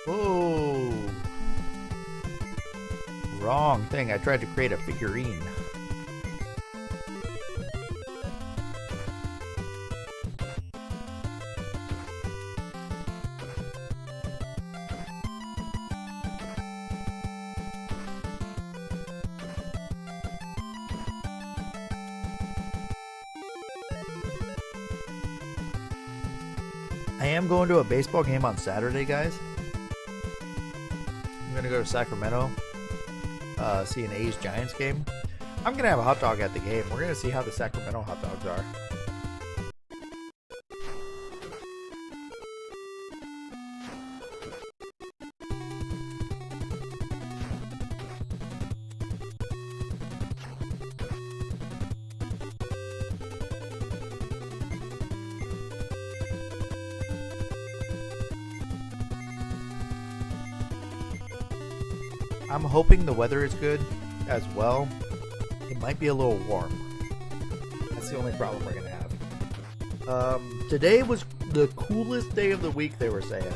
Whoa! Wrong thing. I tried to create a figurine. I am going to a baseball game on Saturday, guys. I'm gonna go to Sacramento, see an A's Giants game. I'm gonna have a hot dog at the game. We're gonna see how the Sacramento hot dogs are. I'm hoping the weather is good as well. It might be a little warm. That's the only problem we're gonna have. Today was the coolest day of the week, they were saying.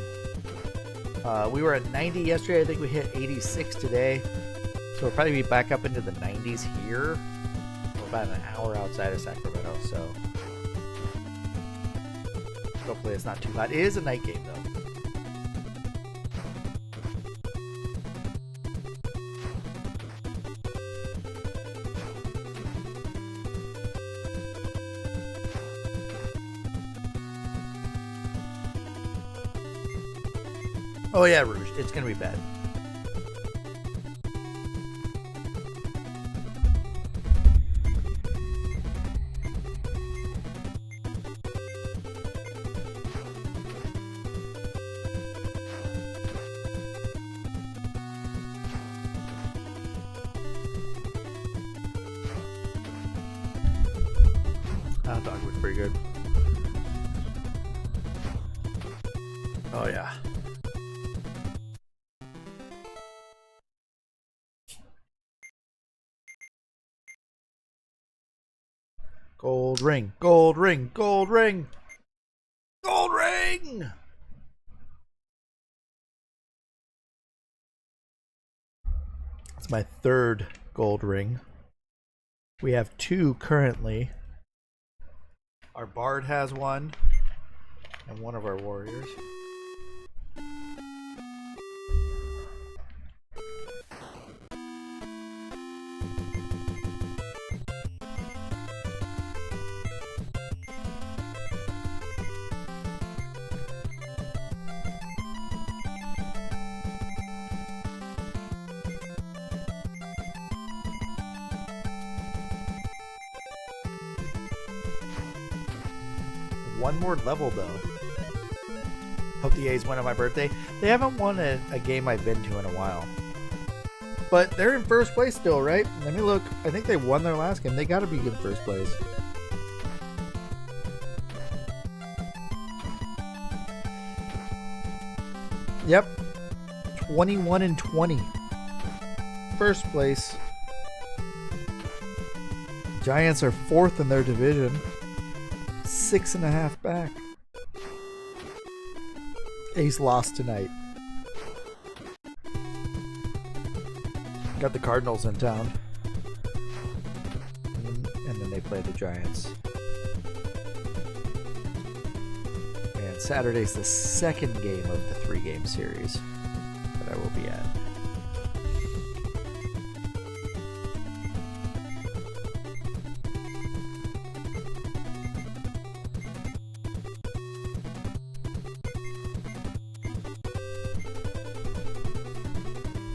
We were at 90 yesterday. I think we hit 86 today. So we'll probably be back up into the 90s here. We're about an hour outside of Sacramento, so hopefully it's not too hot. It is a night game though. Oh yeah, Rouge. It's gonna be bad. Hot dog was pretty good. Oh yeah. Gold ring, gold ring, gold ring, gold ring! It's my third gold ring. We have 2 currently. Our Bard has 1, and one of our warriors. One more level though. Hope the A's win on my birthday. They haven't won a game I've been to in a while. But they're in first place still, right? Let me look. I think they won their last game. They gotta be in first place. Yep. 21-20. First place. Giants are 4th in their division. 6.5 back. Ace lost tonight. Got the Cardinals in town. And then they play the Giants. And Saturday's the second game of the 3-game series that I will be at.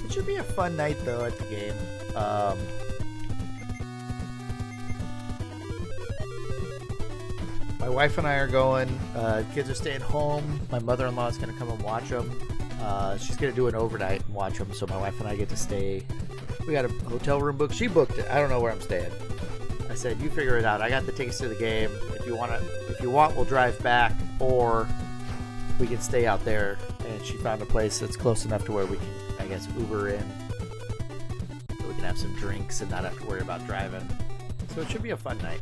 Should be a fun night though at the game. My wife and I are going. Kids are staying home. My mother-in-law is going to come and watch them. She's going to do an overnight and watch them. So my wife and I get to stay. We got a hotel room booked. She booked it. I don't know where I'm staying. I said, "You figure it out. I got the tickets to the game. If you want, we'll drive back, or we can stay out there." And she found a place that's close enough to where we can, I guess, Uber in, so we can have some drinks and not have to worry about driving. So it should be a fun night.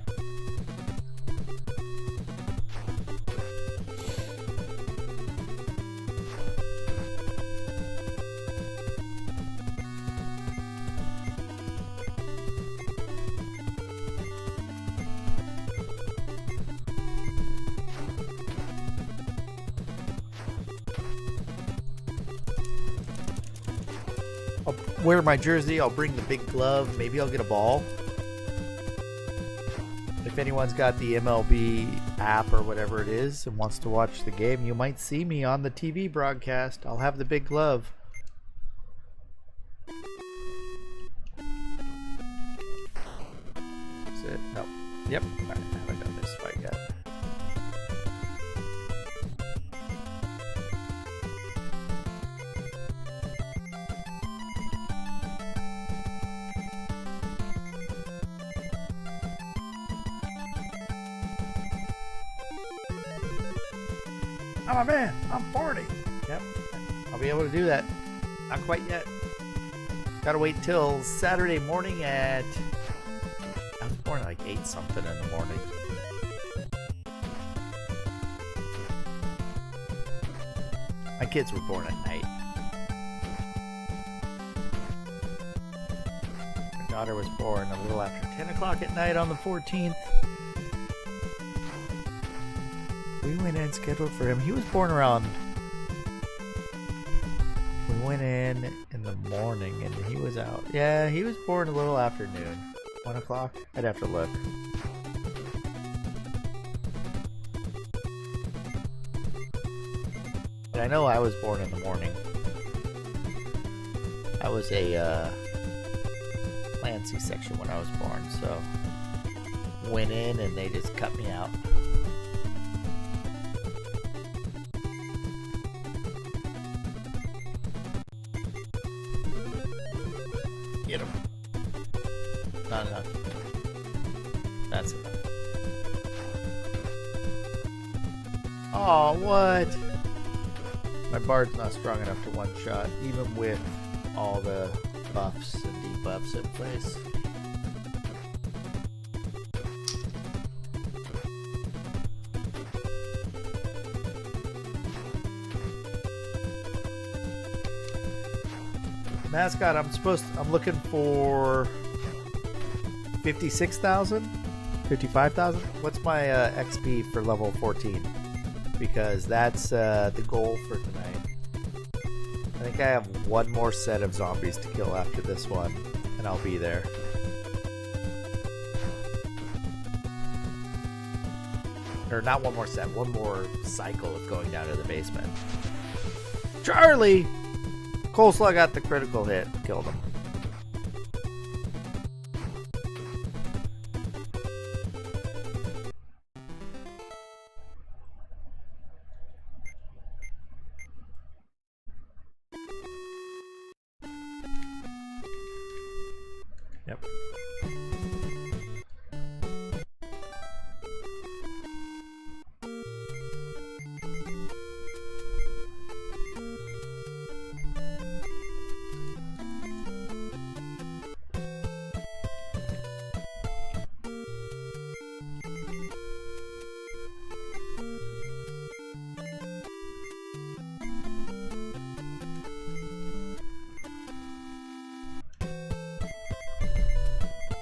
I'll wear my jersey. I'll bring the big glove. Maybe I'll get a ball. If anyone's got the MLB app or whatever it is and wants to watch the game, you might see me on the TV broadcast. I'll have the big glove. Is it? No. Yep. Alright, I haven't done this fight yet. I'm a man. I'm 40. Yep. I'll be able to do that. Not quite yet. Gotta wait till Saturday morning at... I was born at like 8 something in the morning. My kids were born at night. My daughter was born a little after 10 o'clock at night on the 14th. We went in scheduled for him. He was born around... We went in the morning and he was out. Yeah, he was born a little after noon. 1 o'clock? I'd have to look. But I know I was born in the morning. I was a planned C-section when I was born, so went in and they just cut me out. Get him. Not enough. That's enough. Oh, what? My bard's not strong enough to one-shot, even with all the buffs and debuffs in place. Mascot, I'm looking for 56,000? 55,000? What's my XP for level 14? Because that's the goal for tonight. I think I have one more set of zombies to kill after this one, and I'll be there. Or not one more set, one more cycle of going down to the basement. Charlie! Coleslaw got the critical hit, killed him. Yep.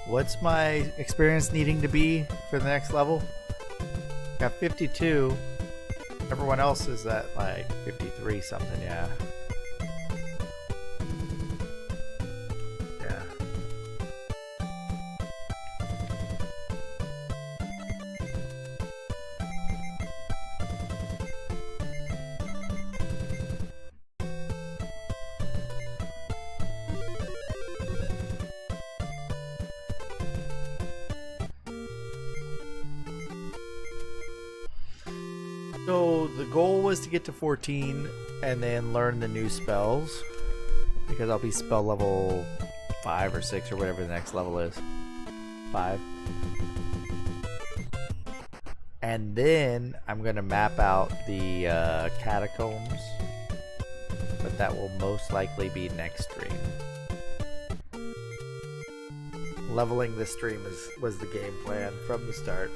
What's my experience needing to be for the next level? Got 52. Everyone else is at like 53 something, yeah. Yeah. So the goal was to get to 14 and then learn the new spells, because I'll be spell level 5 or 6 or whatever the next level is. 5. And then I'm going to map out the catacombs, but that will most likely be next stream. Leveling this stream was the game plan from the start.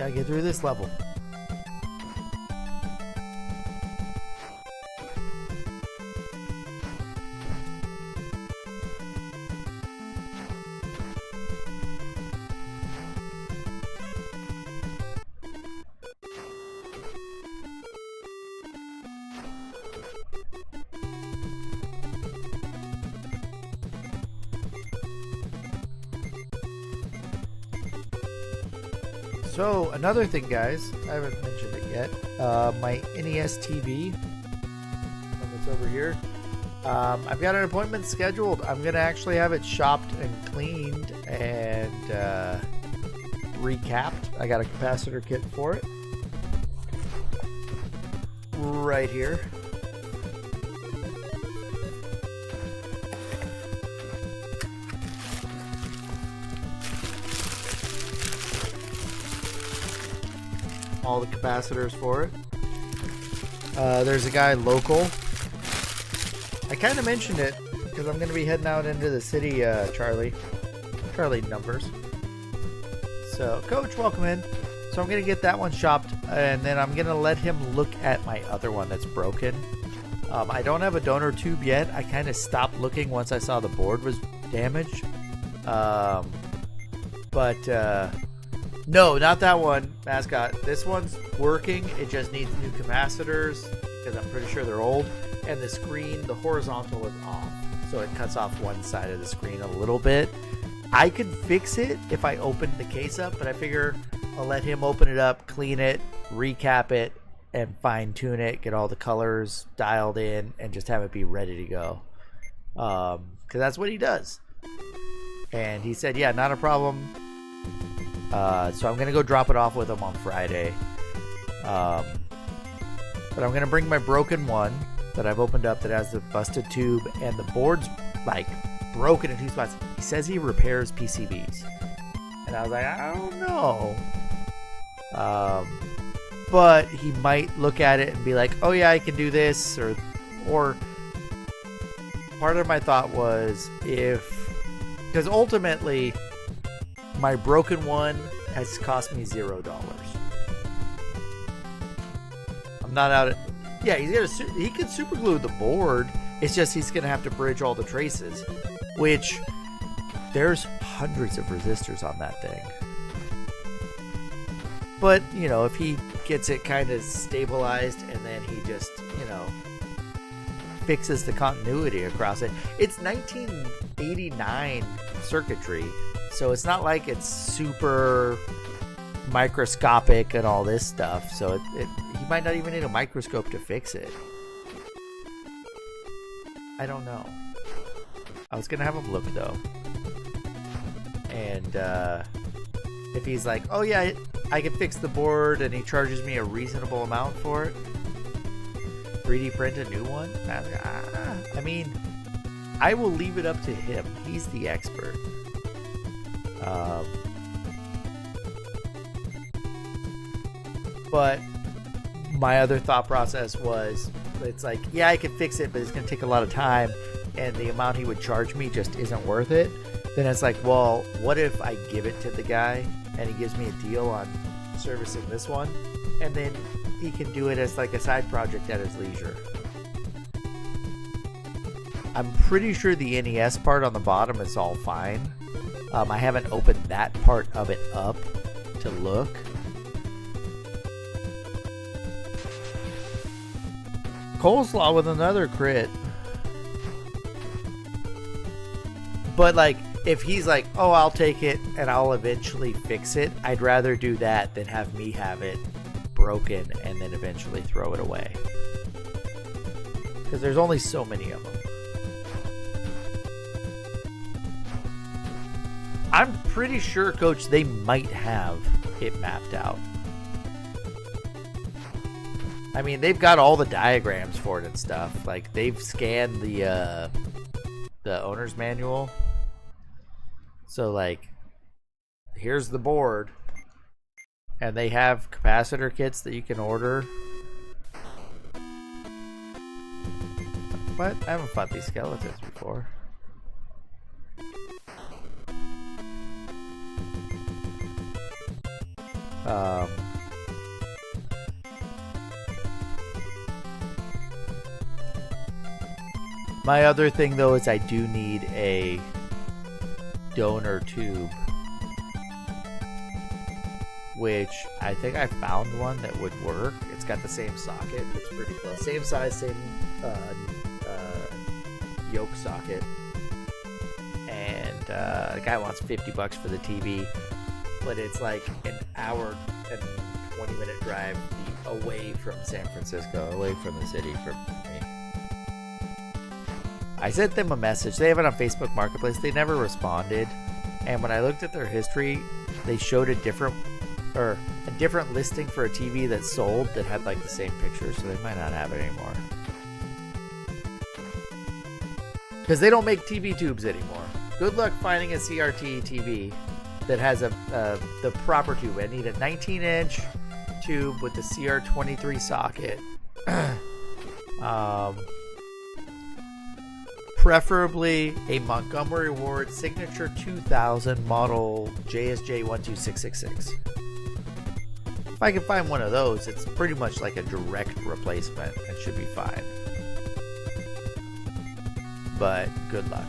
Gotta get through this level. So, another thing, guys, I haven't mentioned it yet. My NES TV, one that's over here. I've got an appointment scheduled. I'm going to actually have it shopped and cleaned and recapped. I got a capacitor kit for it. Right here. All the capacitors for it. There's a guy local. I kind of mentioned it because I'm going to be heading out into the city, Charlie numbers. So, Coach, welcome in. So I'm going to get that one shopped, and then I'm going to let him look at my other one that's broken. I don't have a donor tube yet. I kind of stopped looking once I saw the board was damaged. No, not that one, Mascot. This one's working. It just needs new capacitors because I'm pretty sure they're old. And the screen, the horizontal is off. So it cuts off one side of the screen a little bit. I could fix it if I opened the case up, but I figure I'll let him open it up, clean it, recap it, and fine tune it, get all the colors dialed in, and just have it be ready to go. Because that's what he does. And he said, yeah, not a problem. So I'm going to go drop it off with him on Friday. But I'm going to bring my broken one that I've opened up that has the busted tube, and the board's like broken in two spots. He says he repairs PCBs. And I was like, I don't know. But he might look at it and be like, oh yeah, I can do this. Or part of my thought was because ultimately my broken one has cost me $0. I'm not out. Yeah, he could super glue the board. It's just he's gonna have to bridge all the traces, which there's hundreds of resistors on that thing. But you know, if he gets it kind of stabilized and then he just fixes the continuity across it. It's 1989 circuitry. So it's not like it's super microscopic and all this stuff. So he might not even need a microscope to fix it. I don't know. I was gonna have him look though. And if he's like, oh yeah, I can fix the board, and he charges me a reasonable amount for it, 3D print a new one. I mean, I will leave it up to him. He's the expert. But my other thought process was, it's like, yeah, I can fix it, but it's going to take a lot of time, and the amount he would charge me just isn't worth it. Then it's like, well, what if I give it to the guy and he gives me a deal on servicing this one, and then he can do it as like a side project at his leisure. I'm pretty sure the NES part on the bottom is all fine. I haven't opened that part of it up to look. Coleslaw with another crit. But like, if he's like, oh, I'll take it and I'll eventually fix it, I'd rather do that than have me have it broken and then eventually throw it away. Because there's only so many of them. I'm pretty sure, Coach, they might have it mapped out. I mean, they've got all the diagrams for it and stuff. Like, they've scanned the owner's manual. So, like, here's the board. And they have capacitor kits that you can order. What? I haven't fought these skeletons before. My other thing though is I do need a donor tube, which I think I found one that would work. It's got the same socket. It's pretty close. Same size, same yoke socket. And the guy wants $50 for the TV, but it's like an hour and 20-minute drive away from San Francisco, away from the city for me. I sent them a message. They have it on Facebook Marketplace. They never responded. And when I looked at their history, they showed a different listing for a TV that sold that had like the same picture, so they might not have it anymore. Because they don't make TV tubes anymore. Good luck finding a CRT TV that has the proper tube. I need a 19-inch tube with the CR23 socket. Preferably a Montgomery Ward Signature 2000 model JSJ12666. If I can find one of those, it's pretty much like a direct replacement. It should be fine. But good luck.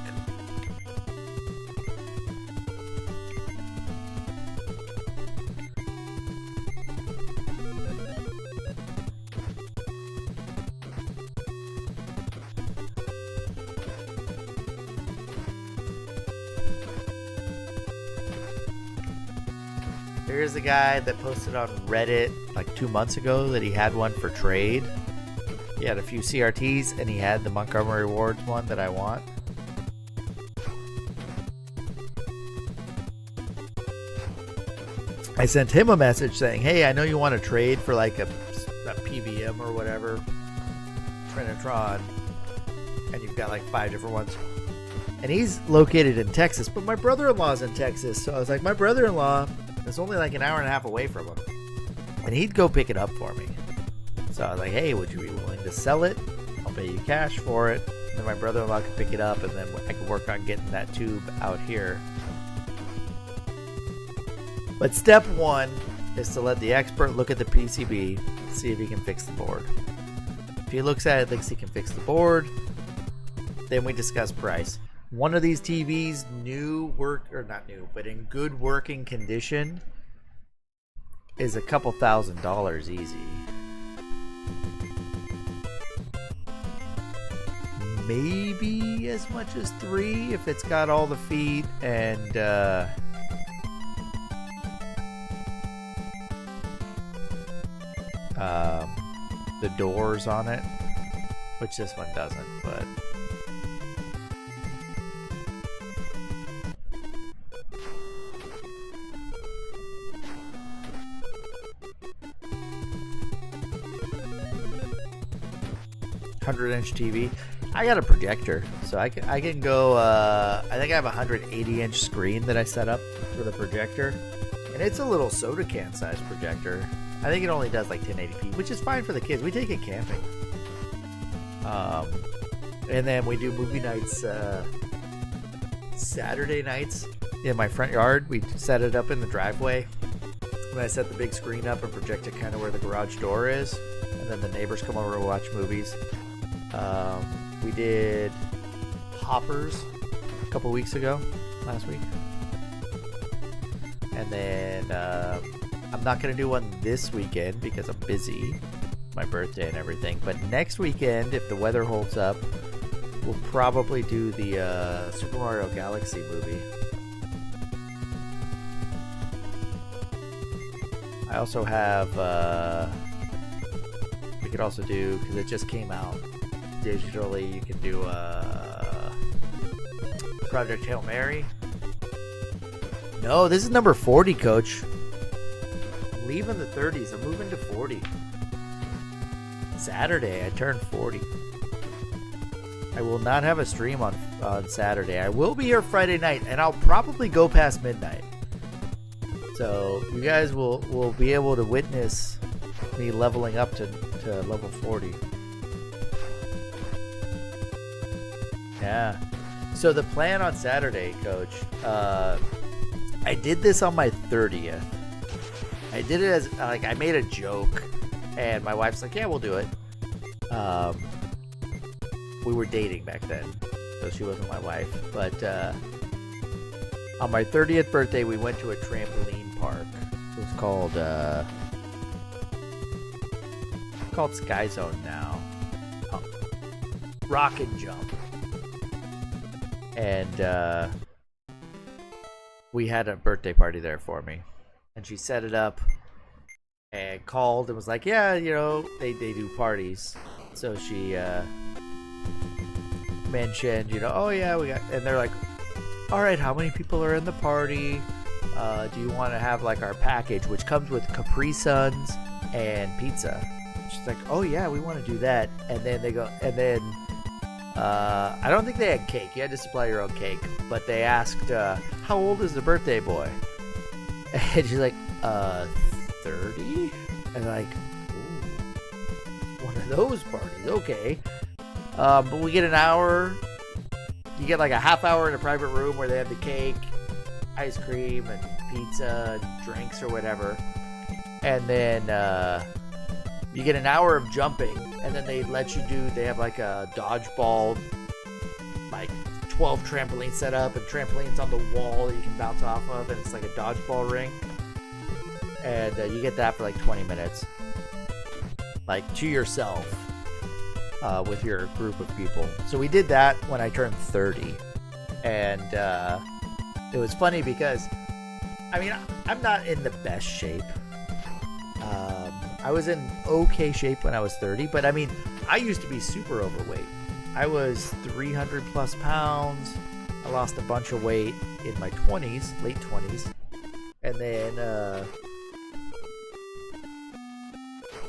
Here's a guy that posted on Reddit like 2 months ago that he had one for trade. He had a few CRTs and he had the Montgomery Ward one that I want. I sent him a message saying, hey, I know you want to trade for like a PVM or whatever, Trinitron, and you've got like 5 different ones. And he's located in Texas, but my brother-in-law's in Texas. So I was like, my brother-in-law is only like an hour and a half away from him, and he'd go pick it up for me. So I was like, hey, would you be willing to sell it? I'll pay you cash for it. And then my brother-in-law could pick it up, and then I could work on getting that tube out here. But step one is to let the expert look at the PCB, see if he can fix the board. If he looks at it, thinks he can fix the board, then we discuss price. One of these TVs, but in good working condition, is a couple $1,000s easy. Maybe as much as 3 if it's got all the feet and the doors on it, which this one doesn't, but $100-inch TV. I got a projector, so I can go. I think I have a 180-inch screen that I set up for the projector, and it's a little soda can size projector. I think it only does like 1080p, which is fine for the kids. We take it camping, and then we do movie nights Saturday nights in my front yard. We set it up in the driveway, and I set the big screen up and project it kind of where the garage door is, and then the neighbors come over and watch movies. We did Hoppers a couple weeks ago, last week. And then I'm not going to do one this weekend because I'm busy, my birthday and everything. But next weekend, if the weather holds up, we'll probably do the Super Mario Galaxy movie. I also have, we could also do, because it just came out digitally, you can do Project Hail Mary. No, this is number 40, Coach. I'm leaving the 30s. I'm moving to 40. Saturday, I turned 40. I will not have a stream on Saturday. I will be here Friday night, and I'll probably go past midnight. So you guys will be able to witness me leveling up to level 40. Yeah. So the plan on Saturday, Coach, I did this on my 30th. I did it as like I made a joke, and my wife's like, "Yeah, we'll do it." We were dating back then, so she wasn't my wife. But on my 30th birthday, we went to a trampoline park. It was called Sky Zone now. Rock and Jump. And we had a birthday party there for me. And she set it up and called and was like, yeah, you know, they do parties. So she mentioned, you know, oh yeah, we got, and they're like, all right, how many people are in the party? Do you want to have like our package, which comes with Capri Suns and pizza? She's like, oh yeah, we want to do that. And then they go, and then I don't think they had cake. You had to supply your own cake. But they asked, how old is the birthday boy? And she's like, 30? And like, ooh, one of those parties, okay. But we get an hour. You get like a half hour in a private room where they have the cake, ice cream, and pizza, and drinks or whatever. And then you get an hour of jumping, and then they let you do, they have like a dodgeball, like 12 trampolines set up, and trampolines on the wall that you can bounce off of, and it's like a dodgeball ring. And you get that for like 20 minutes. Like to yourself. With your group of people. So we did that when I turned 30. And it was funny because, I mean, I'm not in the best shape. I was in okay shape when I was 30, but I mean, I used to be super overweight. I was 300 plus pounds. I lost a bunch of weight in my 20s, late 20s. And then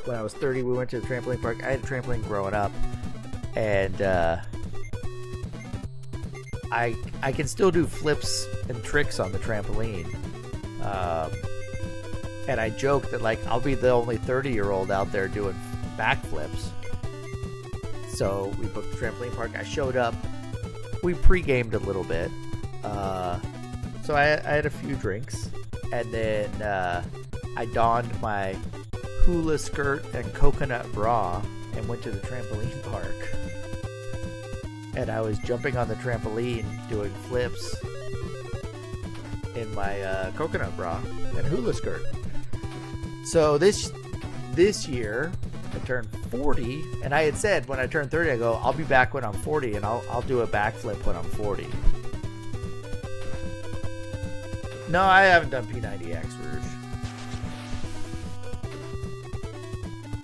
when I was 30, we went to the trampoline park. I had a trampoline growing up, and I can still do flips and tricks on the trampoline. And I joke that like I'll be the only 30-year-old out there doing backflips. So we booked the trampoline park. I showed up. We pre-gamed a little bit. So I had a few drinks, and then I donned my hula skirt and coconut bra and went to the trampoline park. And I was jumping on the trampoline doing flips in my coconut bra and hula skirt. So this year I turned 40, and I had said when I turned 30, I go, I'll be back when I'm 40, and I'll do a backflip when I'm 40. No, I haven't done P90X, Rouge.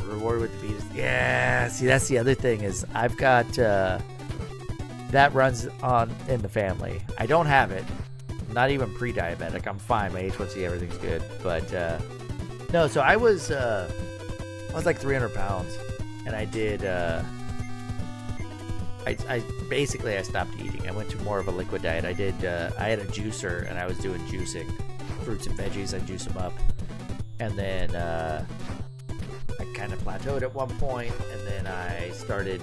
Reward with the beat. Yeah, see, that's the other thing is I've got that runs on in the family. I don't have it. I'm not even pre-diabetic. I'm fine. My H1C, everything's good. But no, so I was like 300 pounds, and I did. I basically I stopped eating. I went to more of a liquid diet. I did. I had a juicer, and I was doing juicing, fruits and veggies. I juice them up, and then I kind of plateaued at one point, and then I started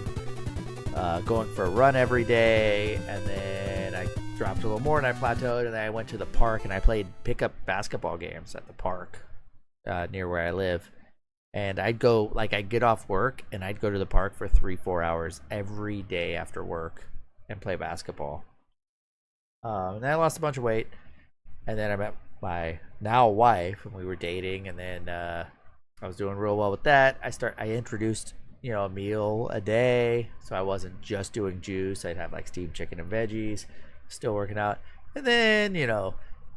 going for a run every day, and then I dropped a little more, and I plateaued, and then I went to the park, and I played pickup basketball games at the park near where I live. And I'd go, like, I'd get off work, and I'd go to the park for 3-4 hours every day after work and play basketball. And then I lost a bunch of weight, and then I met my now wife, and we were dating, and then I was doing real well with that. I introduced, you know, a meal a day, so I wasn't just doing juice. I'd have, like, steamed chicken and veggies, still working out. And then, you know,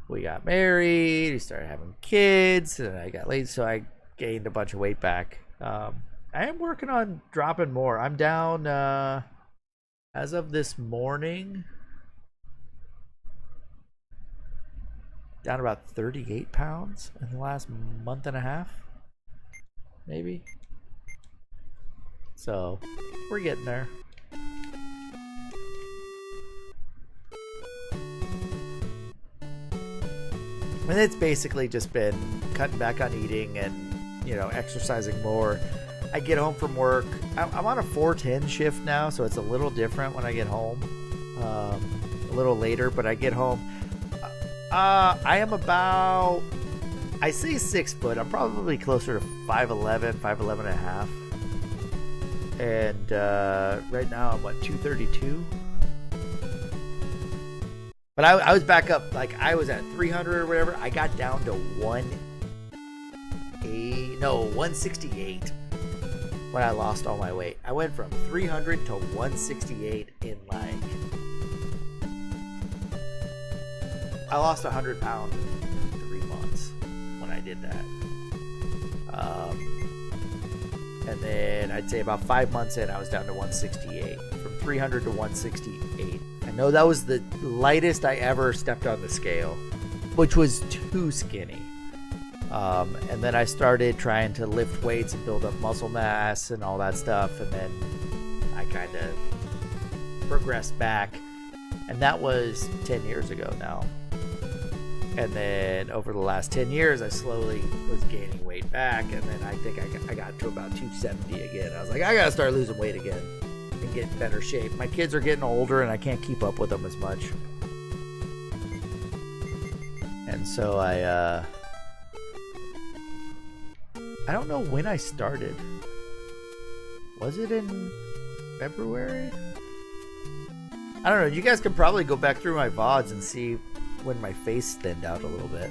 we got married, we started having kids, and I got late, so I gained a bunch of weight back. I am working on dropping more. I'm down as of this morning, down about 38 pounds in the last month and a half, maybe. So we're getting there. And it's basically just been cutting back on eating and, you know, exercising more. I get home from work. I'm on a 4:10 shift now, so it's a little different when I get home. A little later, but I get home. I am about I say 6 foot. I'm probably closer to 5'11", 5'11 and a half. And right now I'm what, 232? But I was back up, like I was at 300 or whatever. I got down to 168 when I lost all my weight. I went from 300 to 168 in like, I lost 100 pounds in 3 months when I did that. And then I'd say about 5 months in, I was down to 168. From 300 to 168. I know that was the lightest I ever stepped on the scale, which was too skinny. And then I started trying to lift weights and build up muscle mass and all that stuff. And then I kind of progressed back. And that was 10 years ago now. And then over the last 10 years, I slowly was gaining weight back. And then I think I got to about 270 again. I was like, I got to start losing weight again and get in better shape. My kids are getting older and I can't keep up with them as much. And so I don't know when I started. Was it in February? I don't know. You guys could probably go back through my VODs and see when my face thinned out a little bit.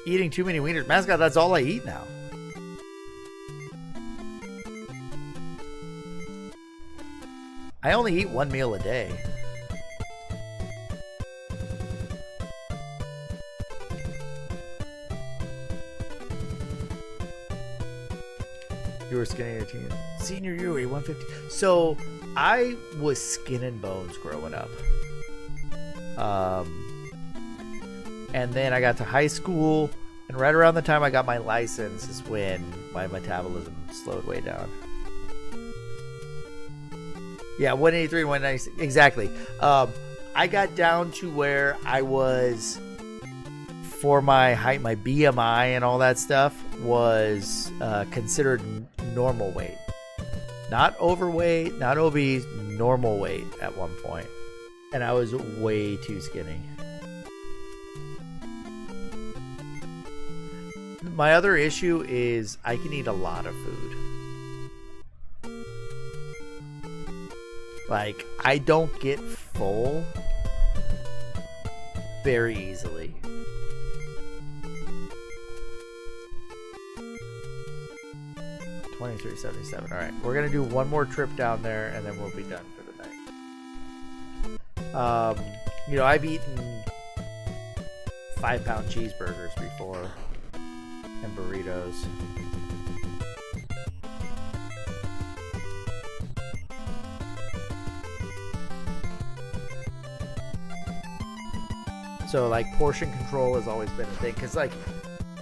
Eating too many wieners. Mascot, that's all I eat now. I only eat 1 meal a day. You were skinny in your teen. Senior year, you weighed 150. So I was skin and bones growing up. And then I got to high school, and right around the time I got my license is when my metabolism slowed way down. Yeah, 183, 196, exactly. I got down to where I was, for my height, my BMI and all that stuff was considered normal weight. Not overweight, not obese, normal weight at one point. And I was way too skinny. My other issue is I can eat a lot of food. Like, I don't get full very easily. $23.77. All right, we're gonna do one more trip down there, and then we'll be done for the night. You know, I've eaten 5-pound cheeseburgers before and burritos. So like portion control has always been a thing, because like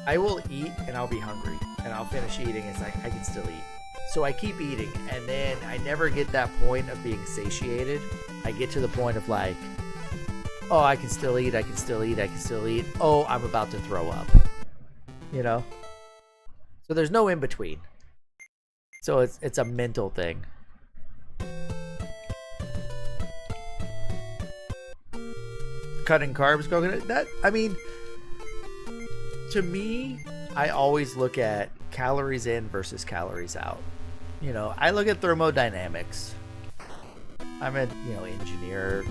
I will eat and I'll be hungry and I'll finish eating. It's like I can still eat, so I keep eating, and then I never get that point of being satiated. I get to the point of like, oh, I can still eat, I can still eat, I can still eat. Oh, I'm about to throw up, you know? So there's no in between. So it's a mental thing. Cutting carbs, coconut, that, I mean, to me, I always look at calories in versus calories out. You know, I look at thermodynamics. I'm a, you know, engineer,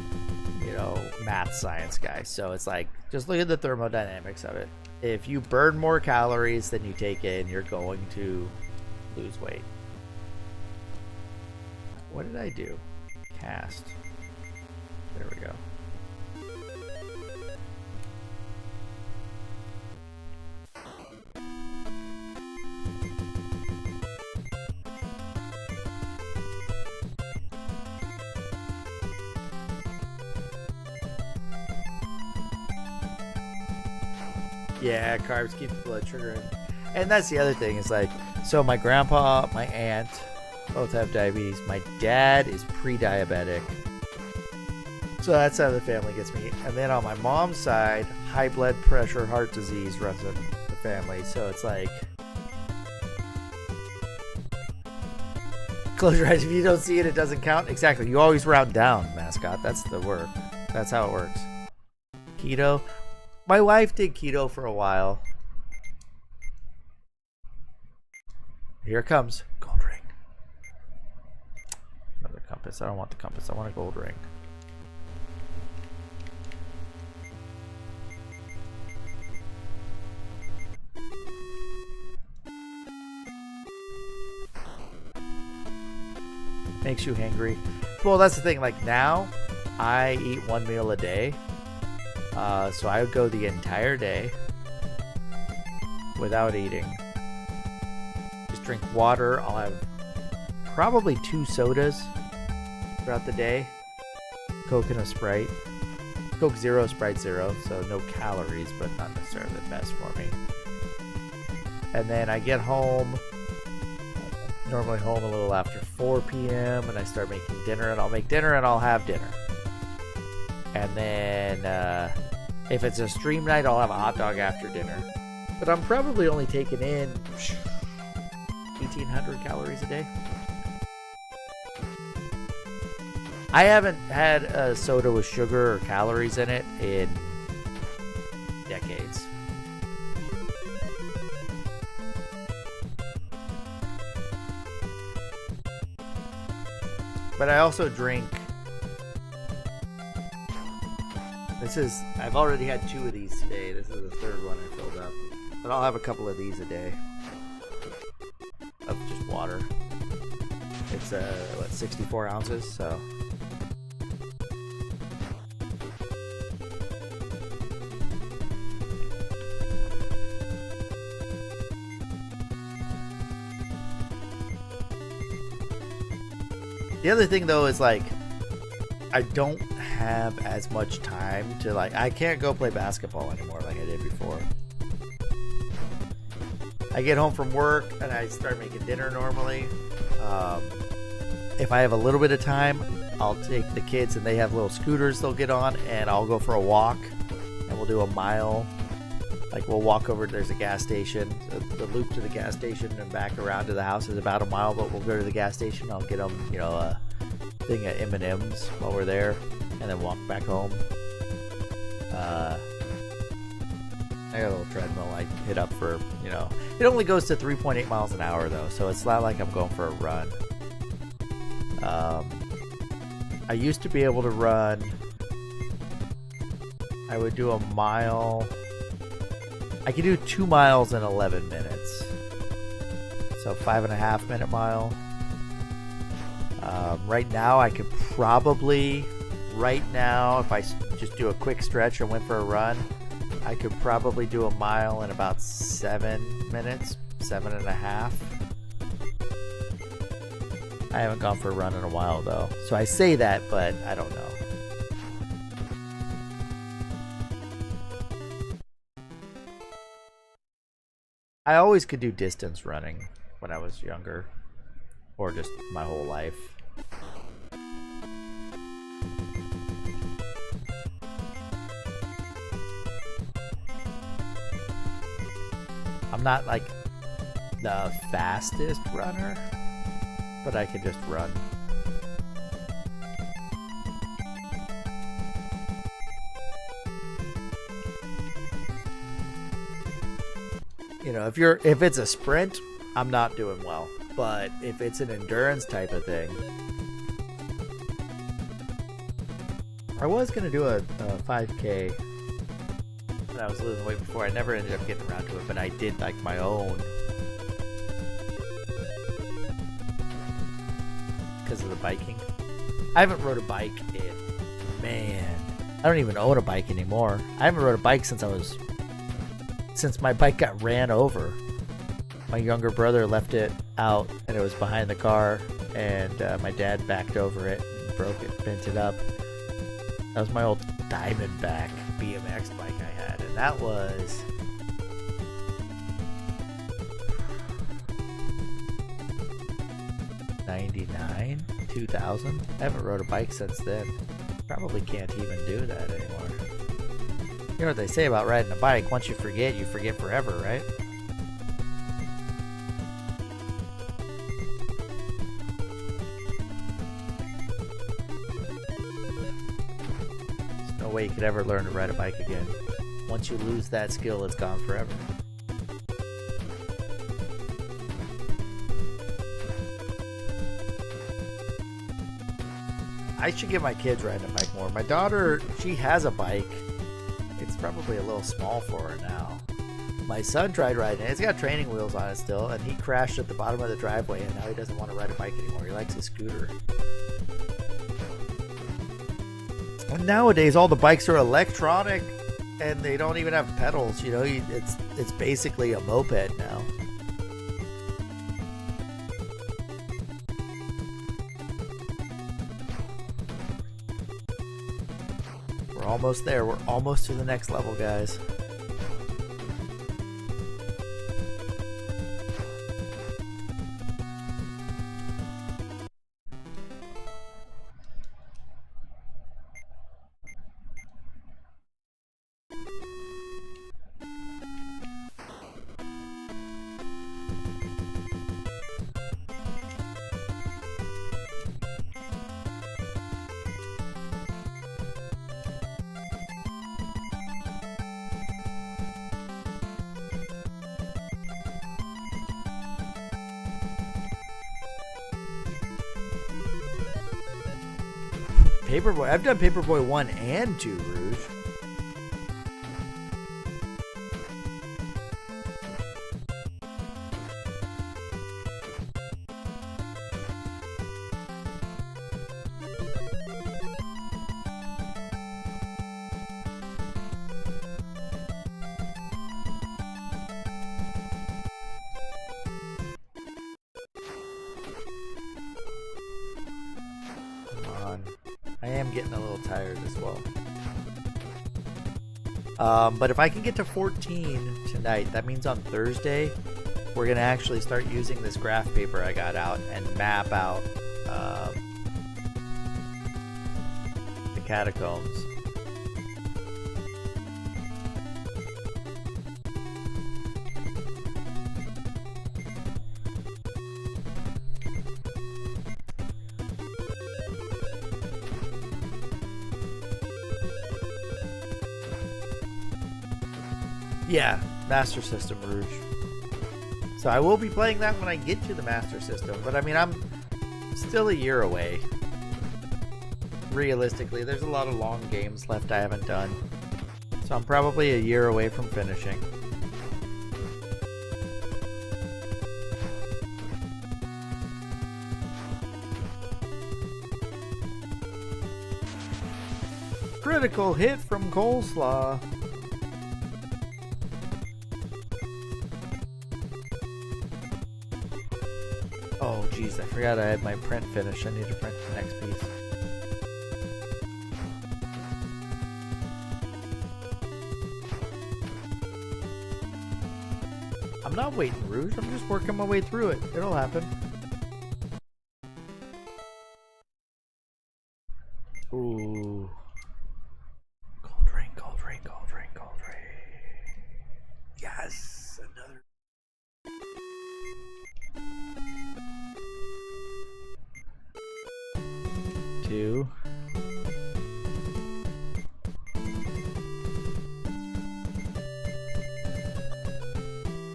you know, math science guy. So it's like, just look at the thermodynamics of it. If you burn more calories than you take in, you're going to lose weight. What did I do? Cast. There we go. Yeah, carbs keep the blood sugar in. And that's the other thing, is like, so my grandpa, my aunt, both have diabetes. My dad is pre-diabetic. So that side of the family gets me. And then on my mom's side, high blood pressure, heart disease runs in the family. So it's like, close your eyes. If you don't see it, it doesn't count. Exactly. You always round down, mascot. That's the word. That's how it works. Keto. My wife did keto for a while. Here it comes. Gold ring. Another compass. I don't want the compass. I want a gold ring. Makes you hangry. Well, that's the thing. Like now, I eat one meal a day. So I would go the entire day without eating. Just drink water. I'll have probably 2 sodas throughout the day. Coke and a Sprite. Coke Zero, Sprite Zero. So no calories, but not necessarily the best for me. And then I get home. Normally home a little after 4 p.m. and I start making dinner, and I'll make dinner and I'll have dinner. And then if it's a stream night, I'll have a hot dog after dinner. But I'm probably only taking in 1,800 calories a day. I haven't had a soda with sugar or calories in it in decades. But I also drink. I've already had 2 of these today. This is the 3rd one I filled up. But I'll have a couple of these a day. Of just water. It's, 64 ounces, so. The other thing though is like I don't have as much time to like I can't go play basketball anymore like I did before. I get home from work and I start making dinner normally. If I have a little bit of time, I'll take the kids and they have little scooters they'll get on and I'll go for a walk and we'll do a mile. Like we'll walk over, there's a gas station, the loop to the gas station and back around to the house is about a mile, but we'll go to the gas station. I'll get them, a thing of M&Ms while we're there and then walk back home. I got a little treadmill I hit up for, it only goes to 3.8 miles an hour though, so it's not like I'm going for a run. I used to be able to run, I would do a mile. I could do 2 miles in 11 minutes. So 5.5 minute mile. Right now I could probably, if I just do a quick stretch and went for a run, I could probably do a mile in about 7 minutes, 7.5. I haven't gone for a run in a while though. So I say that, but I don't know. I always could do distance running when I was younger, or just my whole life. I'm not like the fastest runner, but I can just run. If it's a sprint, I'm not doing well. But if it's an endurance type of thing, I was gonna do a 5K when I was losing weight before. I never ended up getting around to it, but I did like my own because of the biking. I haven't rode a bike I don't even own a bike anymore. I haven't rode a bike since my bike got ran over. My younger brother left it out and it was behind the car, and my dad backed over it and broke it, bent it up. That was my old Diamondback BMX bike I had, and that was '99, 2000. I haven't rode a bike since then. Probably can't even do that anymore. You know what they say about riding a bike? Once you forget forever, right? way you could ever learn to ride a bike again. Once you lose that skill, it's gone forever. I should get my kids riding a bike more. My daughter, she has a bike. It's probably a little small for her now. My son tried riding it. It's got training wheels on it still, and he crashed at the bottom of the driveway, and now he doesn't want to ride a bike anymore. He likes his scooter. And nowadays, all the bikes are electronic, and they don't even have pedals. You know, it's basically a moped now. We're almost there. We're almost to the next level, guys. Paperboy. I've done Paperboy 1 and 2, Rouge. Come on. I am getting a little tired as well. But if I can get to 14 tonight, that means on Thursday, we're going to actually start using this graph paper I got out and map out the catacombs. Yeah, Master System, Rouge. So I will be playing that when I get to the Master System, but I mean, I'm still a year away. Realistically, there's a lot of long games left I haven't done. So I'm probably a year away from finishing. Critical hit from Coleslaw. Oh geez, I forgot I had my print finished. I need to print the next piece. I'm not waiting, Rouge. I'm just working my way through it. It'll happen. Ooh. Gold ring, gold ring, gold ring, gold ring. Yes, another. Two.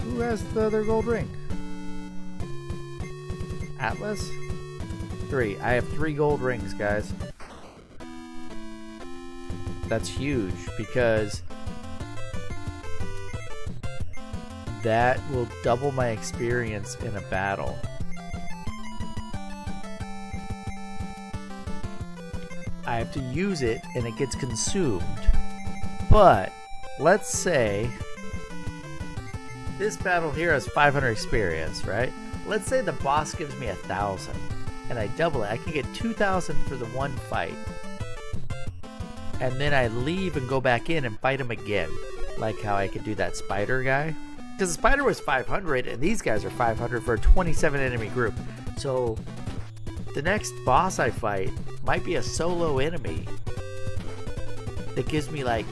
Who has the other gold ring? Atlas? 3. I have 3 gold rings, guys. That's huge because that will double my experience in a battle. I have to use it and it gets consumed. But let's say this battle here has 500 experience, right? Let's say the boss gives me 1,000 and I double it. I can get 2,000 for the one fight. And then I leave and go back in and fight him again. Like how I could do that spider guy. Because the spider was 500 and these guys are 500 for a 27 enemy group. So the next boss I fight might be a solo enemy that gives me like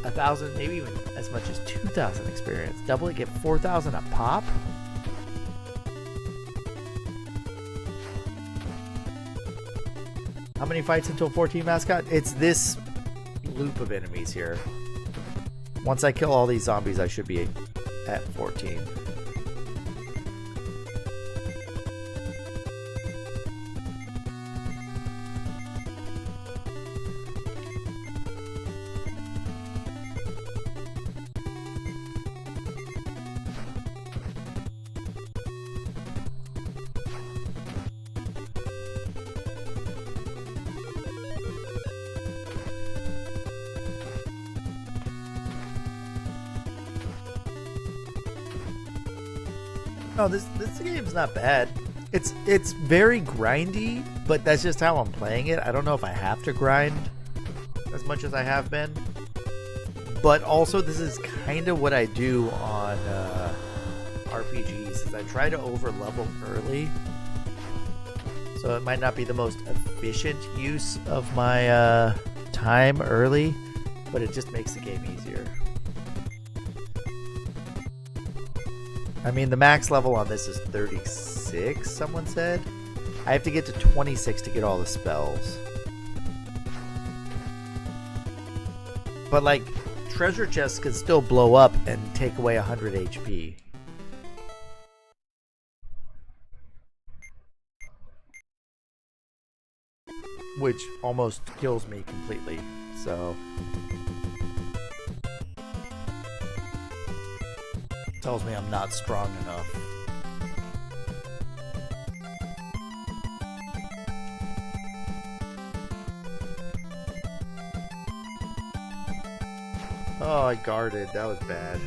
1,000, maybe even as much as 2,000 experience. Double it, get 4,000 a pop. How many fights until 14, mascot? It's this loop of enemies here. Once I kill all these zombies, I should be at 14. No, this game's not bad. It's very grindy, but that's just how I'm playing it. I don't know if I have to grind as much as I have been. But also, this is kind of what I do on RPGs, is I try to over-level early. So it might not be the most efficient use of my time early, but it just makes the game easier. I mean, the max level on this is 36, someone said. I have to get to 26 to get all the spells. But, like, treasure chests can still blow up and take away 100 HP. Which almost kills me completely, so... tells me I'm not strong enough. Oh, I guarded. That was bad.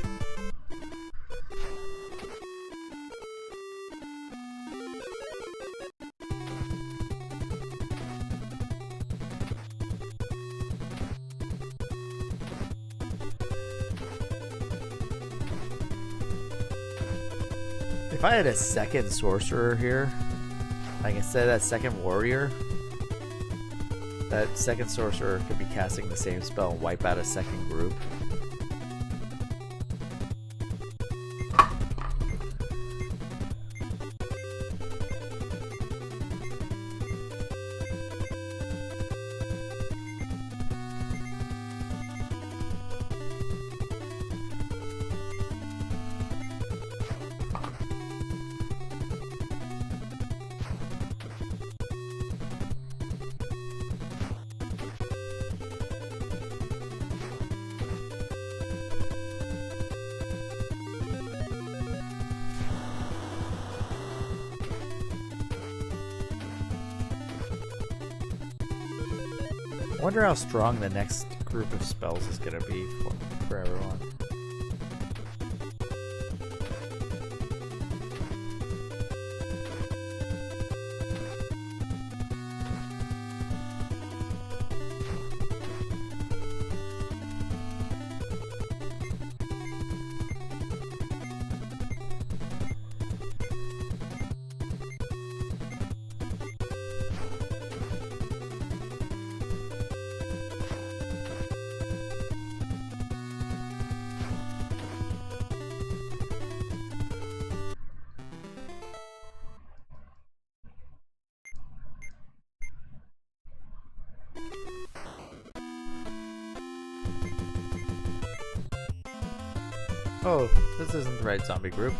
If I had a second sorcerer here, like instead of that second warrior, that second sorcerer could be casting the same spell and wipe out a second group. I wonder how strong the next group of spells is going to be for everyone. Oh, this isn't the right zombie group.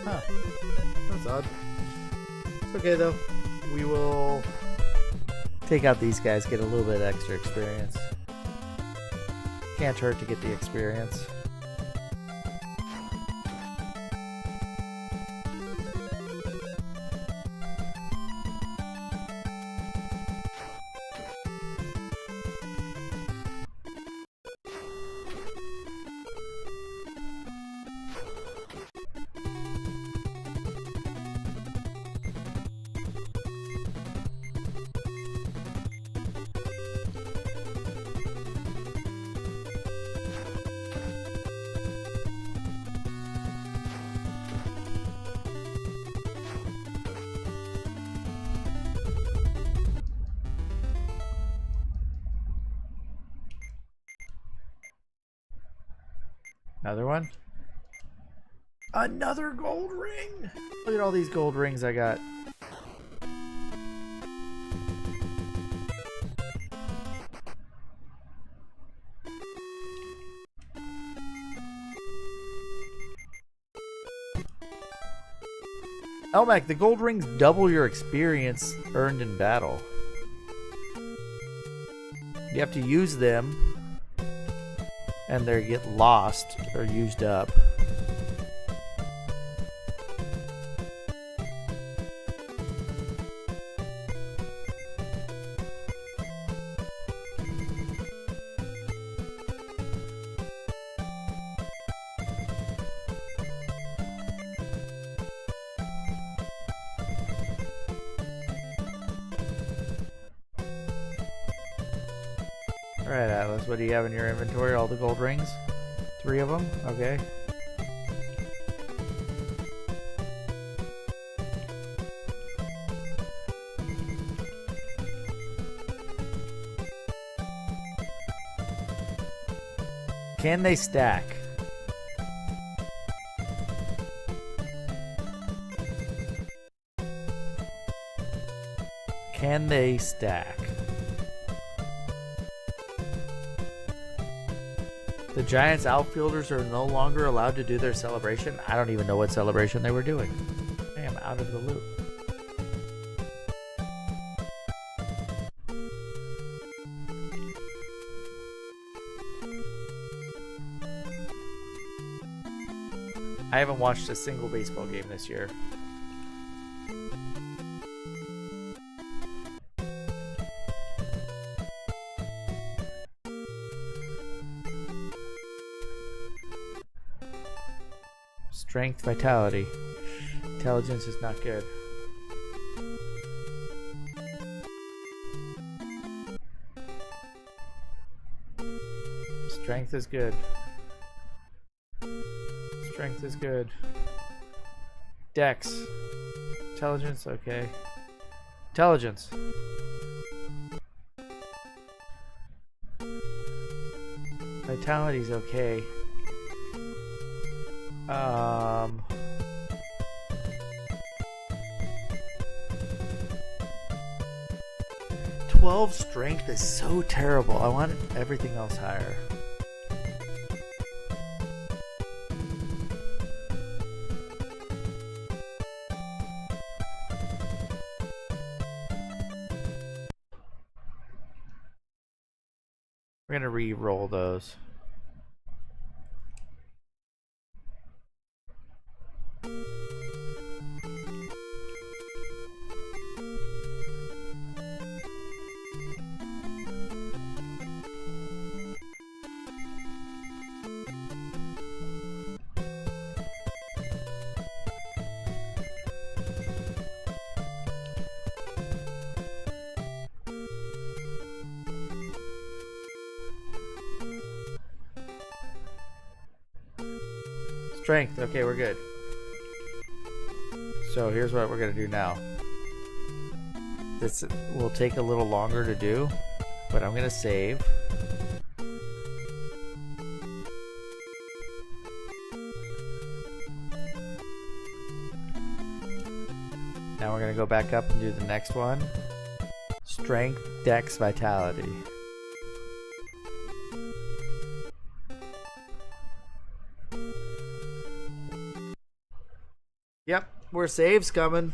Huh. That's odd. It's okay though. We will take out these guys, get a little bit extra experience. Can't hurt to get the experience. Another one. Another gold ring. Look at all these gold rings I got. Elmac, the gold rings double your experience earned in battle. You have to use them, and they get lost or used up. Alright, Atlas, what do you have in your inventory? All the gold rings? 3 of them? Okay. Can they stack? Can they stack? The Giants outfielders are no longer allowed to do their celebration. I don't even know what celebration they were doing. I am out of the loop. I haven't watched a single baseball game this year. Strength, vitality. Intelligence is not good. Strength is good. Strength is good. Dex. Intelligence, okay. Intelligence. Vitality's okay. 12 strength is so terrible. I want everything else higher. We're gonna re-roll those. Strength. Okay, we're good. So here's what we're gonna do now. This will take a little longer to do, but I'm gonna save. Now we're gonna go back up and do the next one. Strength, Dex, Vitality. Yep, we're saves coming.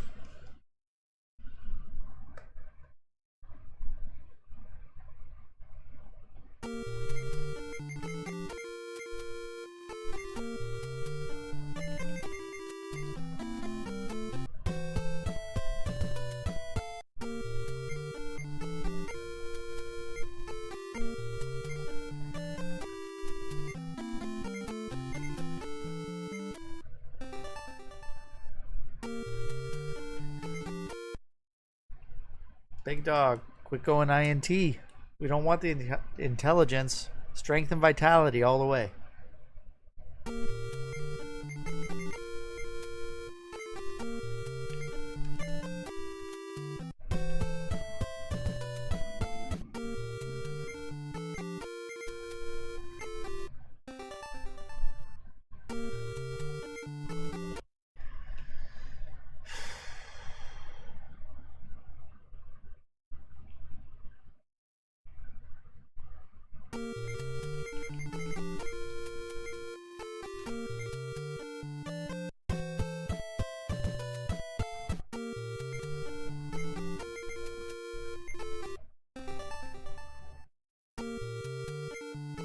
Big dog, quit going INT. We don't want the intelligence, strength, and vitality all the way.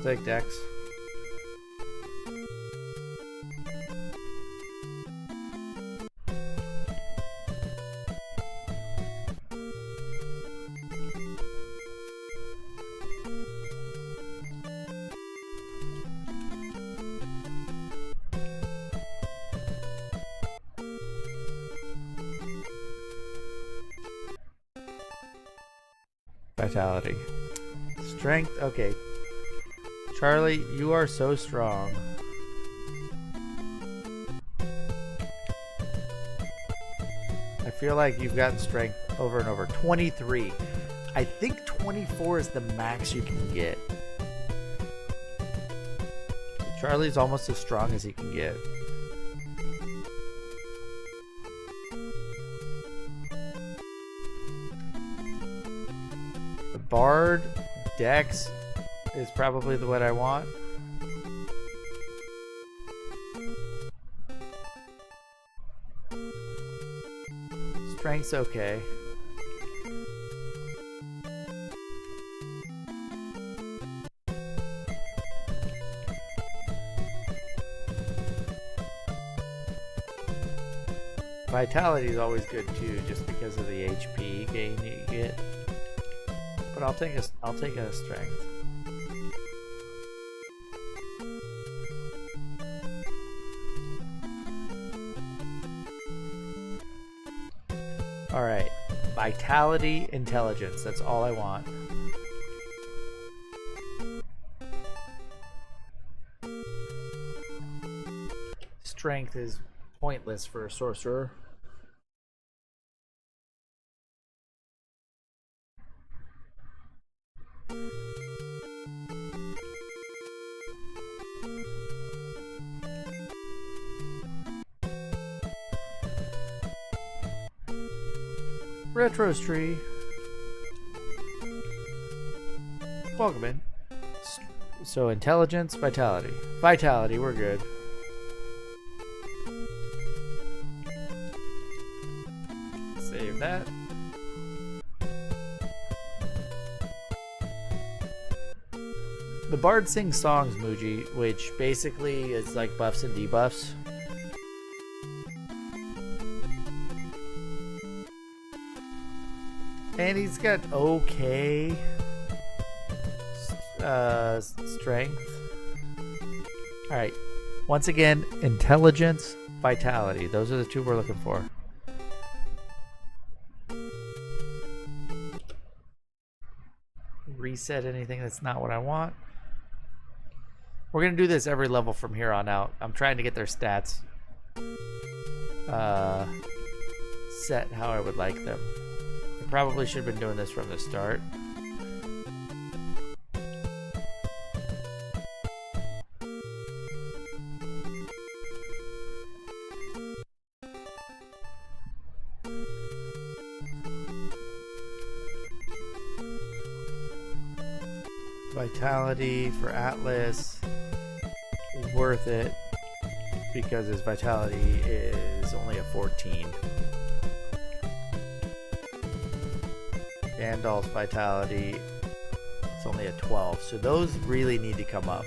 Take Dex. Vitality. Strength. Okay. Charlie, you are so strong. I feel like you've gotten strength over and over. 23. I think 24 is the max you can get. Charlie's almost as strong as he can get. The Bard Dex is probably the what I want. Strength's okay. Vitality is always good too, just because of the HP gain you get. But I'll take a strength. All right, vitality, intelligence. That's all I want. Strength is pointless for a sorcerer. Retro's tree. Welcome in. So intelligence, vitality. Vitality, we're good. Save that. The Bard sings songs, Muji, which basically is like buffs and debuffs. And he's got okay strength. Alright. Once again, intelligence, vitality. Those are the two we're looking for. Reset anything that's not what I want. We're going to do this every level from here on out. I'm trying to get their stats set how I would like them. Probably should have been doing this from the start. Vitality for Atlas, worth it because his vitality is only a 14. Gandalf's vitality, it's only a 12. So those really need to come up.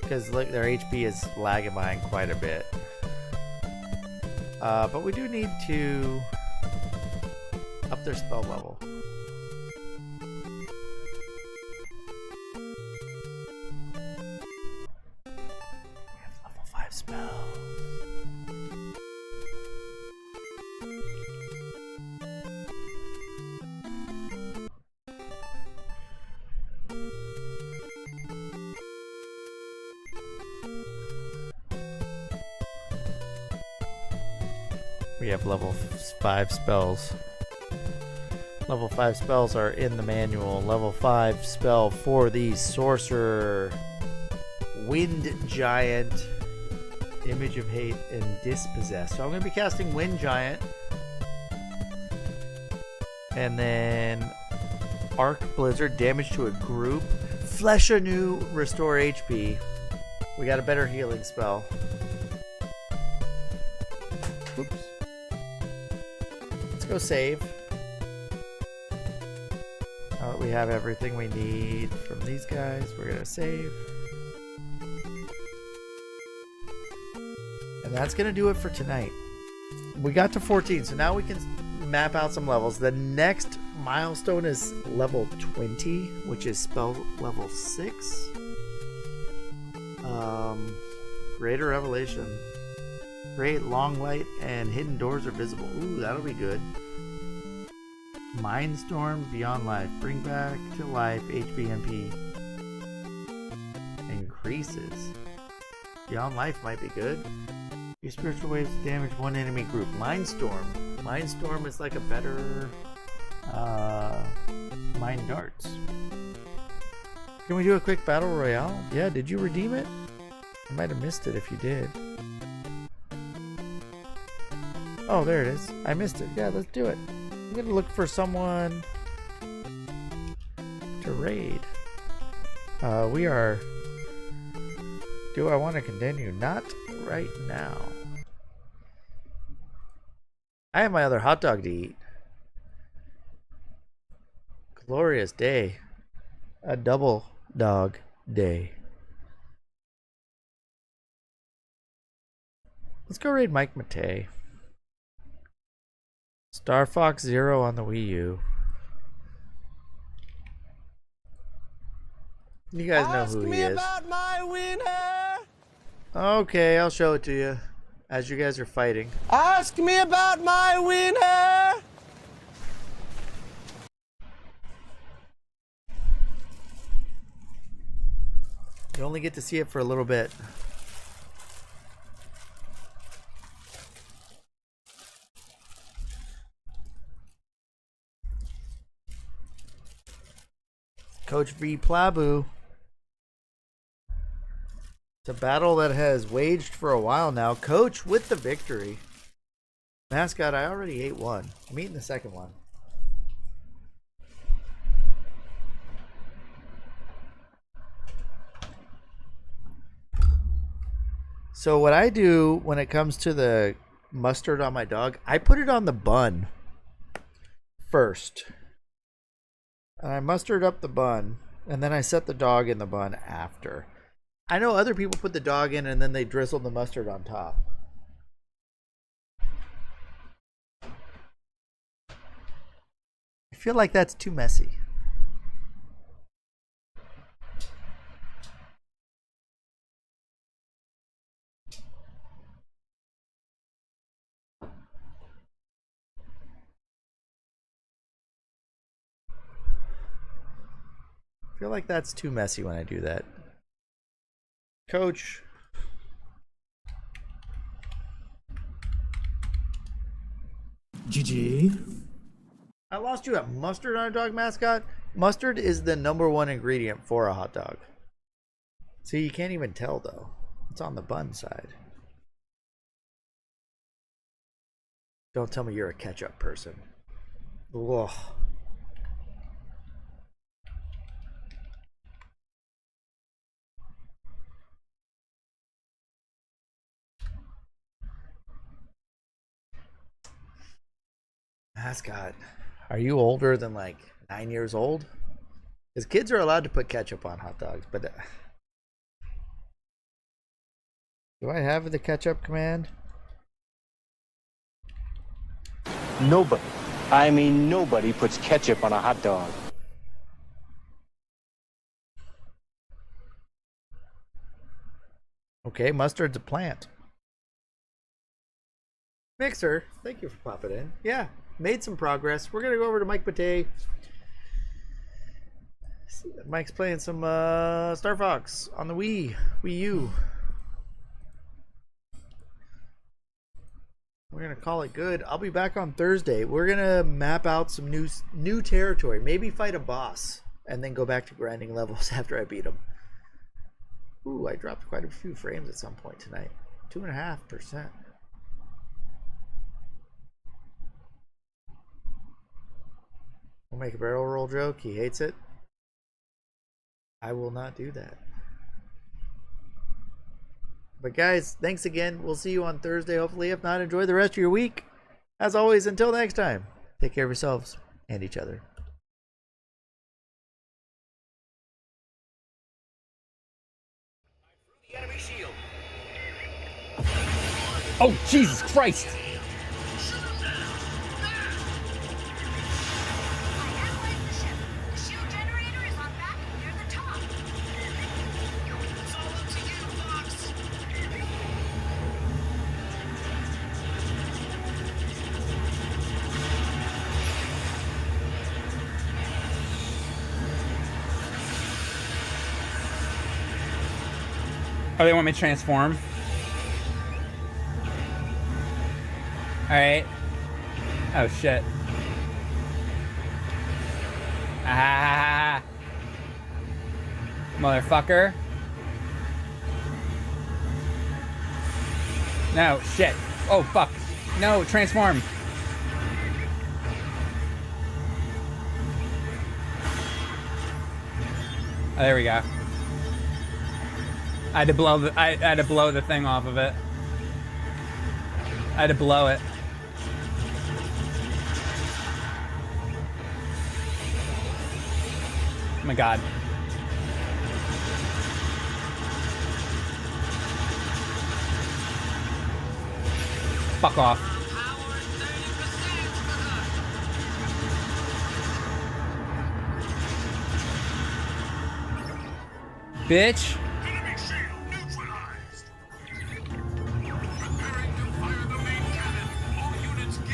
Because look, their HP is lagging behind quite a bit. But we do need to up their spell level. We have level 5 spells. We have level 5 spells. Level 5 spells are in the manual. Level 5 spell for the sorcerer. Wind Giant, Image of Hate, and Dispossess. So I'm going to be casting Wind Giant. And then Arc Blizzard, damage to a group. Flesh anew, restore HP. We got a better healing spell. Oops. Let's go save. Now that we have everything we need from these guys, we're gonna save. And that's gonna do it for tonight. We got to 14, so now we can map out some levels. The next milestone is level 20, which is spell level 6. Greater Revelation. Great long light and hidden doors are visible. Ooh, that'll be good. Mindstorm, Beyond Life. Bring back to life HBMP. Increases. Beyond Life might be good. Your spiritual waves damage one enemy group. Mindstorm. Mindstorm is like a better Mind Darts. Can we do a quick battle royale? Yeah, did you redeem it? I might have missed it if you did. Oh, there it is. I missed it. Yeah, let's do it. I'm gonna look for someone to raid. We are... Do I want to continue? Not right now. I have my other hot dog to eat. Glorious day. A double dog day. Let's go raid Mike Matei. Star Fox Zero on the Wii U. You guys know Ask who he me is. about my winner. Okay, I'll show it to you as you guys are fighting. Ask me about my winner. You only get to see it for a little bit. Coach V Plabu. It's a battle that has waged for a while now. Coach with the victory. Mascot, I already ate one. I'm eating the second one. So what I do when it comes to the mustard on my dog, I put it on the bun first. And I mustard up the bun, and then I set the dog in the bun after. I know other people put the dog in and then they drizzle the mustard on top. I feel like that's too messy. I feel like that's too messy when I do that. Coach. GG. I lost you at mustard on a dog, mascot. Mustard is the #1 ingredient for a hot dog. See, you can't even tell though. It's on the bun side. Don't tell me you're a ketchup person. Ugh. Mascot, are you older than like 9 years old? Because kids are allowed to put ketchup on hot dogs, but do I have the ketchup command? Nobody, I mean nobody, puts ketchup on a hot dog. Okay, mustard's a plant. Mixer, thank you for popping in. Yeah, made some progress. We're gonna go over to Mike Pate. Mike's playing some Star Fox on the Wii U. We're gonna call it good. I'll be back on Thursday. We're gonna map out some new territory. Maybe fight a boss and then go back to grinding levels after I beat him. Ooh, I dropped quite a few frames at some point tonight. 2.5%. We'll make a barrel roll joke. He hates it. I will not do that. But guys, thanks again. We'll see you on Thursday. Hopefully, if not, enjoy the rest of your week. As always, until next time, take care of yourselves and each other. Oh, Jesus Christ! Oh, they want me to transform? Alright. Oh, shit. Ah! Motherfucker. No, shit. Oh, fuck. No, transform. Oh, there we go. I had to blow the thing off of it. I had to blow it. Oh my god. Fuck off. Bitch.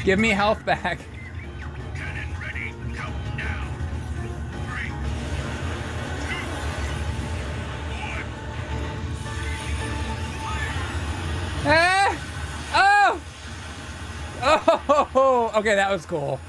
Give me health back. Cannon ready. Count down. 3, 2, 1. Ah! Oh! Oh! Okay, that was cool.